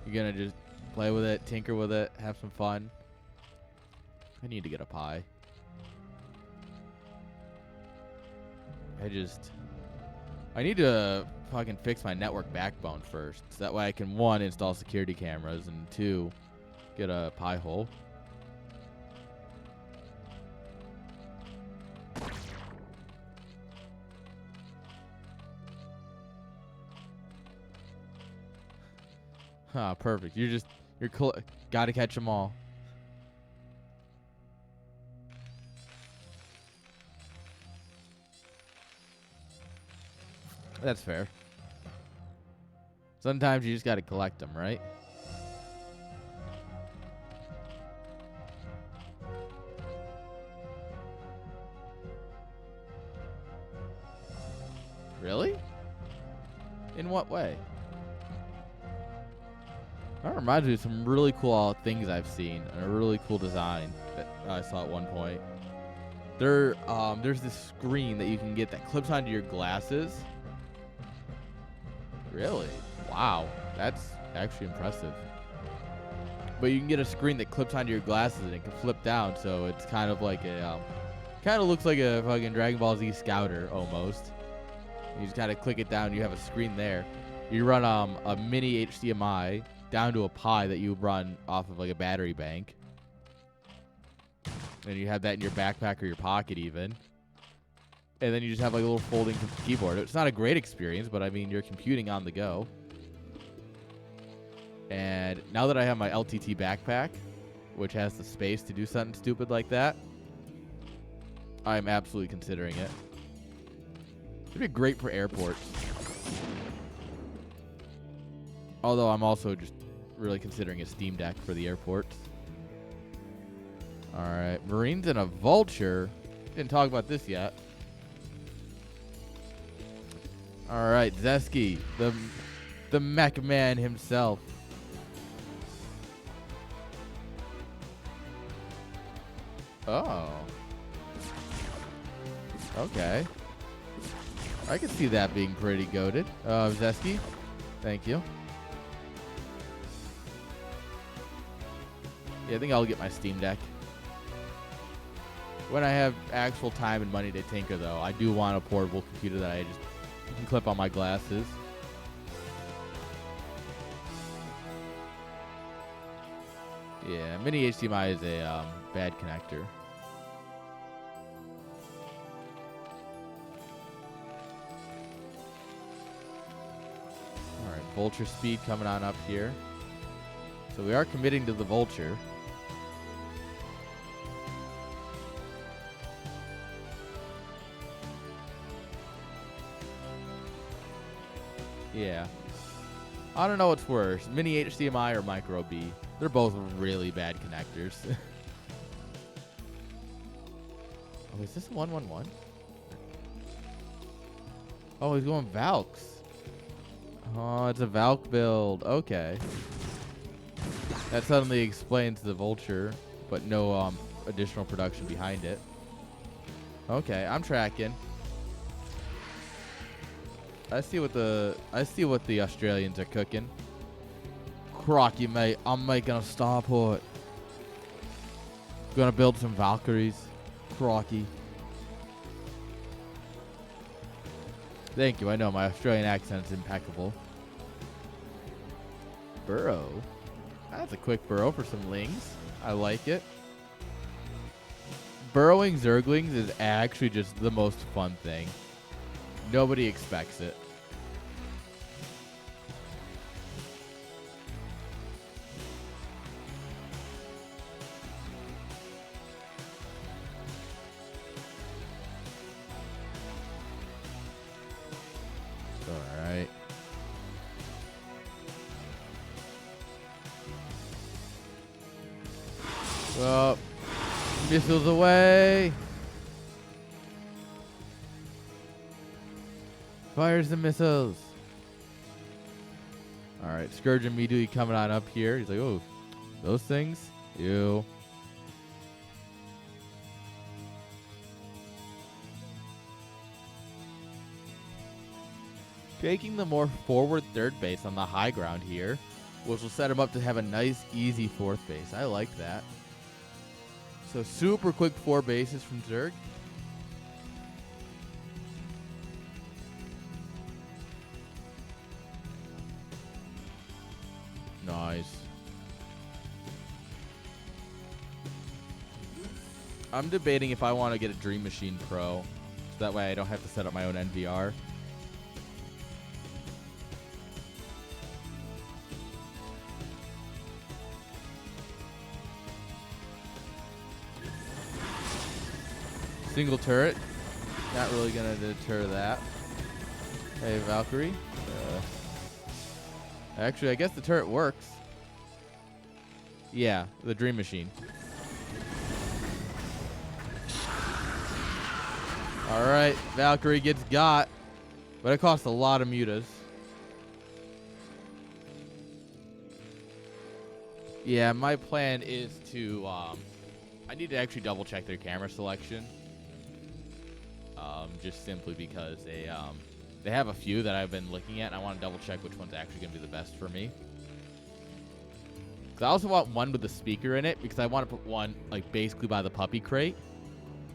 you going to just play with it, tinker with it, have some fun? I need to get a Pi. I need to fucking fix my network backbone first. So that way I can, 1, install security cameras, and 2, Get a pie hole. Perfect. You're gotta catch them all. That's fair. Sometimes you just gotta collect them, right? Really? In what way? That reminds me of some really cool things I've seen, and a really cool design that I saw at one point. There's this screen that you can get that clips onto your glasses. Really? Wow, that's actually impressive. But you can get a screen that clips onto your glasses and it can flip down, so it's kind of like a, kind of looks like a fucking Dragon Ball Z Scouter almost. You just kind of click it down, you have a screen there. You run a mini HDMI down to a Pi that you run off of like a battery bank. And you have that in your backpack or your pocket even. And then you just have like a little folding keyboard. It's not a great experience, but I mean, you're computing on the go. And now that I have my LTT backpack, which has the space to do something stupid like that, I'm absolutely considering it. It'd be great for airports. Although I'm also just really considering a Steam Deck for the airports. Alright, Marines and a Vulture. Didn't talk about this yet. Alright, Zesky, the mech man himself. Oh. Okay. I can see that being pretty goated. Zesky, thank you. Yeah, I think I'll get my Steam Deck. When I have actual time and money to tinker, though, I do want a portable computer that I just can clip on my glasses. Yeah, mini HDMI is a bad connector. Alright, Vulture speed coming on up here. So we are committing to the Vulture. Yeah. I don't know what's worse, mini HDMI or micro B. They're both really bad connectors. Oh, is this a 111? Oh, he's going Valks. Oh, it's a Valk build. Okay. That suddenly explains the Vulture, but no additional production behind it. Okay, I'm tracking. I see what the Australians are cooking. Crocky, mate, I'm making a starport. Gonna build some Valkyries. Crocky. Thank you. I know my Australian accent's impeccable. Burrow. That's a quick burrow for some lings. I like it. Burrowing Zerglings is actually just the most fun thing. Nobody expects it. Alright. Well, missiles away. Fires the missiles. Alright, Scourge immediately coming on up here. He's like, oh, those things? Ew. Taking the more forward third base on the high ground here, which will set him up to have a nice, easy fourth base. I like that. So super quick 4 bases from Zerg. Nice. I'm debating if I want to get a Dream Machine Pro. So that way I don't have to set up my own NVR. Single turret. Not really going to deter that. Hey, Valkyrie. Actually, I guess the turret works. Yeah, the Dream Machine. Alright, Valkyrie gets got. But it costs a lot of mutas. Yeah, my plan is to... I need to actually double check their camera selection. Just simply because they have a few that I've been looking at, and I want to double check which one's actually going to be the best for me. Because I also want one with the speaker in it, because I want to put one like basically by the puppy crate.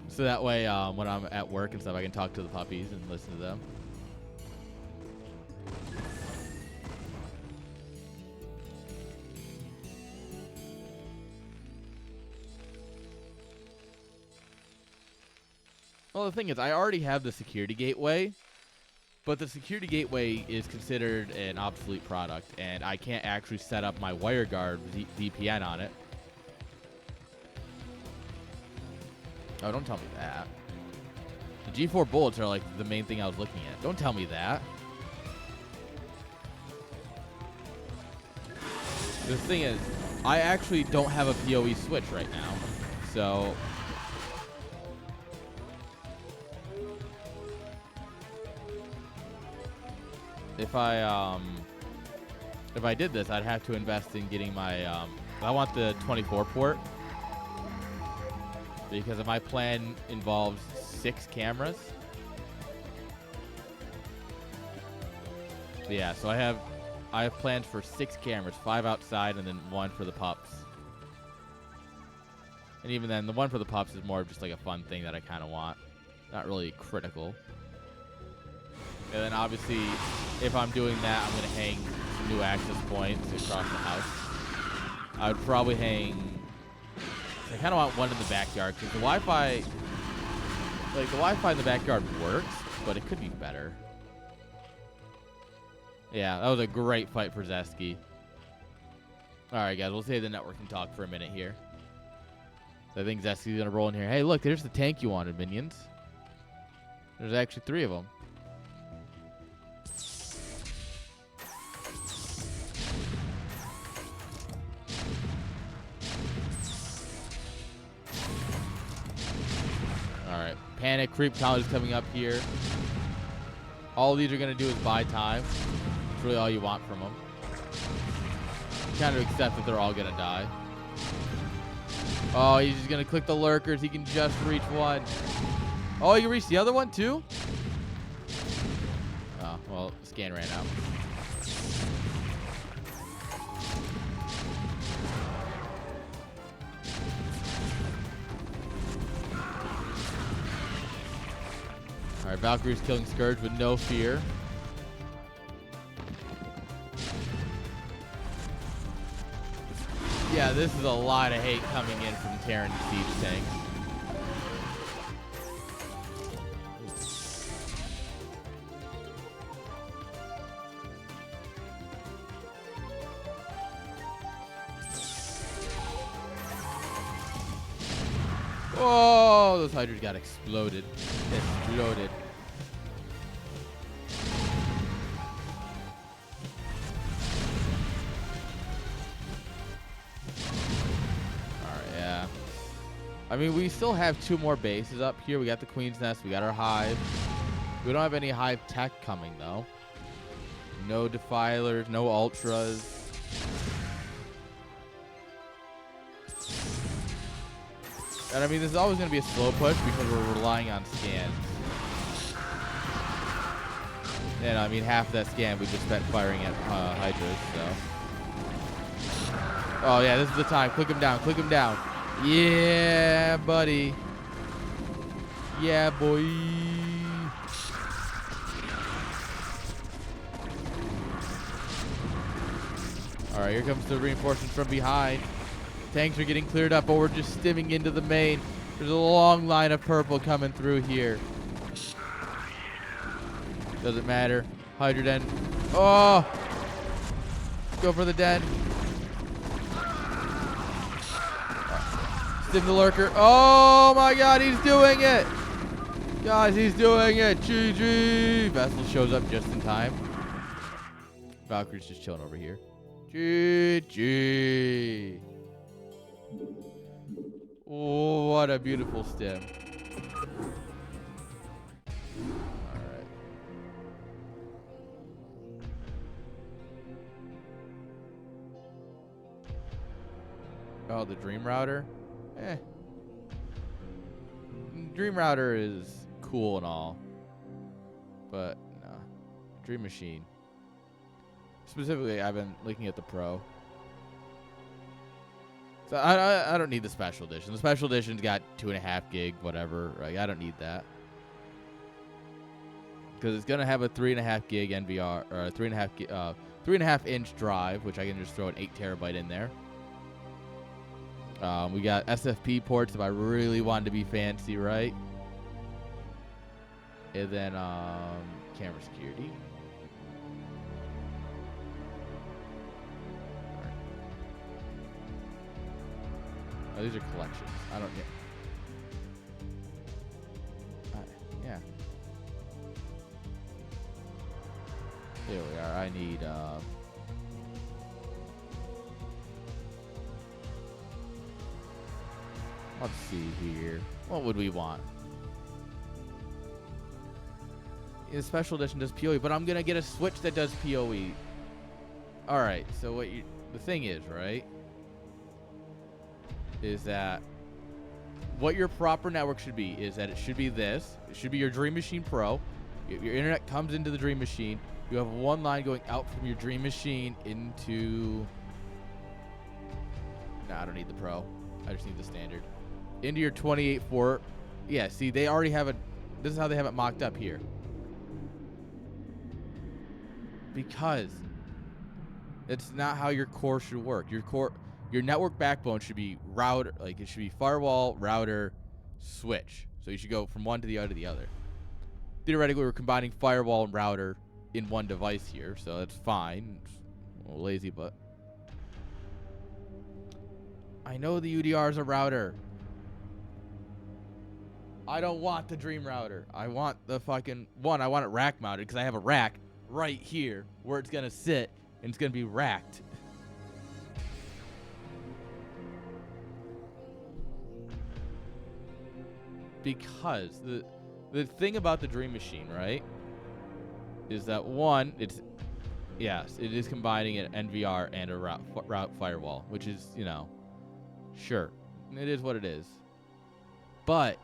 So that way when I'm at work and stuff, I can talk to the puppies and listen to them. Well, the thing is, I already have the security gateway, but the security gateway is considered an obsolete product, and I can't actually set up my WireGuard VPN on it. Oh, don't tell me that. The G4 bullets are like the main thing I was looking at. Don't tell me that. The thing is, I actually don't have a PoE switch right now, so... If I did this, I'd have to invest in getting my, I want the 24 port, because my plan involves 6 cameras. Yeah, so I have plans for 6 cameras, 5 outside and then 1 for the pups. And even then, the 1 for the pups is more of just like a fun thing that I kind of want, not really critical. And then obviously, if I'm doing that, I'm going to hang some new access points across the house. I would probably hang... I kind of want one in the backyard, because the Wi-Fi... Like, the Wi-Fi in the backyard works, but it could be better. Yeah, that was a great fight for Zesky. Alright, guys, we'll save the networking talk for a minute here. So I think Zesky's going to roll in here. Hey, look, there's the tank you wanted, minions. There's actually 3 of them. Alright, Panic Creep College coming up here. All these are going to do is buy time. That's really all you want from them. You kind of accept that they're all going to die. Oh, he's just going to click the lurkers. He can just reach one. Oh, you can reach the other one too? Oh, well, the scan ran out. Alright, Valkyrie's killing Scourge with no fear. Yeah, this is a lot of hate coming in from Terran Siege tanks. Oh, those Hydras got exploded. Exploded. Alright, yeah. I mean, we still have 2 more bases up here. We got the Queen's Nest. We got our Hive. We don't have any Hive tech coming, though. No Defilers, no Ultras. And I mean, this is always going to be a slow push because we're relying on scans. And I mean, half of that scan we just spent firing at Hydras, so. Oh yeah, this is the time. Click him down, click him down. Yeah, buddy. Yeah, boy. All right, here comes the reinforcements from behind. Tanks are getting cleared up, but we're just stimming into the main. There's a long line of purple coming through here. Doesn't matter. Hide your den. Oh! Go for the den. Stim the lurker. Oh my god, he's doing it! Guys, he's doing it. GG. Vessel shows up just in time. Valkyrie's just chilling over here. GG. Oh, what a beautiful stim. Alright. Oh, the Dream Router? Eh. Dream Router is cool and all, but no. Dream Machine. Specifically, I've been looking at the Pro. So I don't need the Special Edition. The Special Edition's got 2.5 gig, whatever. Like, I don't need that. Because it's going to have a 3.5 gig NVR, or a 3.5 inch drive, which I can just throw an 8 terabyte in there. We got SFP ports if I really wanted to be fancy, right? And then camera security. Right. Oh, these are collections. I don't get. Yeah. There we are. I need. Let's see here. What would we want? The Special Edition does PoE, but I'm gonna get a Switch that does PoE. All right. So the thing is, right, is that what your proper network should be is that it should be this. It should be your Dream Machine Pro. Your internet comes into the Dream Machine. You have one line going out from your Dream Machine into. Nah, I don't need the Pro. I just need the standard. Into your 28.4. Yeah, see, they already have it. This is how they have it mocked up here. Because it's not how your core should work. Your network backbone should be router, like it should be firewall, router, switch. So you should go from one to the other. Theoretically, we're combining firewall and router in one device here, so that's fine. It's a little lazy, but I know the UDR is a router. I don't want the Dream Router. I want the fucking one. I want it rack mounted because I have a rack right here where it's gonna sit and it's gonna be racked. Because the thing about the Dream Machine, right, is that one, it is combining an NVR and a route firewall, which is, you know, sure, it is what it is. But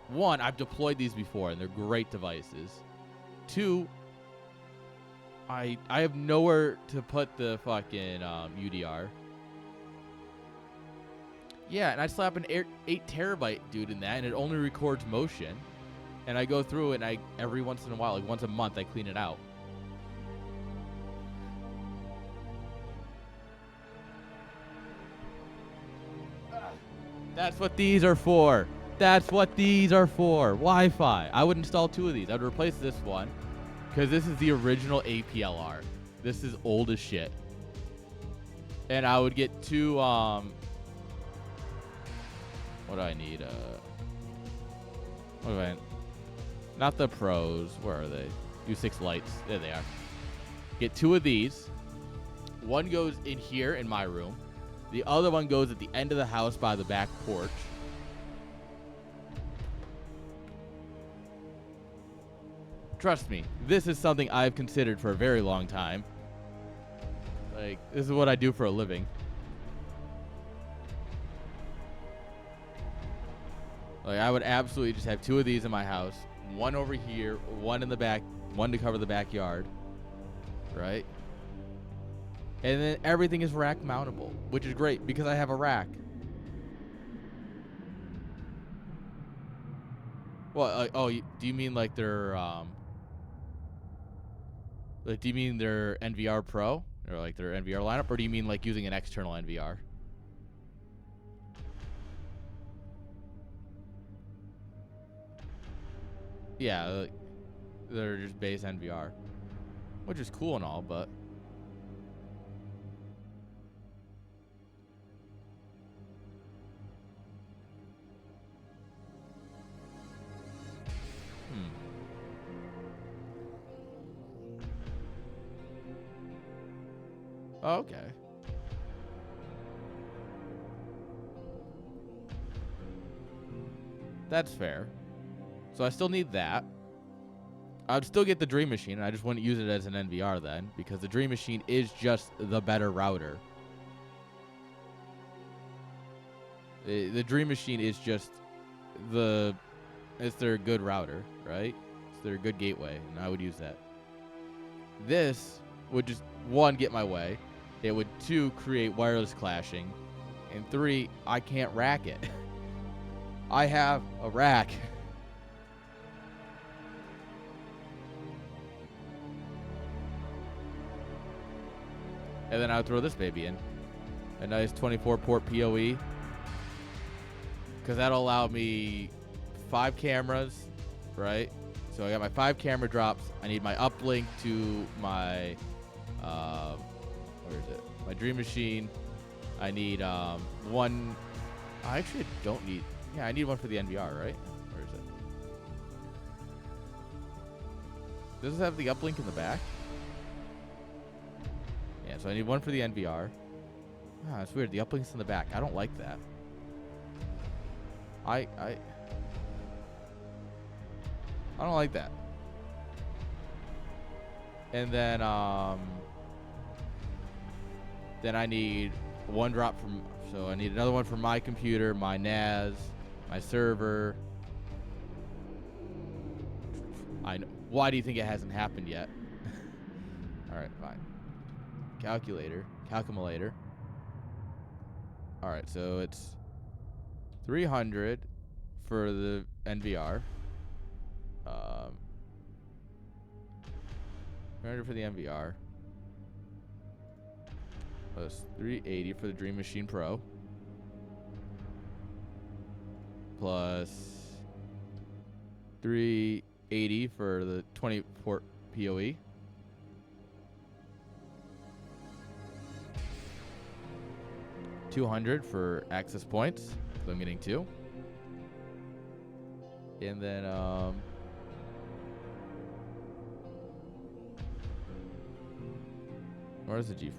one, I've deployed these before, and they're great devices. Two, I have nowhere to put the fucking UDR. Yeah, and I slap an 8 terabyte dude in that, and it only records motion. And I go through it, and every once in a while, like once a month, I clean it out. That's what these are for. That's what these are for. Wi-Fi. I would install 2 of these. I'd replace this one because this is the original APLR. This is old as shit. And I would get 2. What do I need? What do I? Not the Pros. Where are they? U6 lights. There they are. Get 2 of these. One goes in here in my room. The other one goes at the end of the house by the back porch. Trust me, this is something I've considered for a very long time. Like, this is what I do for a living. Like, I would absolutely just have 2 of these in my house. One over here, one in the back, one to cover the backyard. Right? And then everything is rack mountable, which is great because I have a rack. Well, do you mean like their like, do you mean their NVR Pro or like their NVR lineup, or do you mean like using an external NVR? Yeah, they're just base NVR, which is cool and all, but oh, okay. That's fair. So I still need that. I'd still get the Dream Machine. I just wouldn't use it as an NVR then, because the Dream Machine is just the better router. The Dream Machine is just it's their good router, right? It's their good gateway, and I would use that. This would just, 1, get my way. It would, 2, create wireless clashing. And 3, I can't rack it. I have a rack. And then I would throw this baby in. A nice 24-port PoE. Because that'll allow me 5 cameras, right? So I got my 5 camera drops. I need my uplink to my, where is it? My Dream Machine. I need 1. I actually don't need. Yeah, I need 1 for the NVR, right? Where is it? Does it have the uplink in the back? Yeah, so I need 1 for the NVR. Ah, it's weird. The uplink's in the back. I don't like that. I don't like that. And then I need 1 drop from, so I need another one from my computer, my NAS, my server. I know. Why do you think it hasn't happened yet? All right, fine. Calculator. All right, so it's 300 for the NVR. 300 for the NVR. Plus 380 for the Dream Machine Pro. Plus 380 for the 20-port PoE. $200 for access points. So I'm getting 2. And then where's the G4?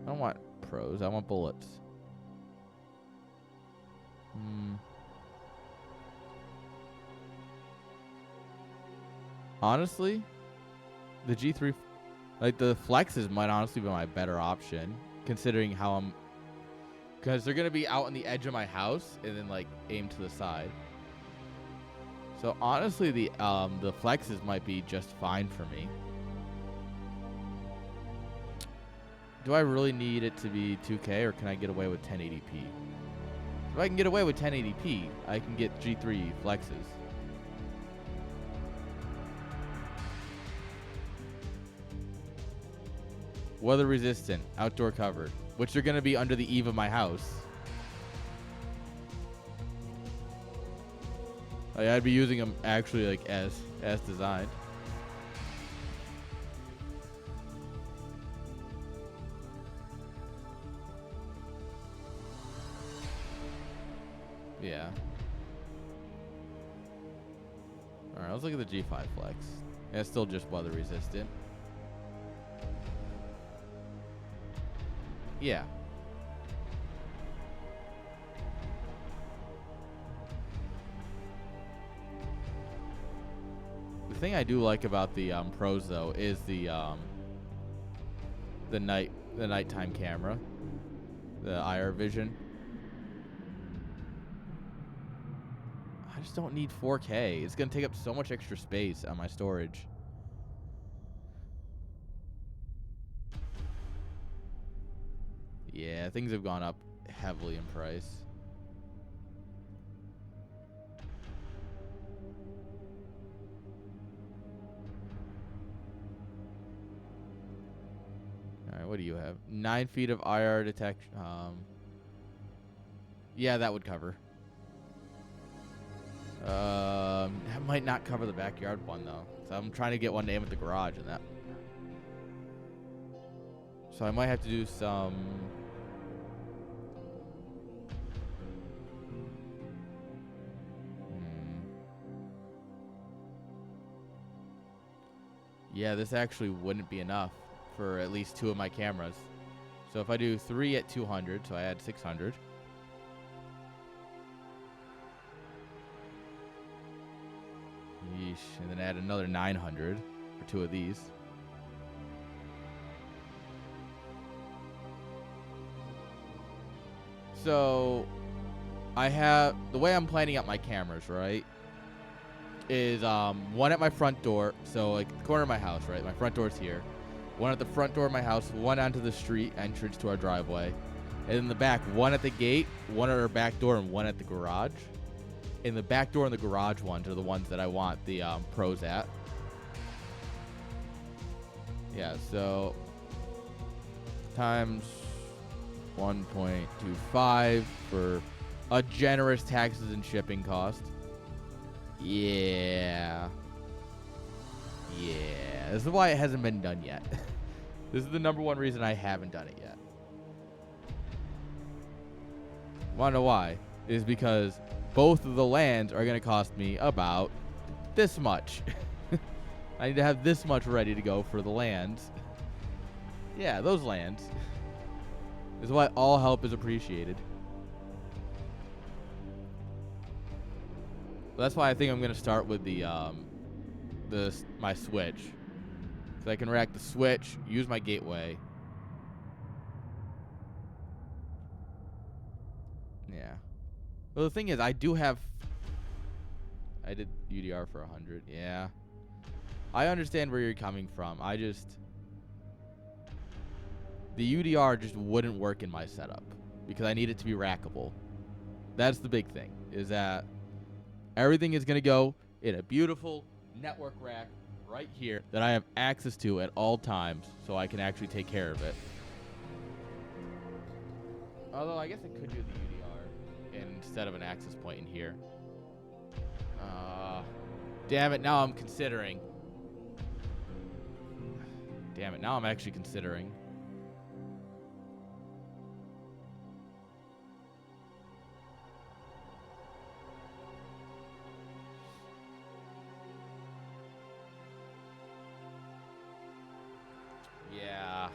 I don't want pros. I want bullets. Honestly, the G3, like the flexes might honestly be my better option, considering how I'm, because they're gonna be out on the edge of my house and then like aim to the side. So honestly, the flexes might be just fine for me. Do I really need it to be 2K, or can I get away with 1080p? If I can get away with 1080p, I can get G3 flexes. Weather resistant, outdoor covered, which are going to be under the eave of my house. Like, I'd be using them actually like as designed. Yeah. Alright, let's look at the G5 Flex. Yeah, it's still just weather resistant. Yeah. The thing I do like about the pros though is the nighttime camera, the IR vision. I just don't need 4K. It's gonna take up so much extra space on my storage. Yeah, things have gone up heavily in price. All right, what do you have? 9 feet of IR detection. Yeah, that would cover. That might not cover the backyard one though. So I'm trying to get one to aim at the garage and that. So I might have to do some. Yeah, this actually wouldn't be enough for at least 2 of my cameras. So if I do 3 at 200, so I add 600. Yeesh, and then add another 900 for 2 of these. So I have, the way I'm planning out my cameras, right, is one at my front door, so like the corner of my house, right? My front door's here. One at the front door of my house, one onto the street entrance to our driveway. And in the back, one at the gate, one at our back door, and one at the garage. In the back door and the garage ones are the ones that I want the pros at. Yeah, so times 1.25 for a generous taxes and shipping cost. Yeah. Yeah. This is why it hasn't been done yet. This is the #1 reason I haven't done it yet. Want to know why? Is because both of the lands are going to cost me about this much. I need to have this much ready to go for the lands. Yeah, those lands. This is why all help is appreciated. That's why I think I'm gonna start with the my switch, so I can rack the switch, use my gateway. Yeah. Well, the thing is, I did UDR for 100. Yeah. I understand where you're coming from. The UDR just wouldn't work in my setup because I need it to be rackable. That's the big thing, is that everything is going to go in a beautiful network rack right here that I have access to at all times, so I can actually take care of it. Although I guess I could do the UDR instead of an access point in here. Damn it, now I'm considering. Damn it, now I'm actually considering. Yeah.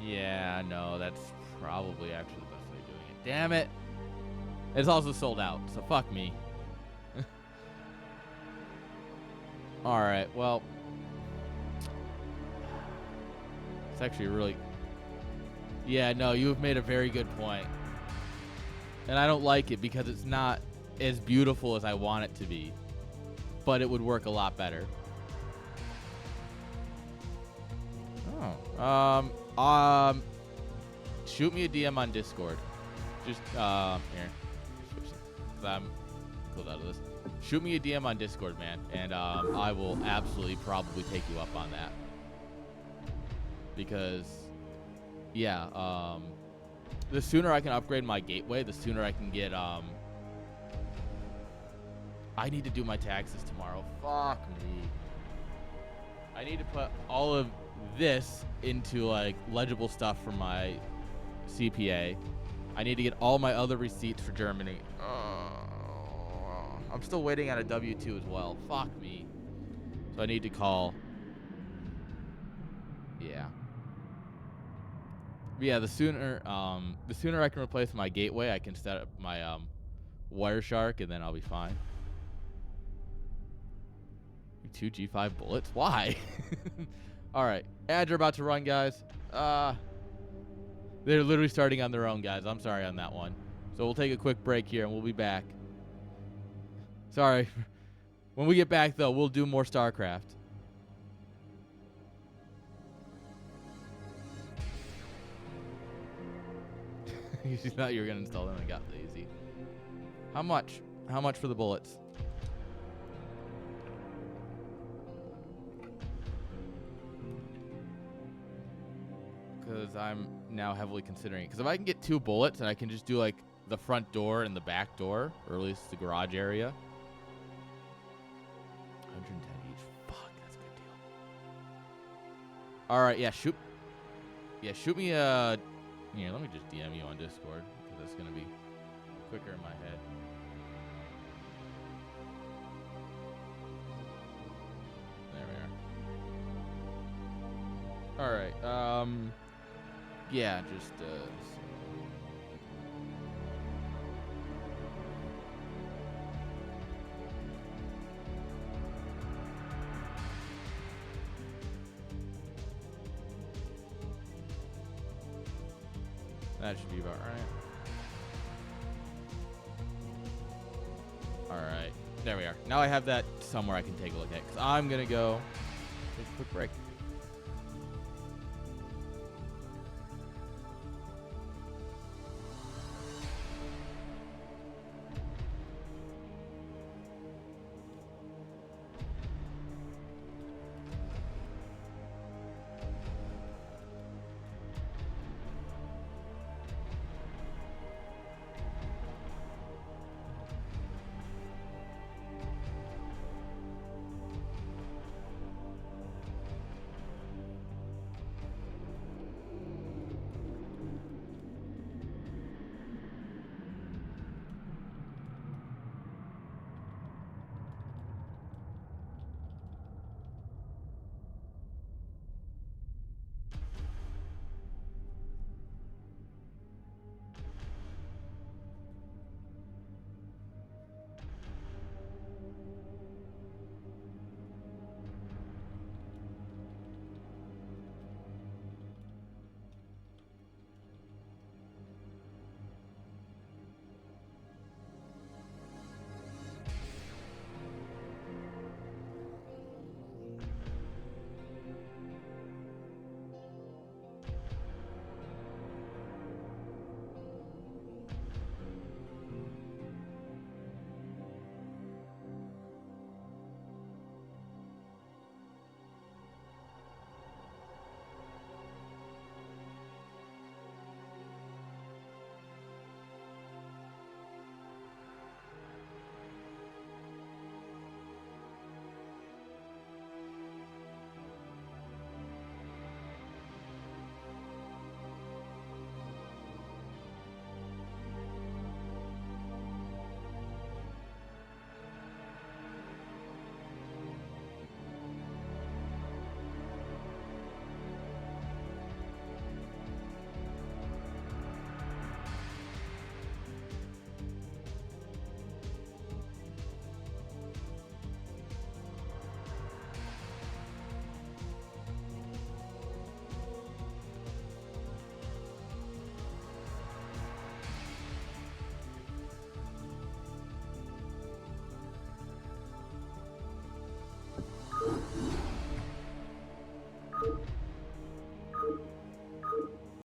Yeah, no, that's probably actually the best way of doing it. Damn it. It's also sold out, so fuck me. Alright, well. It's actually really... Yeah, no, you've made a very good point. And I don't like it because it's not as beautiful as I want it to be. But it would work a lot better. Oh. Shoot me a DM on Discord. Just, here. I'm close out of this. Shoot me a DM on Discord, man. And, I will absolutely probably take you up on that. Because, yeah, the sooner I can upgrade my gateway, the sooner I can get, I need to do my taxes tomorrow. Fuck me. I need to put all of this into, like, legible stuff for my CPA. I need to get all my other receipts for Germany. I'm still waiting on a W-2 as well. Fuck me. So I need to call. Yeah. But yeah, the sooner I can replace my gateway, I can set up my Wireshark, and then I'll be fine. 2 G5 bullets? Why? All right, ads are about to run, guys. They're literally starting on their own, guys. I'm sorry on that one. So we'll take a quick break here, and we'll be back. Sorry. When we get back, though, we'll do more Starcraft. You thought you were going to install them and got lazy. How much? How much for the bullets? Because I'm now heavily considering it. Because if I can get 2 bullets and I can just do like the front door and the back door, or at least the garage area. 110 each. Fuck, that's a good deal. All right, yeah, shoot. Yeah, shoot me a... Here, let me just DM you on Discord. Because that's going to be quicker in my head. There we are. All right, yeah, just, that should be about right. All right, there we are. Now I have that somewhere I can take a look at, because I'm going to go take a quick break.